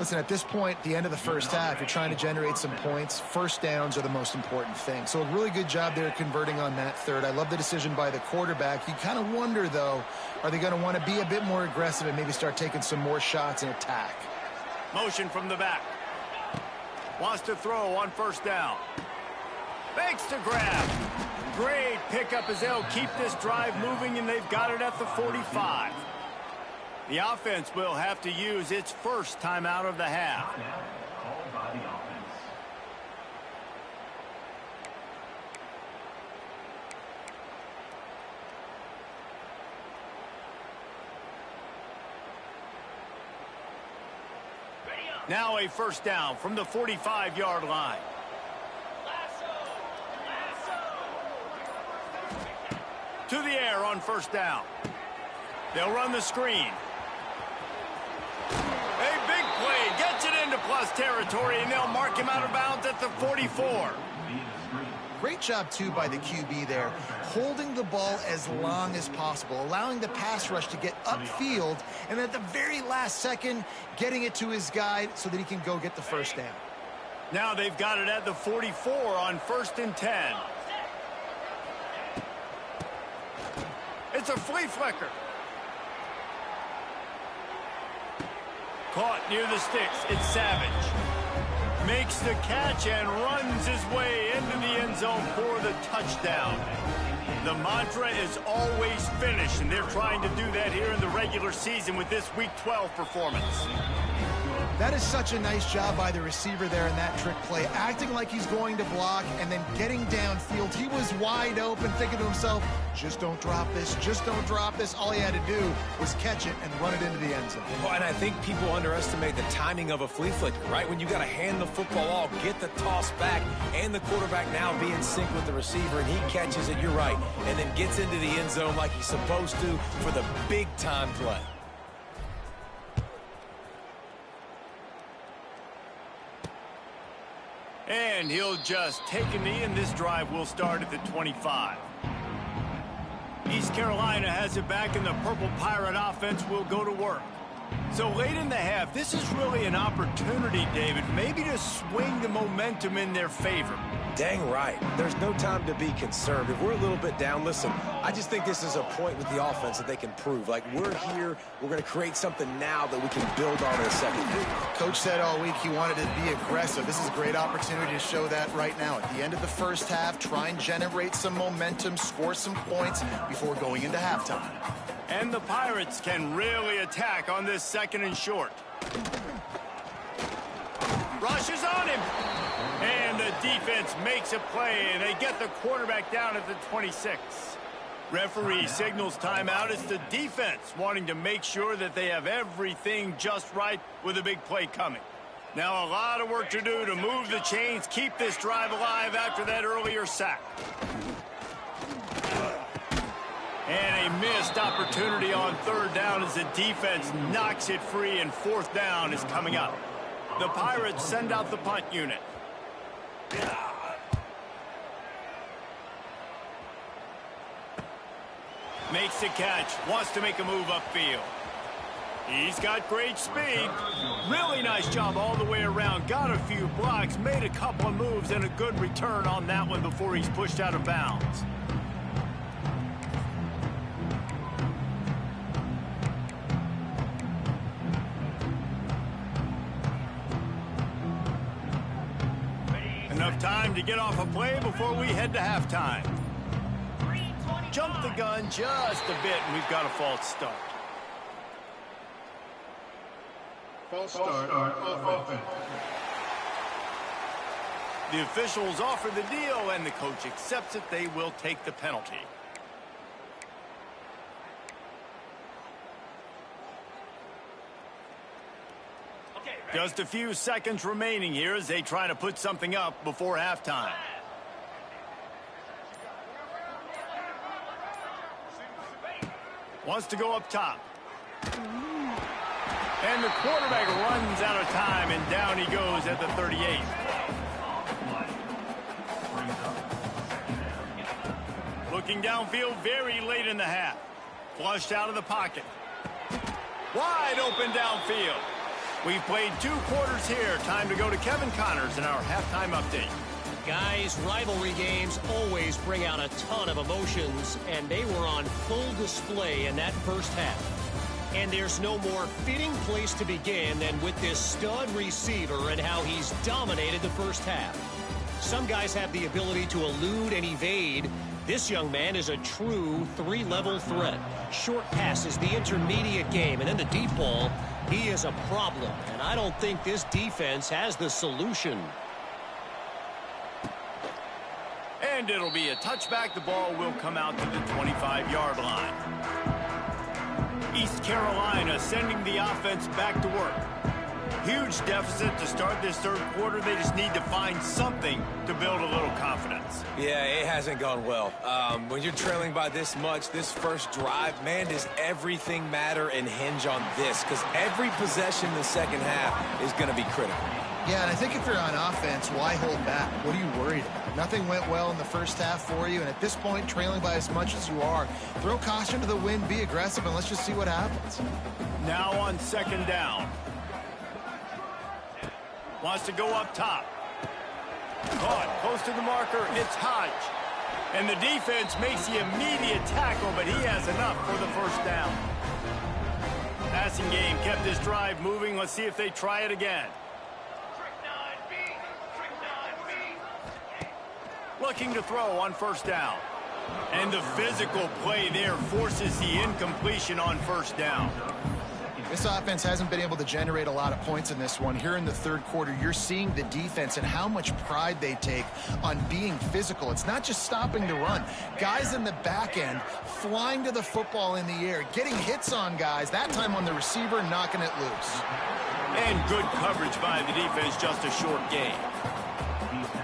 Listen, at this point, the end of the first half, you're trying to generate some points. First downs are the most important thing. So a really good job there converting on that third. I love the decision by the quarterback. You kind of wonder, though, are they going to want to be a bit more aggressive and maybe start taking some more shots and attack? Motion from the back. Wants to throw on first down. Fakes to grab. Great pickup as they'll keep this drive moving, and they've got it at the 45. The offense will have to use its first timeout of the half. Called by the offense. Now a first down from the 45-yard line. To the air on first down. They'll run the screen. A big play, gets it into plus territory, and they'll mark him out of bounds at the 44. Great job, too, by the QB there, holding the ball as long as possible, allowing the pass rush to get upfield, and at the very last second, getting it to his guy so that he can go get the first down. Now they've got it at the 44 on 1st and 10. It's a flea flicker. Caught near the sticks. It's Savage. Makes the catch and runs his way into the end zone for the touchdown. The mantra is always finish, and they're trying to do that here in the regular season with this Week 12 performance. That is such a nice job by the receiver there in that trick play, acting like he's going to block and then getting downfield. He was wide open, thinking to himself, just don't drop this, just don't drop this. All he had to do was catch it and run it into the end zone. Well, and I think people underestimate the timing of a flea flicker, right? When you got to hand the football off, get the toss back, and the quarterback now be in sync with the receiver, and he catches it, you're right, and then gets into the end zone like he's supposed to for the big-time play. And he'll just take a knee, and this drive will start at the 25. East Carolina has it back, and the Purple Pirate offense will go to work. So late in the half, this is really an opportunity, David, maybe to swing the momentum in their favor. Dang right. There's no time to be concerned. If we're a little bit down, listen, I just think this is a point with the offense that they can prove. Like, we're here, we're going to create something now that we can build on in a second. Coach said all week he wanted to be aggressive. This is a great opportunity to show that right now. At the end of the first half, try and generate some momentum, score some points before going into halftime. And the Pirates can really attack on this 2nd and short. Rushes on him. And the defense makes a play, and they get the quarterback down at the 26. Referee signals timeout. It's the defense wanting to make sure that they have everything just right with a big play coming. Now a lot of work to do to move the chains, keep this drive alive after that earlier sack. And a missed opportunity on 3rd down as the defense knocks it free, and 4th down is coming up. The Pirates send out the punt unit. Makes the catch, wants to make a move upfield. He's got great speed. Really nice job all the way around. Got a few blocks, made a couple of moves, and a good return on that one before he's pushed out of bounds. Enough time to get off a play before we head to halftime. Jump the gun just a bit, and we've got a false start. False start of offense. The officials offer the deal, and the coach accepts it. They will take the penalty. Just a few seconds remaining here as they try to put something up before halftime. Wants to go up top. And the quarterback runs out of time, and down he goes at the 38. Looking downfield very late in the half. Flushed out of the pocket. Wide open downfield. We've played 2 quarters here. Time to go to Kevin Connors in our halftime update. Guys, rivalry games always bring out a ton of emotions, and they were on full display in that first half. And there's no more fitting place to begin than with this stud receiver and how he's dominated the first half. Some guys have the ability to elude and evade. This young man is a true 3-level threat. Short passes, the intermediate game, and then the deep ball. He is a problem, and I don't think this defense has the solution. And it'll be a touchback. The ball will come out to the 25-yard line. East Carolina sending the offense back to work. Huge deficit to start this third quarter. They just need to find something to build a little confidence. Yeah, it hasn't gone well. When you're trailing by this much, this first drive, man, does everything matter and hinge on this? Because every possession in the second half is going to be critical. Yeah, and I think if you're on offense, why hold back? What are you worried about? Nothing went well in the first half for you, and at this point, trailing by as much as you are, throw caution to the wind, be aggressive, and let's just see what happens. Now on second down. Wants to go up top. Caught close to the marker. It's Hodge. And the defense makes the immediate tackle, but he has enough for the first down. Passing game kept this drive moving. Let's see if they try it again. Looking to throw on first down. And the physical play there forces the incompletion on first down. This offense hasn't been able to generate a lot of points in this one. Here in the third quarter, you're seeing the defense and how much pride they take on being physical. It's not just stopping the run. Guys in the back end flying to the football in the air, getting hits on guys, that time on the receiver, knocking it loose. And good coverage by the defense, just a short gain.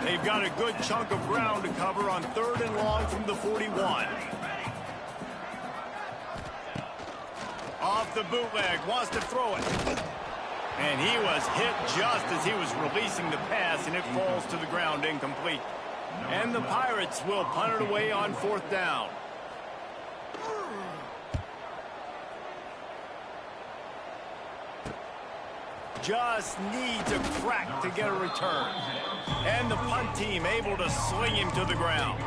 They've got a good chunk of ground to cover on third and long from the 41. Off the bootleg, wants to throw it. And he was hit just as he was releasing the pass, and it falls to the ground incomplete. And the Pirates will punt it away on fourth down. Just needs a crack to get a return. And the punt team able to sling him to the ground.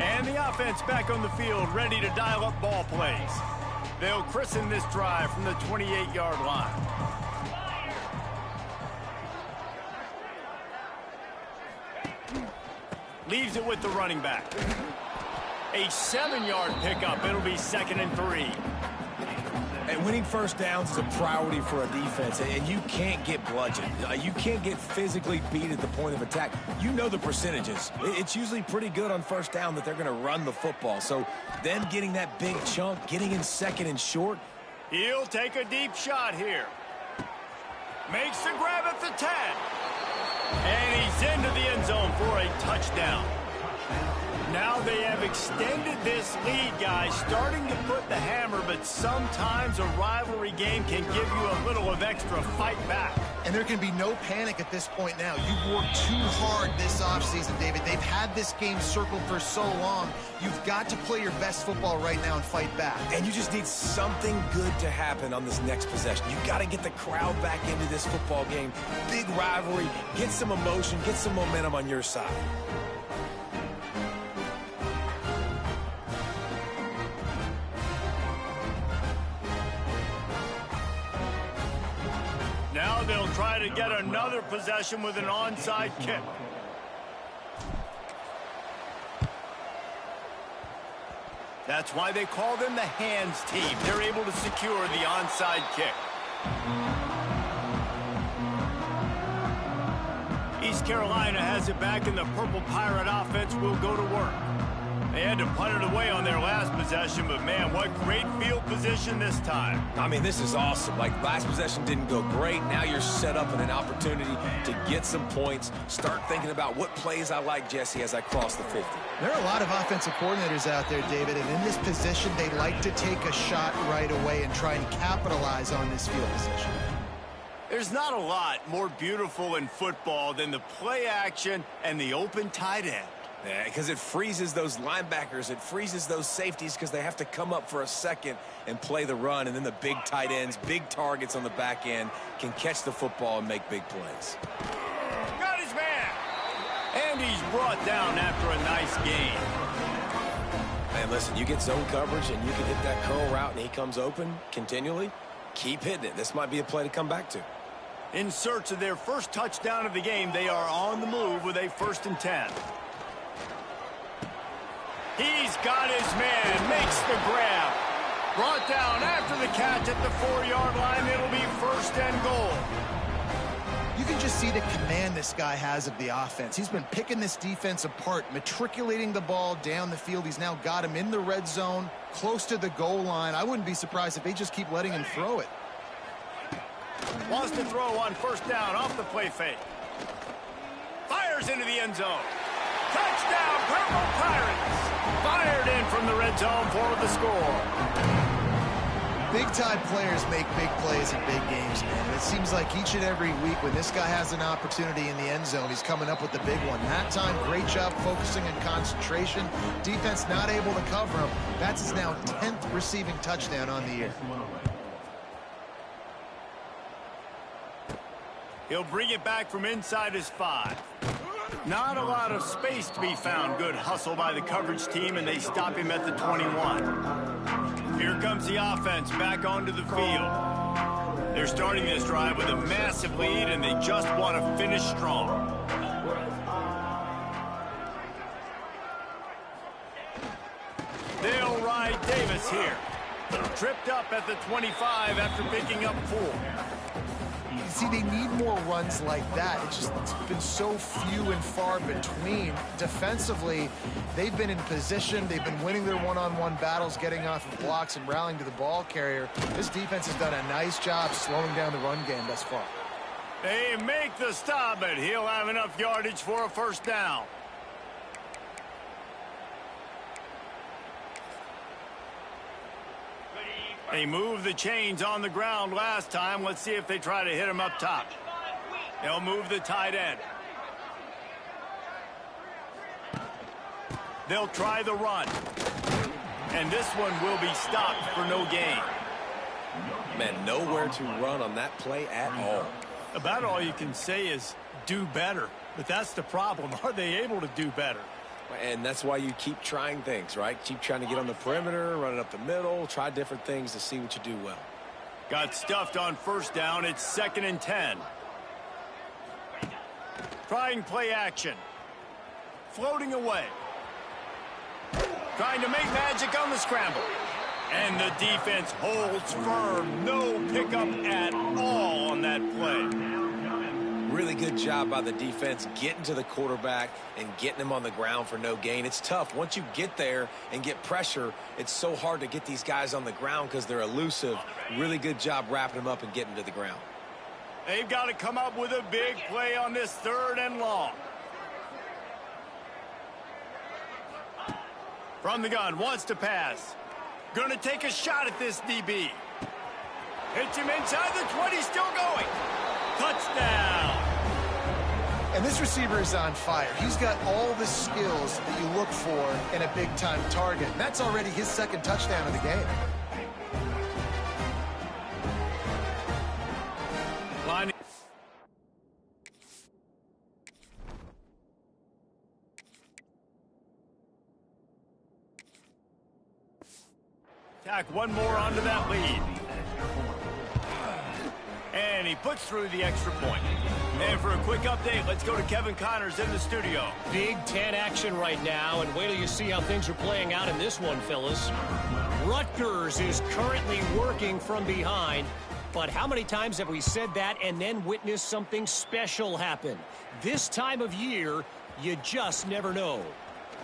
And the offense back on the field, ready to dial up ball plays. They'll christen this drive from the 28-yard line. Leaves it with the running back. A 7-yard pickup. It'll be 2nd and 3. And winning first downs is a priority for a defense, and you can't get bludgeoned. You can't get physically beat at the point of attack. You know the percentages. It's usually pretty good on first down that they're going to run the football. So them getting that big chunk, getting in 2nd and short. He'll take a deep shot here. Makes the grab at the 10. And he's into the end zone for a touchdown. Now they have extended this lead, guys, starting to put the hammer, but sometimes a rivalry game can give you a little of extra fight back. And there can be no panic at this point now. You've worked too hard this offseason, David. They've had this game circled for so long. You've got to play your best football right now and fight back. And you just need something good to happen on this next possession. You got to get the crowd back into this football game. Big rivalry. Get some emotion. Get some momentum on your side. Now they'll try to get another possession with an onside kick. That's why they call them the hands team. They're able to secure the onside kick. East Carolina has it back, and the Purple Pirate offense will go to work. They had to punt it away on their last possession, but man, what great field position this time. I mean, this is awesome. Like, last possession didn't go great. Now you're set up in an opportunity to get some points. Start thinking about what plays I like, Jesse, as I cross the 50. There are a lot of offensive coordinators out there, David, and in this position, they like to take a shot right away and try and capitalize on this field position. There's not a lot more beautiful in football than the play action and the open tight end. Yeah, because it freezes those linebackers. It freezes those safeties because they have to come up for a second and play the run. And then the big tight ends, big targets on the back end can catch the football and make big plays. Got his man. And he's brought down after a nice gain. Man, listen, you get zone coverage and you can hit that curl route and he comes open continually. Keep hitting it. This might be a play to come back to. In search of their first touchdown of the game, they are on the move with a 1st and 10. He's got his man, makes the grab. Brought down after the catch at the 4-yard line. It'll be 1st and goal. You can just see the command this guy has of the offense. He's been picking this defense apart, matriculating the ball down the field. He's now got him in the red zone, close to the goal line. I wouldn't be surprised if they just keep letting him throw it. Wants to throw on 1st down off the play fake. Fires into the end zone. Touchdown, Purple Pirates! Fired in from the red zone for the score. Big-time players make big plays in big games, man. It seems like each and every week when this guy has an opportunity in the end zone, he's coming up with the big one. That time, great job focusing and concentration. Defense not able to cover him. That's his now 10th receiving touchdown on the year. He'll bring it back from inside his 5. Not a lot of space to be found. Good hustle by the coverage team, and they stop him at the 21. Here comes the offense back onto the field. They're starting this drive with a massive lead, and they just want to finish strong. They'll ride Davis here. Tripped up at the 25 after picking up 4. See, they need more runs like that. It's been so few and far between. Defensively, they've been in position. They've been winning their one-on-one battles, getting off of blocks and rallying to the ball carrier. This defense has done a nice job slowing down the run game thus far. They make the stop, but he'll have enough yardage for a 1st down. They moved the chains on the ground last time. Let's see if they try to hit him up top. They'll move the tight end. They'll try the run. And this one will be stopped for no gain. Man, nowhere to run on that play at all. About all you can say is do better. But that's the problem. Are they able to do better? And that's why you keep trying things, right? Keep trying to get on the perimeter, run it up the middle, try different things to see what you do well. Got stuffed on 1st down. It's 2nd and 10. Trying play action. Floating away. Trying to make magic on the scramble. And the defense holds firm. No pickup at all on that play. Really good job by the defense getting to the quarterback and getting him on the ground for no gain. It's tough. Once you get there and get pressure, it's so hard to get these guys on the ground because they're elusive. Really good job wrapping them up and getting to the ground. They've got to come up with a big play on this 3rd and long. From the gun, wants to pass. Gonna take a shot at this DB. Hits him inside the 20, still going. Touchdown. And this receiver is on fire. He's got all the skills that you look for in a big-time target. And that's already his 2nd touchdown of the game. Line. Tack one more onto that lead. And he puts through the extra point. And for a quick update, let's go to Kevin Connors in the studio. Big 10 action right now, and wait till you see how things are playing out in this one, fellas. Rutgers is currently working from behind, but how many times have we said that and then witnessed something special happen? This time of year, you just never know.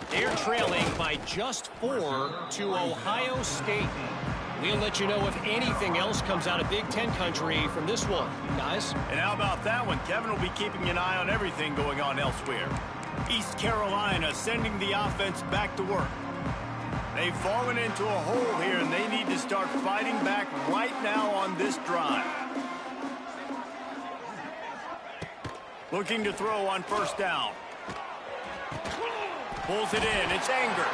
They're trailing by just 4 to Ohio State. We'll let you know if anything else comes out of Big Ten country from this one, guys. And how about that one? Kevin will be keeping an eye on everything going on elsewhere. East Carolina sending the offense back to work. They've fallen into a hole here, and they need to start fighting back right now on this drive. Looking to throw on 1st down. Pulls it in. It's Anger.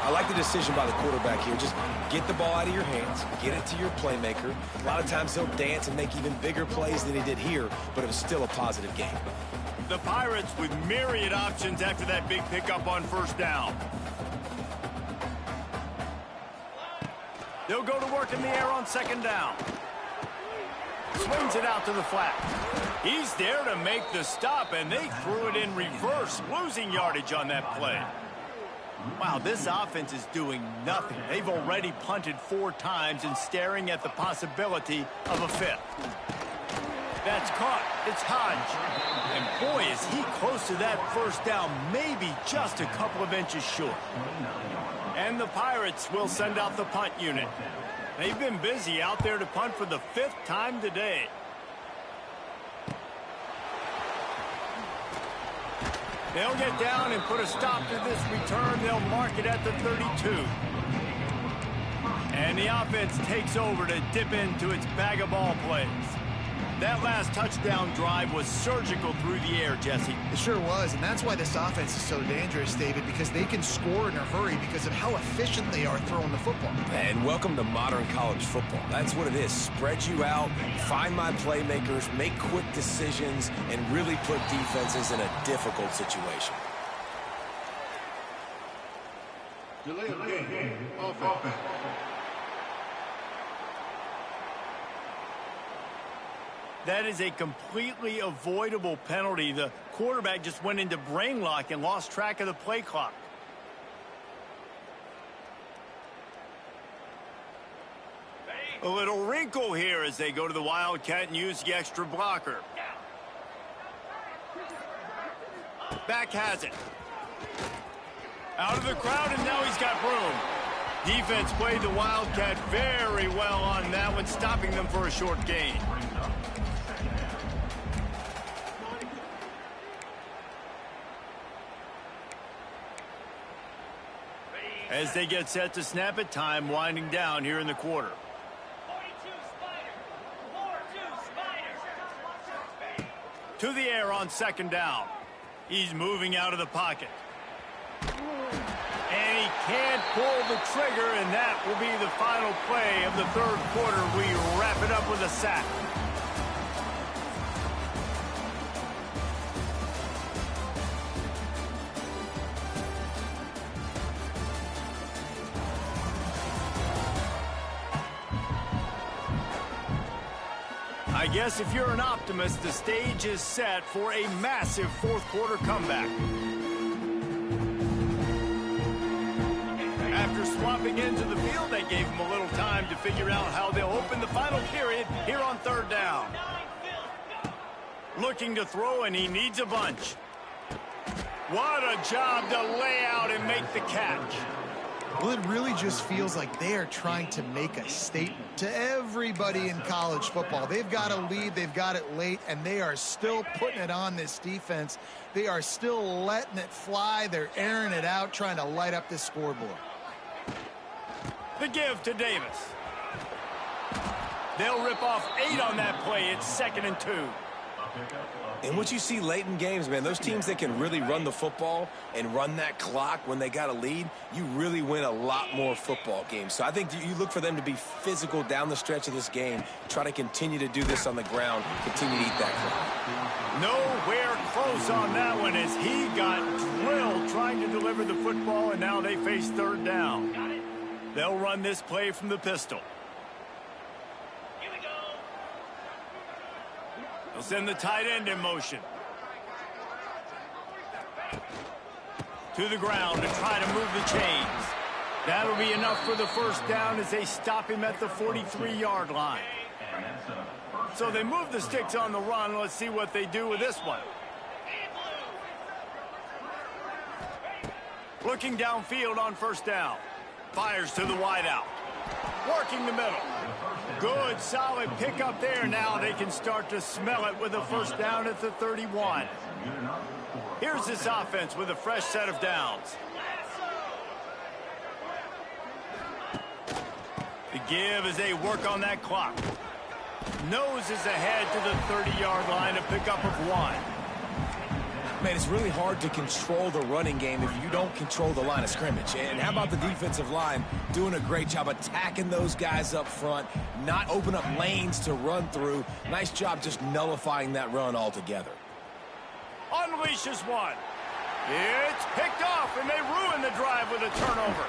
I like the decision by the quarterback here. Just get the ball out of your hands, get it to your playmaker. A lot of times he'll dance and make even bigger plays than he did here, but it was still a positive game. The Pirates with myriad options after that big pickup on first down. They'll go to work in the air on second down. Swings it out to the flat. He's there to make the stop, and they threw it in reverse, losing yardage on that play. Wow, this offense is doing nothing. They've already punted 4 times and staring at the possibility of a 5th. That's caught. It's Hodge. And boy, is he close to that first down, maybe just a couple of inches short. And the Pirates will send out the punt unit. They've been busy out there to punt for the 5th time today. They'll get down and put a stop to this return. They'll mark it at the 32. And the offense takes over to dip into its bag of ball plays. That last touchdown drive was surgical through the air, Jesse. It sure was, and that's why this offense is so dangerous, David, because they can score in a hurry because of how efficient they are throwing the football. And welcome to modern college football. That's what it is. Spread you out, find my playmakers, make quick decisions, and really put defenses in a difficult situation. Delay of game. Offense. That is a completely avoidable penalty. The quarterback just went into brain lock and lost track of the play clock. A little wrinkle here as they go to the Wildcat and use the extra blocker. Back has it. Out of the crowd, and now he's got room. Defense played the Wildcat very well on that one, stopping them for a short gain. As they get set to snap it, time winding down here in the quarter. To the air on second down. He's moving out of the pocket. And he can't pull the trigger, and that will be the final play of the 3rd quarter. We wrap it up with a sack. I guess if you're an optimist, the stage is set for a massive 4th quarter comeback. After swapping into the field, they gave him a little time to figure out how they'll open the final period here on 3rd down. Looking to throw, and he needs a bunch. What a job to lay out and make the catch. Well, it really just feels like they are trying to make a statement to everybody in college football. They've got a lead, they've got it late, and they are still putting it on this defense. They are still letting it fly. They're airing it out, trying to light up this scoreboard. The give to Davis. They'll rip off 8 on that play. It's 2nd and 2. And what you see late in games, man, those teams that can really run the football and run that clock when they got a lead, you really win a lot more football games. So I think you look for them to be physical down the stretch of this game, try to continue to do this on the ground, continue to eat that clock. Nowhere close on that one as he got drilled trying to deliver the football, and now they face 3rd down. They'll run this play from the pistol. They'll send the tight end in motion. To the ground to try to move the chains. That'll be enough for the first down as they stop him at the 43-yard line. So they move the sticks on the run. Let's see what they do with this one. Looking downfield on first down. Fires to the wideout. Working the middle. Good, solid pickup there. Now they can start to smell it with a first down at the 31. Here's this offense with a fresh set of downs. The give as they work on that clock. Nose is ahead to the 30-yard line, a pickup of 1. Man, it's really hard to control the running game if you don't control the line of scrimmage. And how about the defensive line doing a great job attacking those guys up front, not open up lanes to run through. Nice job just nullifying that run altogether. Unleashes one. It's picked off, and they ruin the drive with a turnover.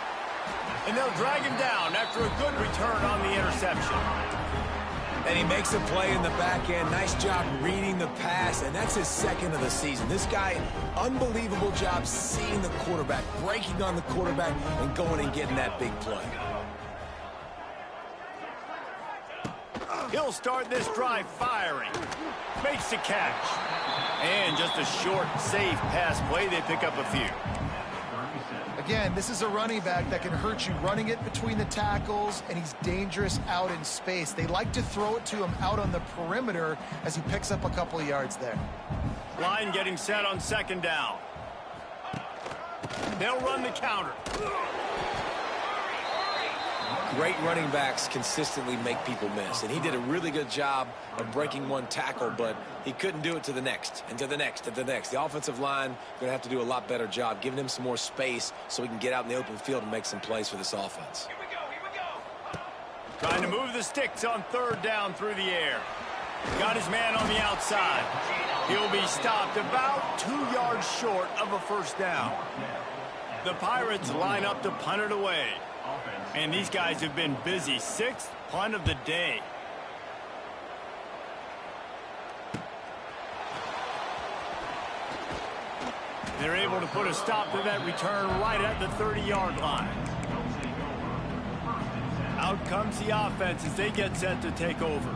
And they'll drag him down after a good return on the interception. And he makes a play in the back end. Nice job reading the pass, and that's his second of the season. This guy, unbelievable job seeing the quarterback, breaking on the quarterback, and going and getting that big play. He'll start this drive firing. Makes the catch. And just a short, safe pass play. They pick up a few. Again, this is a running back that can hurt you running it between the tackles, and he's dangerous out in space. They like to throw it to him out on the perimeter as he picks up a couple of yards there. Line getting set on second down. They'll run the counter. Great running backs consistently make people miss, and he did a really good job of breaking one tackle, but he couldn't do it to the next, and to the next, and to the next. The offensive line going to have to do a lot better job, giving him some more space so he can get out in the open field and make some plays for this offense. Here we go. Trying to move the sticks on third down through the air. Got his man on the outside. He'll be stopped about 2 yards short of a first down. The Pirates line up to punt it away. And these guys have been busy. 6th punt of the day. They're able to put a stop to that return right at the 30-yard line. Out comes the offense as they get set to take over.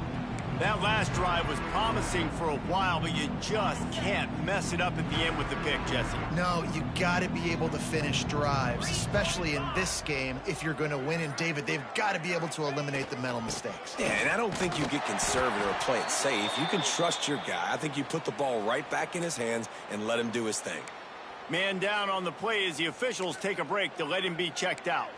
That last drive was promising for a while, but you just can't mess it up at the end with the pick, Jesse. No, you got to be able to finish drives, especially in this game if you're going to win. And, David, they've got to be able to eliminate the mental mistakes. Yeah, and I don't think you get conservative or play it safe. You can trust your guy. I think you put the ball right back in his hands and let him do his thing. Man down on the play as the officials take a break to let him be checked out.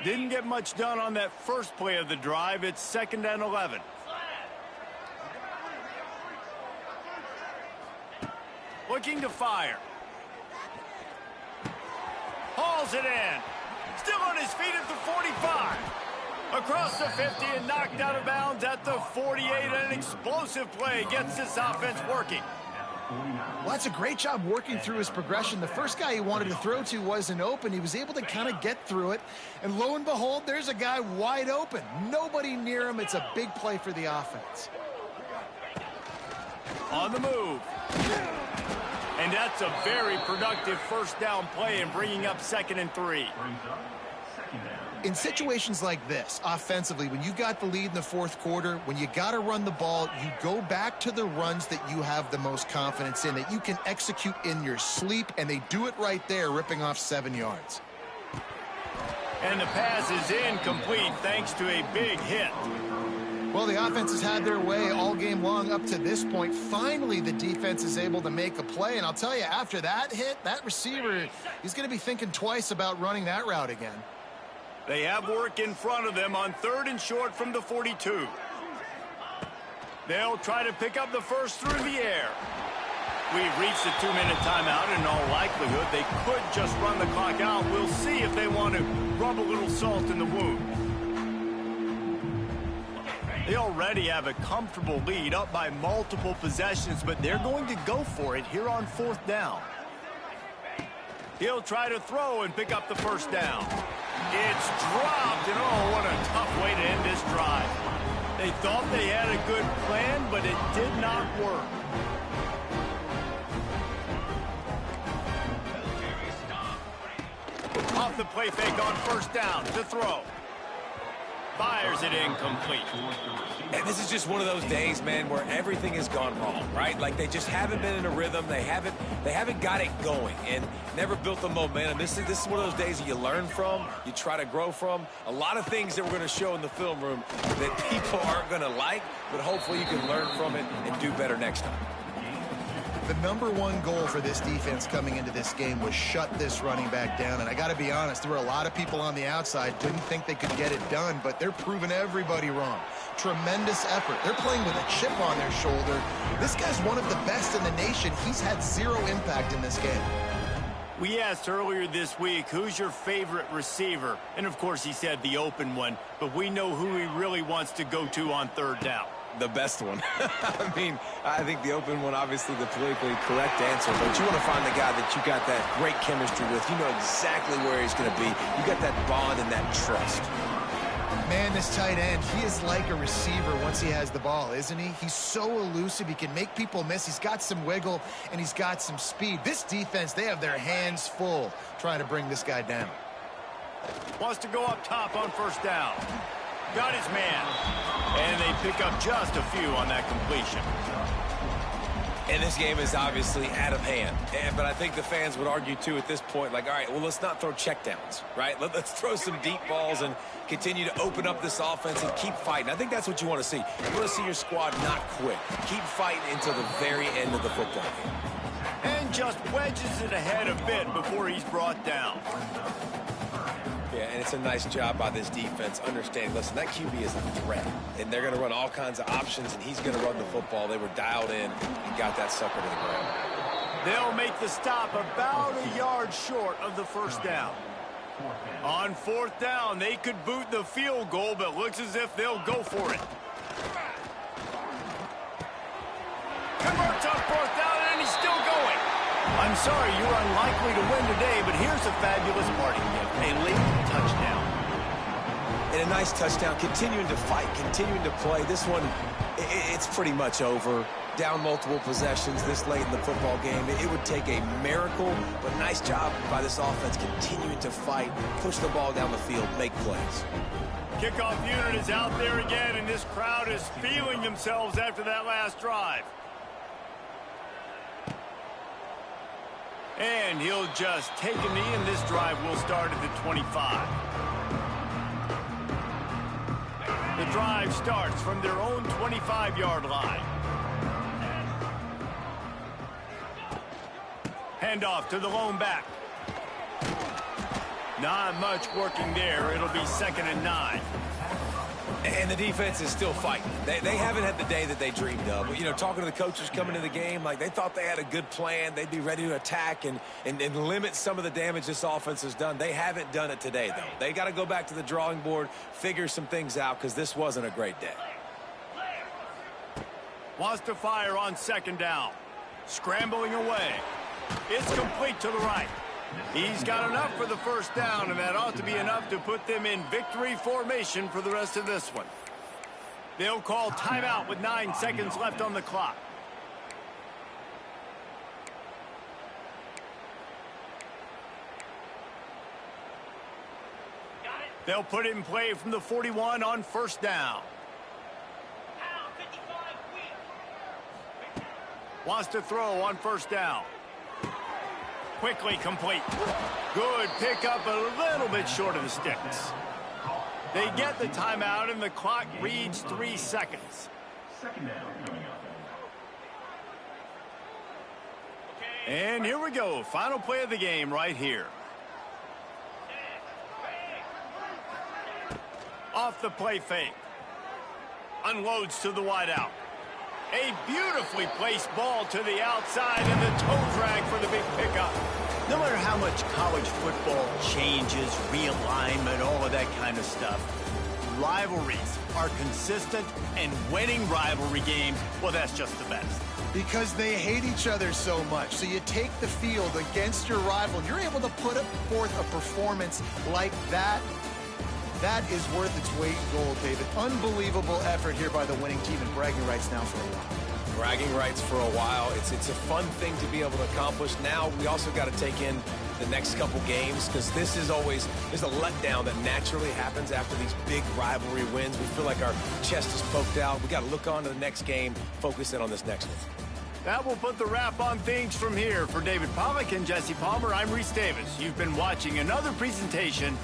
Didn't get much done on that first play of the drive. It's 2nd and 11. Looking to fire. Hauls it in. Still on his feet at the 45. Across the 50 and knocked out of bounds at the 48. An explosive play gets this offense working. Well, that's a great job working through his progression. The first guy he wanted to throw to wasn't open. He was able to kind of get through it. And lo and behold, there's a guy wide open. Nobody near him. It's a big play for the offense. On the move. And that's a very productive first down play and bringing up 2nd and 3. In situations like this, offensively, when you've got the lead in the fourth quarter, when you got to run the ball, you go back to the runs that you have the most confidence in, that you can execute in your sleep, and they do it right there, ripping off 7 yards. And the pass is incomplete thanks to a big hit. Well, the offense has had their way all game long up to this point. Finally, the defense is able to make a play, and I'll tell you, after that hit, that receiver, he's going to be thinking twice about running that route again. They have work in front of them on 3rd and short from the 42. They'll try to pick up the first through the air. We've reached the 2-minute timeout. In all likelihood, they could just run the clock out. We'll see if they want to rub a little salt in the wound. They already have a comfortable lead, up by multiple possessions, but they're going to go for it here on 4th down. He'll try to throw and pick up the first down. It's dropped, and oh, what a tough way to end this drive. They thought they had a good plan, but it did not work. Off the play fake on first down to throw. Fires it incomplete. And this is just one of those days, man, where everything has gone wrong, right? Like they just haven't been in a rhythm. They haven't got it going and never built the momentum. This is one of those days that you learn from, you try to grow from. A lot of things that we're going to show in the film room that people aren't going to like, but hopefully you can learn from it and do better next time. The #1 goal for this defense coming into this game was shut this running back down. And I got to be honest, there were a lot of people on the outside didn't think they could get it done, but they're proving everybody wrong. Tremendous effort. They're playing with a chip on their shoulder. This guy's one of the best in the nation. He's had zero impact in this game. We asked earlier this week, who's your favorite receiver? And, of course, he said the open one, but we know who he really wants to go to on third down. The best one. I mean, I think the open one, obviously the politically correct answer, but you want to find the guy that you got that great chemistry with. You know exactly where he's going to be. You got that bond and that trust. Man, this tight end, he is like a receiver once he has the ball, isn't he? He's so elusive. He can make people miss. He's got some wiggle, and he's got some speed. This defense, they have their hands full trying to bring this guy down. Wants to go up top on first down. Got his man. And they pick up just a few on that completion. And this game is obviously out of hand. But I think the fans would argue, too, at this point, like, all right, well, let's not throw checkdowns, right? Let's throw some deep balls and continue to open up this offense and keep fighting. I think that's what you want to see. You want to see your squad not quit. Keep fighting until the very end of the football game. And just wedges it ahead a bit before he's brought down. Yeah, and it's a nice job by this defense understanding, listen, that QB is a threat, and they're going to run all kinds of options, and he's going to run the football. They were dialed in and got that sucker to the ground. They'll make the stop about a yard short of the first down. On fourth down, they could boot the field goal, but looks as if they'll go for it. Converts on fourth down, and he's still going. I'm sorry, you're unlikely to win today, but here's a fabulous parting gift. A late touchdown. And a nice touchdown, continuing to fight, continuing to play. This one, it's pretty much over. Down multiple possessions this late in the football game. It would take a miracle, but nice job by this offense continuing to fight, push the ball down the field, make plays. Kickoff unit is out there again, and this crowd is feeling themselves after that last drive. And he'll just take a knee, and this drive will start at the 25. The drive starts from their own 25-yard line. Handoff to the lone back. Not much working there. It'll be 2nd and 9. And the defense is still fighting. They haven't had the day that they dreamed of. But, you know, talking to the coaches coming to the game, like they thought they had a good plan. They'd be ready to attack and limit some of the damage this offense has done. They haven't done it today, though. They got to go back to the drawing board, figure some things out, because this wasn't a great day. Wants to fire on 2nd down. Scrambling away. It's complete to the right. He's got enough for the first down, and that ought to be enough to put them in victory formation for the rest of this one. They'll call timeout with 9 seconds left on the clock. They'll put it in play from the 41 on first down. Wants to throw on first down. Quickly complete. Good pickup, a little bit short of the sticks. They get the timeout, and the clock reads 3 seconds. 2nd down coming up. And here we go. Final play of the game right here. Off the play fake. Unloads to the wideout. A beautifully placed ball to the outside, and the toe drag for the big pickup. No matter how much college football changes, realignment, all of that kind of stuff, rivalries are consistent, and winning rivalry games, well, that's just the best. Because they hate each other so much. So you take the field against your rival, and you're able to put forth a performance like that. That is worth its weight in gold, David. Unbelievable effort here by the winning team, and bragging rights now for a while. Bragging rights for a while. It's a fun thing to be able to accomplish. Now we also got to take in the next couple games, because this is always, there's a letdown that naturally happens after these big rivalry wins. We feel like our chest is poked out. We got to look on to the next game, focus in on this next one. That will put the wrap on things from here. For David Pollack and Jesse Palmer, I'm Reese Davis. You've been watching another presentation